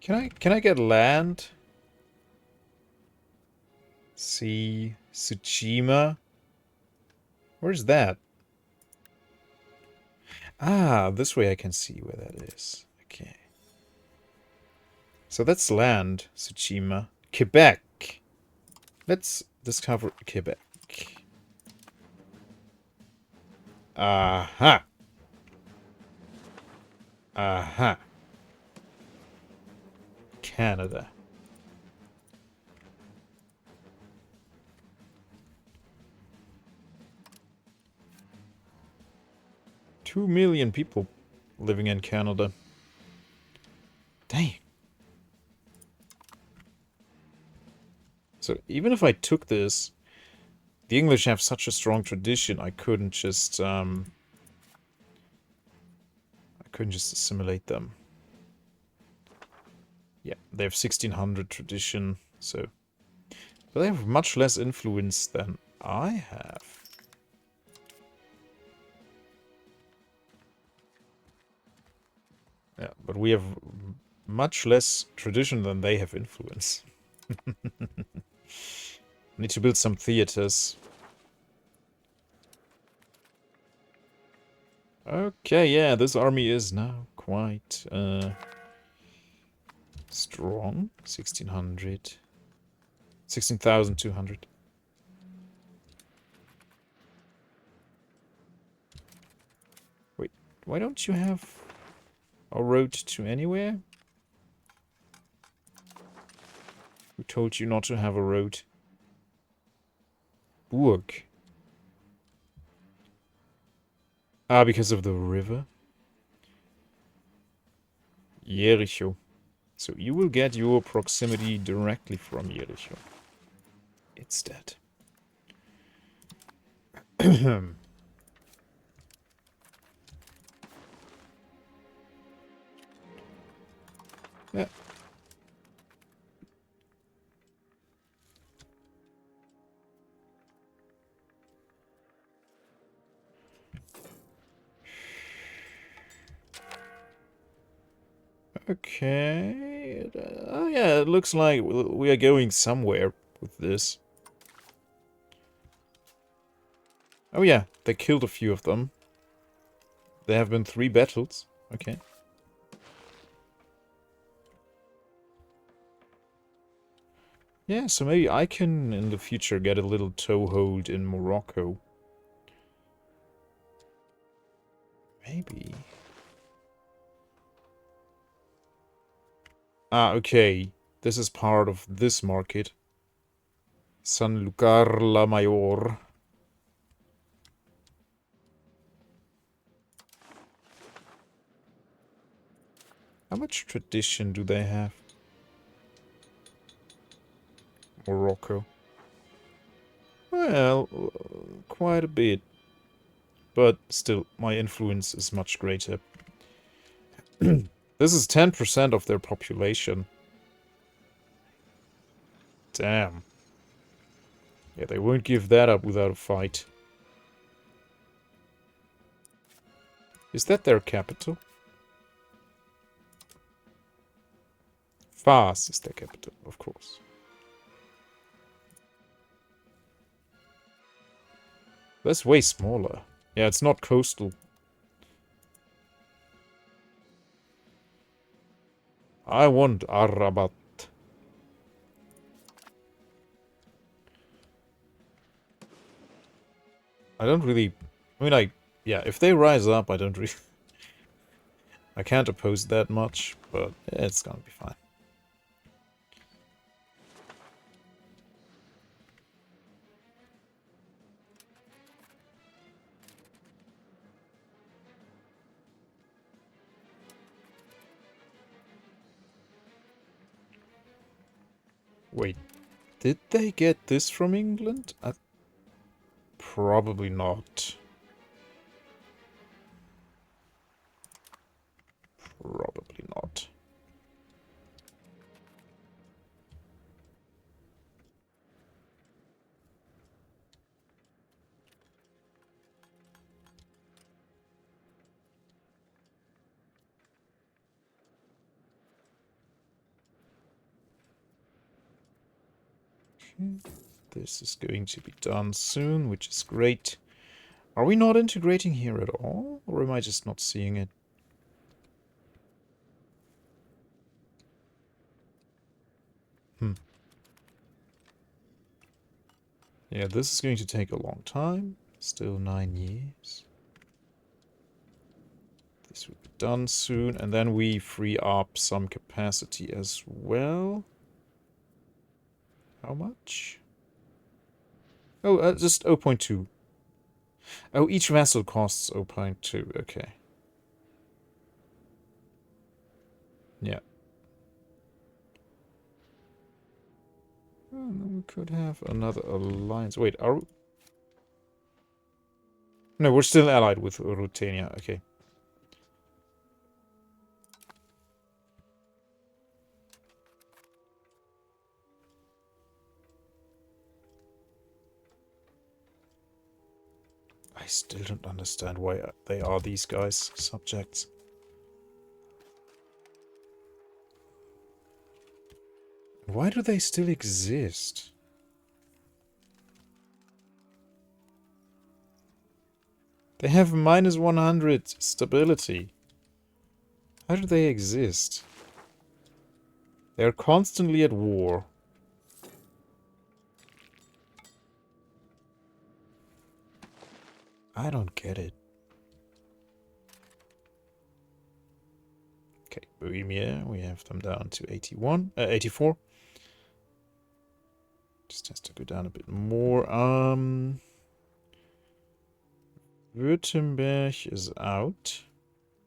Can I get land? See, Tsushima. Where's that? Ah, this way I can see where that is. Okay. So that's land, Tsushima. Quebec. Let's discover Quebec. Aha. Aha. Canada. Two million people living in Canada. Dang. So even if I took this, the English have such a strong tradition, I couldn't just assimilate them. Yeah, they have 1600 tradition, so... But they have much less influence than I have. Yeah, but we have much less tradition than they have influence. Need to build some theaters. Okay, yeah, this army is now quite strong. 1600. 16,200. Wait, why don't you have a road to anywhere? Who told you not to have a road? Burg. Ah, because of the river? Jericho. So you will get your proximity directly from Jericho. It's dead. Yeah. Okay. Oh yeah, it looks like we are going somewhere with this. Oh yeah, they killed a few of them. There have been 3 battles. Okay. Yeah, so maybe I can, in the future, get a little toehold in Morocco. Maybe. Ah, okay. This is part of this market. Sanlúcar la Mayor. How much tradition do they have? Morocco. Well, quite a bit. But still, my influence is much greater. This is 10% of their population. Damn. Yeah, they won't give that up without a fight. Is that their capital? Fas is their capital, of course. That's way smaller. Yeah, it's not coastal. I want Arabat. I don't really... I mean, yeah, if they rise up, I don't really... I can't oppose that much, but it's gonna be fine. Wait, did they get this from England? Probably not. Probably not. This is going to be done soon, which is great. Are we not integrating here at all? Or am I just not seeing it? Yeah, this is going to take a long time. Still 9 years. This will be done soon. And then we free up some capacity as well. How much? Oh, just 0.2. Oh, each vessel costs 0.2. Okay. Yeah. Oh, then we could have another alliance. Wait, are we... No, we're still allied with Ruritania. Okay. I still don't understand why they are these guys' subjects. Why do they still exist? They have minus 100 stability. How do they exist? They are constantly at war. I don't get it. Okay, Bohemia, we have them down to 84. Just has to go down a bit more. Württemberg is out.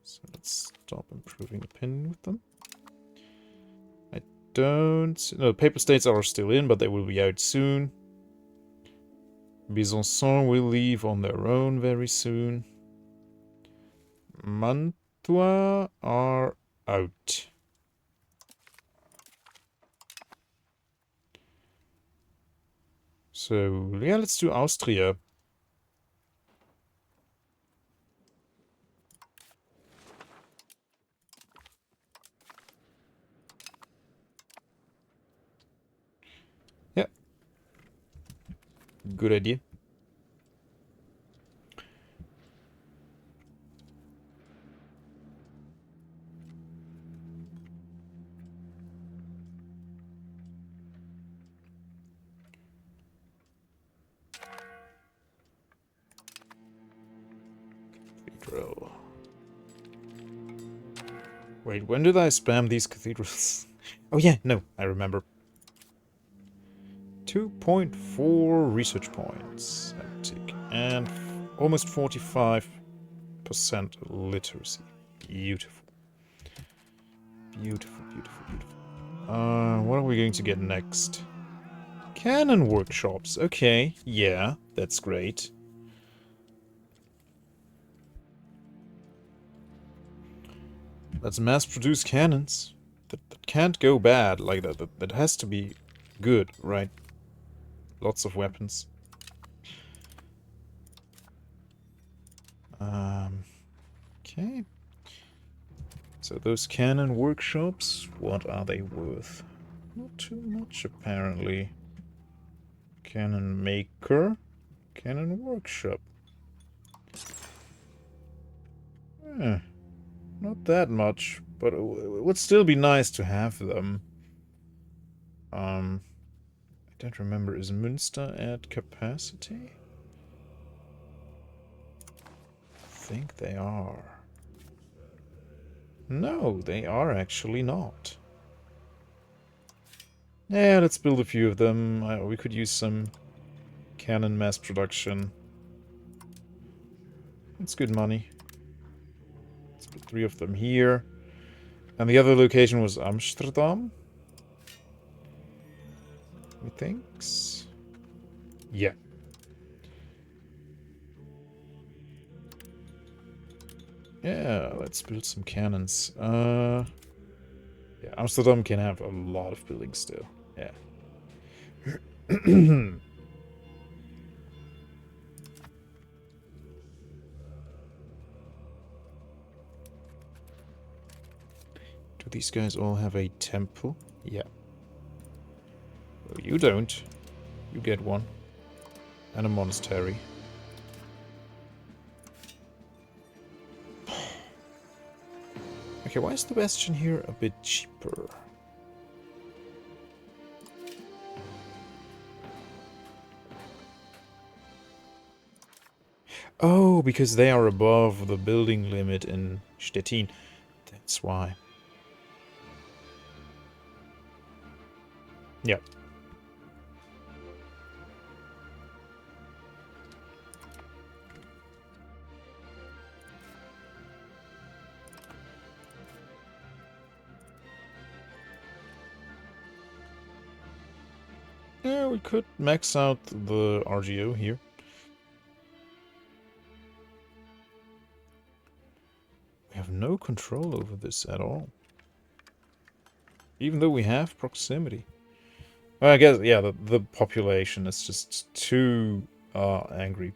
So let's stop improving opinion with them. I don't... No, Papal States are still in, but they will be out soon. Besançon will leave on their own very soon. Mantua are out. So, yeah, let's do Austria. Yeah. Good idea. Cathedral. Wait, when did I spam these cathedrals? Oh yeah, no, I remember. 2.4 research points. And almost 45% literacy. Beautiful. Beautiful, beautiful, beautiful. What are we going to get next? Cannon workshops. Okay, yeah, that's great. Let's mass produce cannons. That can't go bad. Like that has to be good, right? Lots of weapons. Okay. So those cannon workshops, what are they worth? Not too much, apparently. Cannon maker. Cannon workshop. Not that much, but it would still be nice to have them. I don't remember. Is Münster at capacity? I think they are. No, they are actually not. Yeah, let's build a few of them. We could use some cannon mass production. It's good money. Let's put 3 of them here. And the other location was Amsterdam. Methinks. Yeah. Yeah, let's build some cannons. Yeah, Amsterdam can have a lot of buildings still. Yeah. Do these guys all have a temple? Yeah. Well, you don't. You get one. And a monastery. Okay, why is the bastion here a bit cheaper? Oh, because they are above the building limit in Stettin. That's why. Yep. Yeah, we could max out the RGO here. We have no control over this at all. Even though we have proximity. Well, I guess, yeah, the population is just too angry.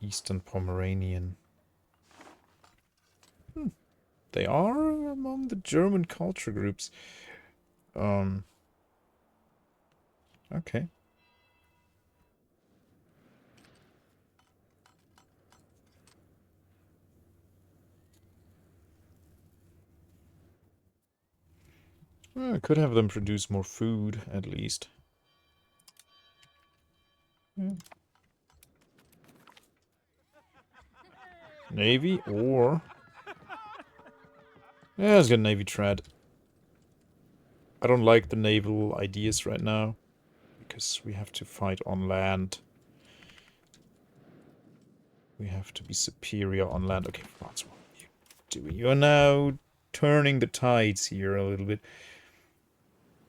Eastern Pomeranian. They are among the German culture groups. Okay. Well, I could have them produce more food, at least. Yeah. Navy, or... Yeah, let's get Navy trad. I don't like the naval ideas right now, because we have to fight on land. We have to be superior on land. Okay, France, what are you doing? You are now turning the tides here a little bit.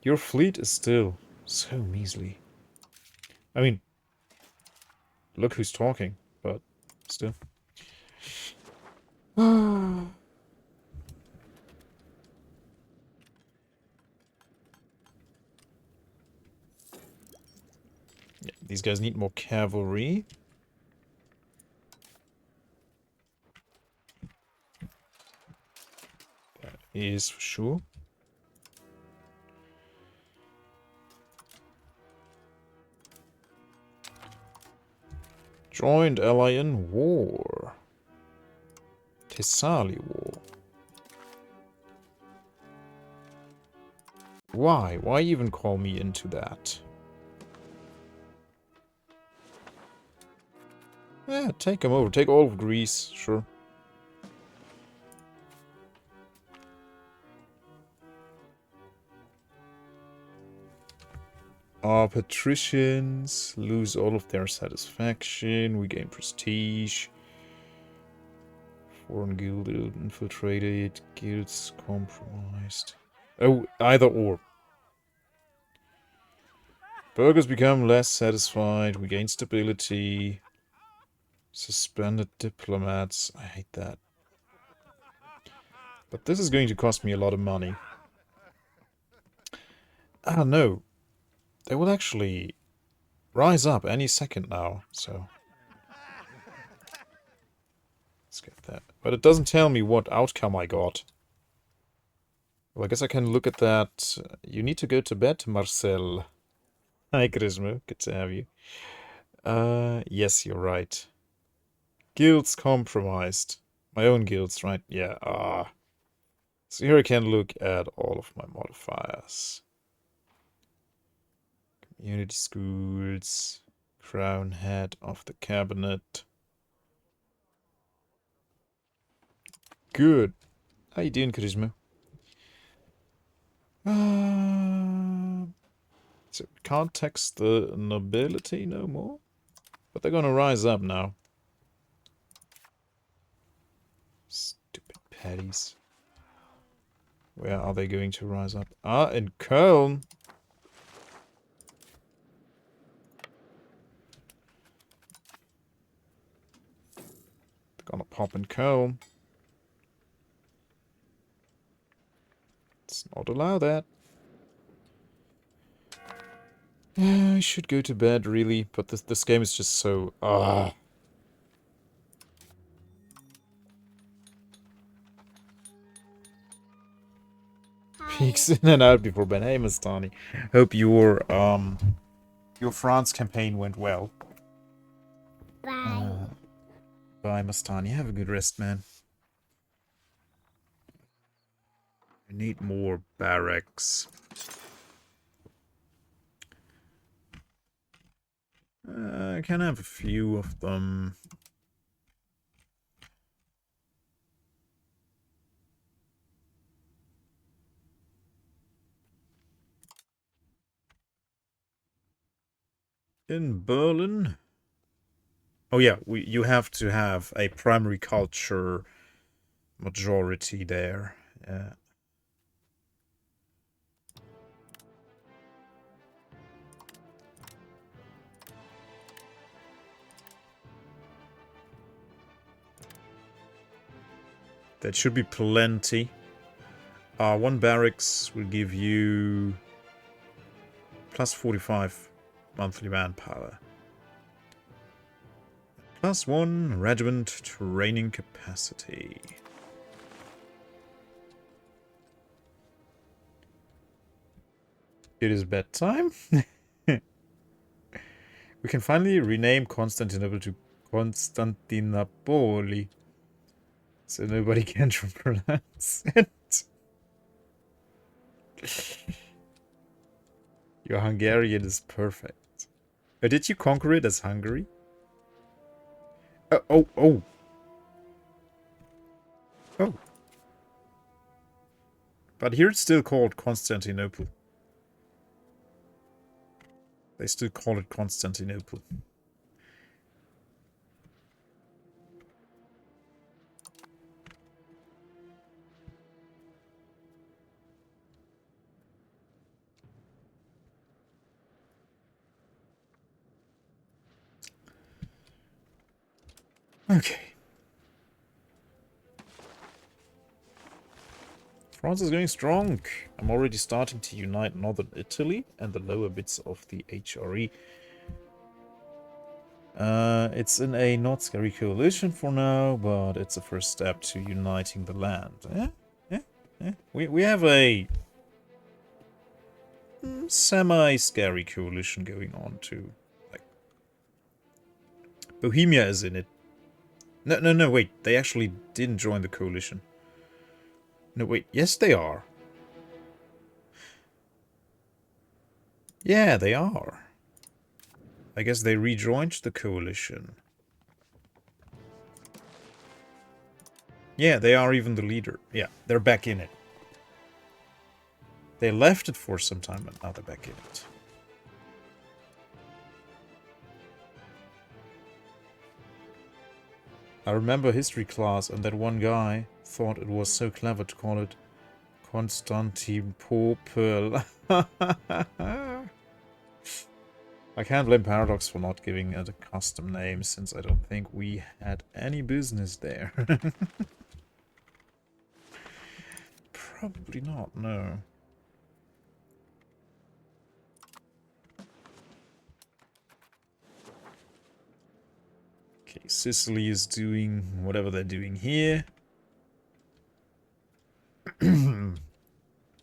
Your fleet is still so measly. I mean, look who's talking, but still. Yeah, these guys need more cavalry. That is for sure. Joined ally in war. Thessali war. Why? Why even call me into that? Yeah, take them over. Take all of Greece, sure. Our patricians lose all of their satisfaction. We gain prestige. Foreign guild infiltrated. Guilds compromised. Oh, either or. Burghers become less satisfied. We gain stability. Suspended diplomats. I hate that. But this is going to cost me a lot of money. Ah, no. They will actually rise up any second now, so... Let's get that. But it doesn't tell me what outcome I got. Well, I guess I can look at that. You need to go to bed, Marcel. Hi, Grismo. Good to have you. Yes, you're right. Guilds compromised. My own guilds, right? Yeah, So here I can look at all of my modifiers. Community schools. Crown head of the cabinet. Good. How you doing, Charisma? So we can't tax the nobility no more? But they're gonna rise up now. Stupid patties. Where are they going to rise up? Ah, in Köln! They're gonna pop in Köln. Let's not allow that. Yeah, I should go to bed, really, but this game is just so... Peeks in and out before Ben. Hey, Mastani. Hope your France campaign went well. Bye. Bye, Mastani. Have a good rest, man. I need more barracks. I can have a few of them. In Berlin. Oh yeah, you have to have a primary culture majority there. Yeah. That should be plenty. One barracks will give you plus 45 monthly manpower. Plus 1 regiment training capacity. It is bedtime. We can finally rename Constantinople to Constantinopoli. So nobody can pronounce it. Your Hungarian is perfect. Oh, did you conquer it as Hungary? Oh. But here it's still called Constantinople. They still call it Constantinople. Okay. France is going strong. I'm already starting to unite northern Italy and the lower bits of the HRE. It's in a not scary coalition for now, but it's a first step to uniting the land. Yeah. We have a semi-scary coalition going on too. Like, Bohemia is in it. No, wait. They actually didn't join the coalition. No, wait. Yes, they are. Yeah, they are. I guess they rejoined the coalition. Yeah, they are even the leader. Yeah, they're back in it. They left it for some time, but now they're back in it. I remember history class, and that one guy thought it was so clever to call it Constantinople. I can't blame Paradox for not giving it a custom name, since I don't think we had any business there. Probably not, no. Okay, Sicily is doing whatever they're doing here.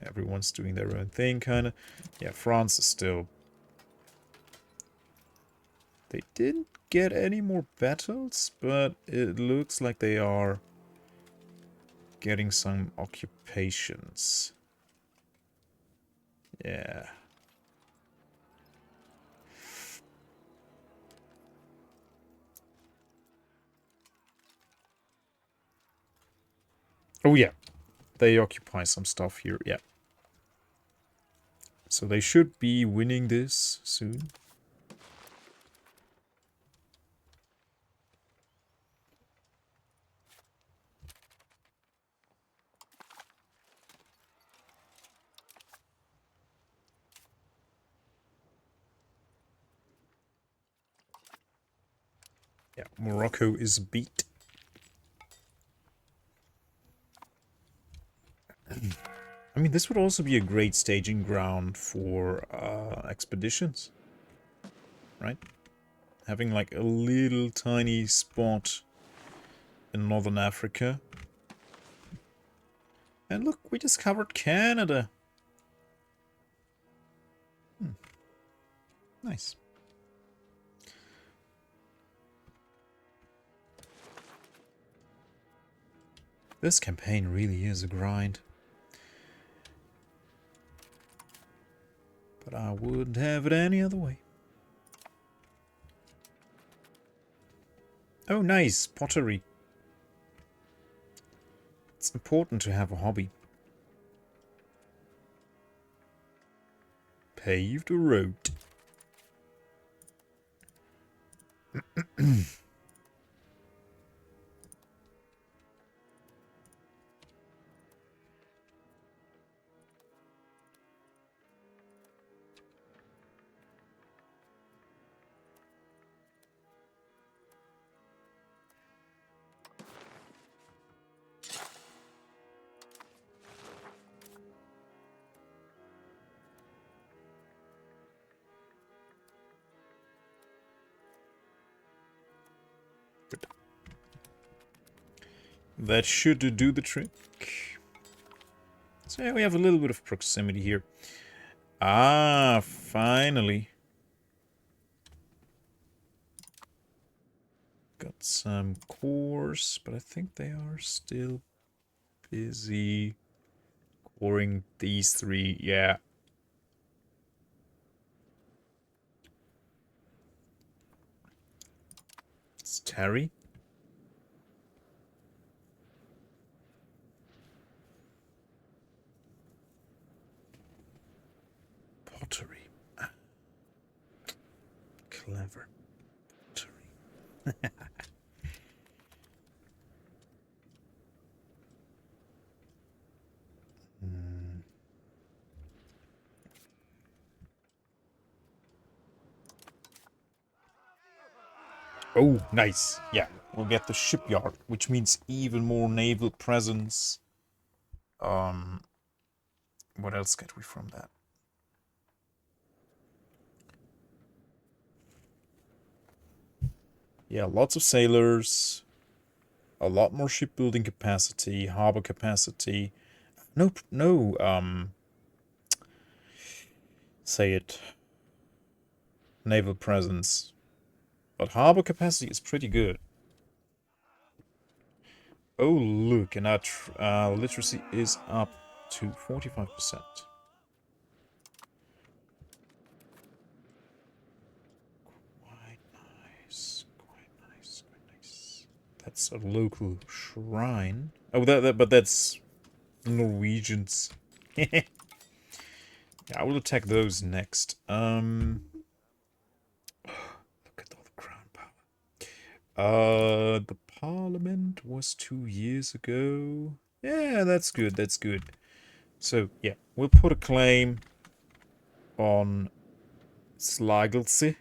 Everyone's doing their own thing, kind of. Yeah, France is still... They didn't get any more battles, but it looks like they are getting some occupations. Yeah. Oh, yeah. They occupy some stuff here, yeah. So they should be winning this soon. Yeah, Morocco is beat. I mean, this would also be a great staging ground for expeditions, right? Having like a little tiny spot in Northern Africa. And look, we discovered Canada. Nice. This campaign really is a grind. But I wouldn't have it any other way. Oh, nice. Pottery. It's important to have a hobby. Paved road. That should do the trick. So yeah, we have a little bit of proximity here. Ah, finally. Got some cores, but I think they are still busy coring these three. Yeah. It's Terry. Pottery. Ah. Clever. Pottery. Oh, nice. Yeah, we'll get the shipyard, which means even more naval presence. What else get we from that? Yeah, lots of sailors, a lot more shipbuilding capacity, harbor capacity. No, say it, naval presence. But harbor capacity is pretty good. Oh, look, and our literacy is up to 45%. Quite nice, quite nice, quite nice. That's a local shrine. Oh, but that's Norwegians. Yeah, I will attack those next. Look at all the crown power. The parliament was 2 years ago. Yeah, that's good, that's good. So, yeah, we'll put a claim on Slagelse.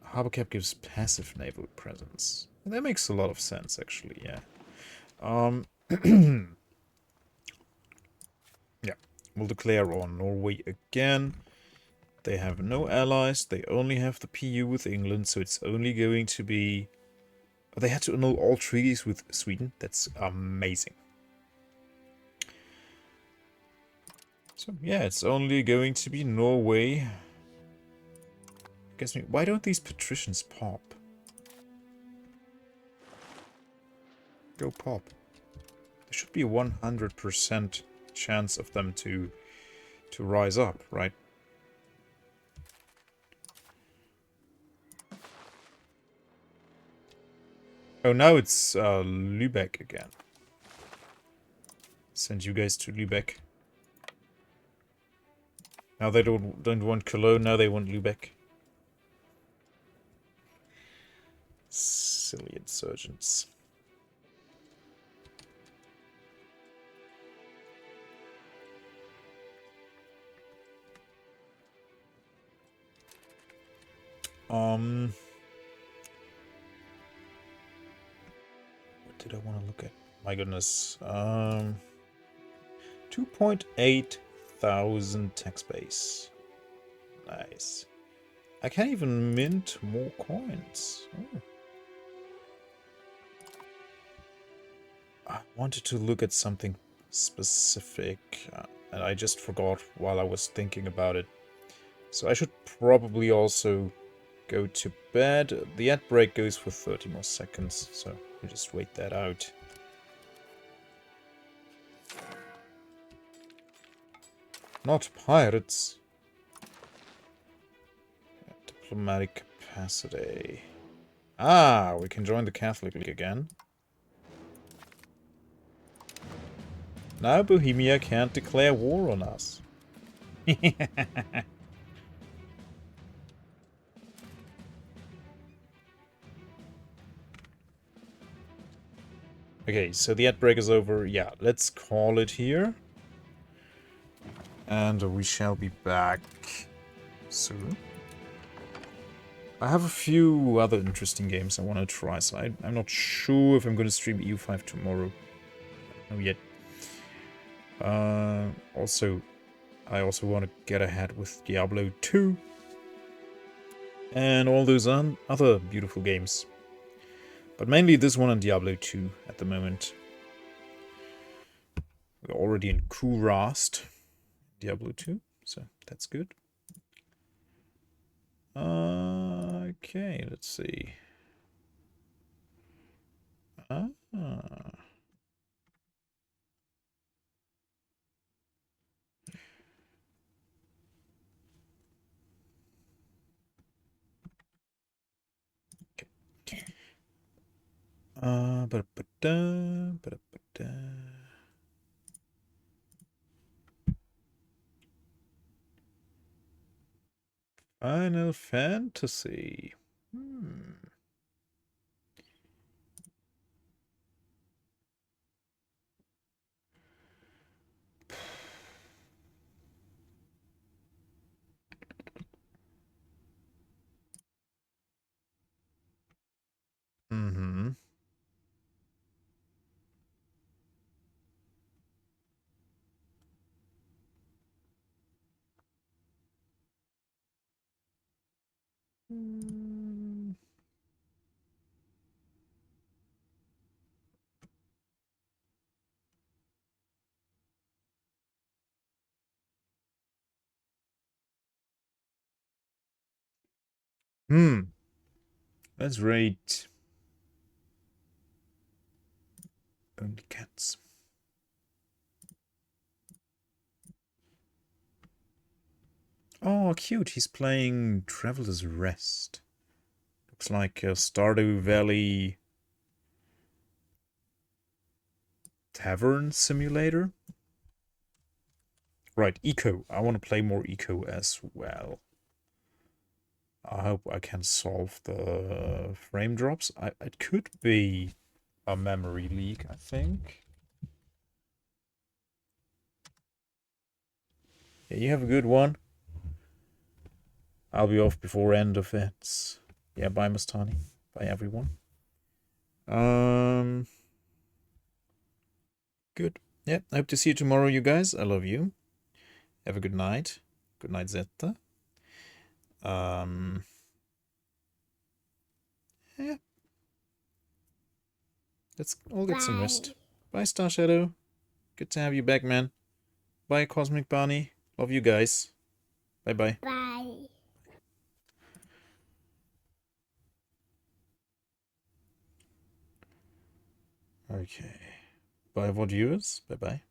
Harbor cap gives passive naval presence. That makes a lot of sense, actually, yeah. Yeah, we'll declare on Norway again. They have no allies, they only have the PU with England, so it's only going to be... Oh, they had to annul all treaties with Sweden. That's amazing. So, yeah, it's only going to be Norway. Guess me, why don't these patricians pop? Go pop. There should be a 100% chance of them to rise up, right? Oh, now it's Lübeck again. Send you guys to Lübeck. Now they don't want Cologne, now they want Lübeck. Silly insurgents. What did I want to look at? My goodness. 2.8 thousand tax base. Nice. I can't even mint more coins. Oh. I wanted to look at something specific, and I just forgot while I was thinking about it. So I should probably also go to bed. The ad break goes for 30 more seconds, so we'll just wait that out. Not pirates. Diplomatic capacity. Ah, we can join the Catholic League again. Now Bohemia can't declare war on us. Okay, so the ad break is over. Yeah, let's call it here. And we shall be back soon. I have a few other interesting games I want to try, so I'm not sure if I'm going to stream EU5 tomorrow. No yet. I also want to get ahead with Diablo 2. And all those other beautiful games. But mainly this one and Diablo 2 at the moment. We're already in Kurast, Diablo 2, so that's good. Okay, let's see. Ah. Ba-da-ba-da. Final Fantasy. Mm-hmm. Let's rate only cats. Oh, cute. He's playing Traveler's Rest. Looks like a Stardew Valley tavern simulator. Right, Eco. I want to play more Eco as well. I hope I can solve the frame drops. It could be a memory leak, I think. Yeah, you have a good one. I'll be off before end of it. Yeah, bye, Mastani. Bye, everyone. Good. Yeah, I hope to see you tomorrow, you guys. I love you. Have a good night. Good night, Zeta. Yeah. Let's all get some rest. Bye, Star Shadow. Good to have you back, man. Bye, Cosmic Barney. Love you guys. Bye-bye. Bye. Okay. Bye, viewers. Bye-bye.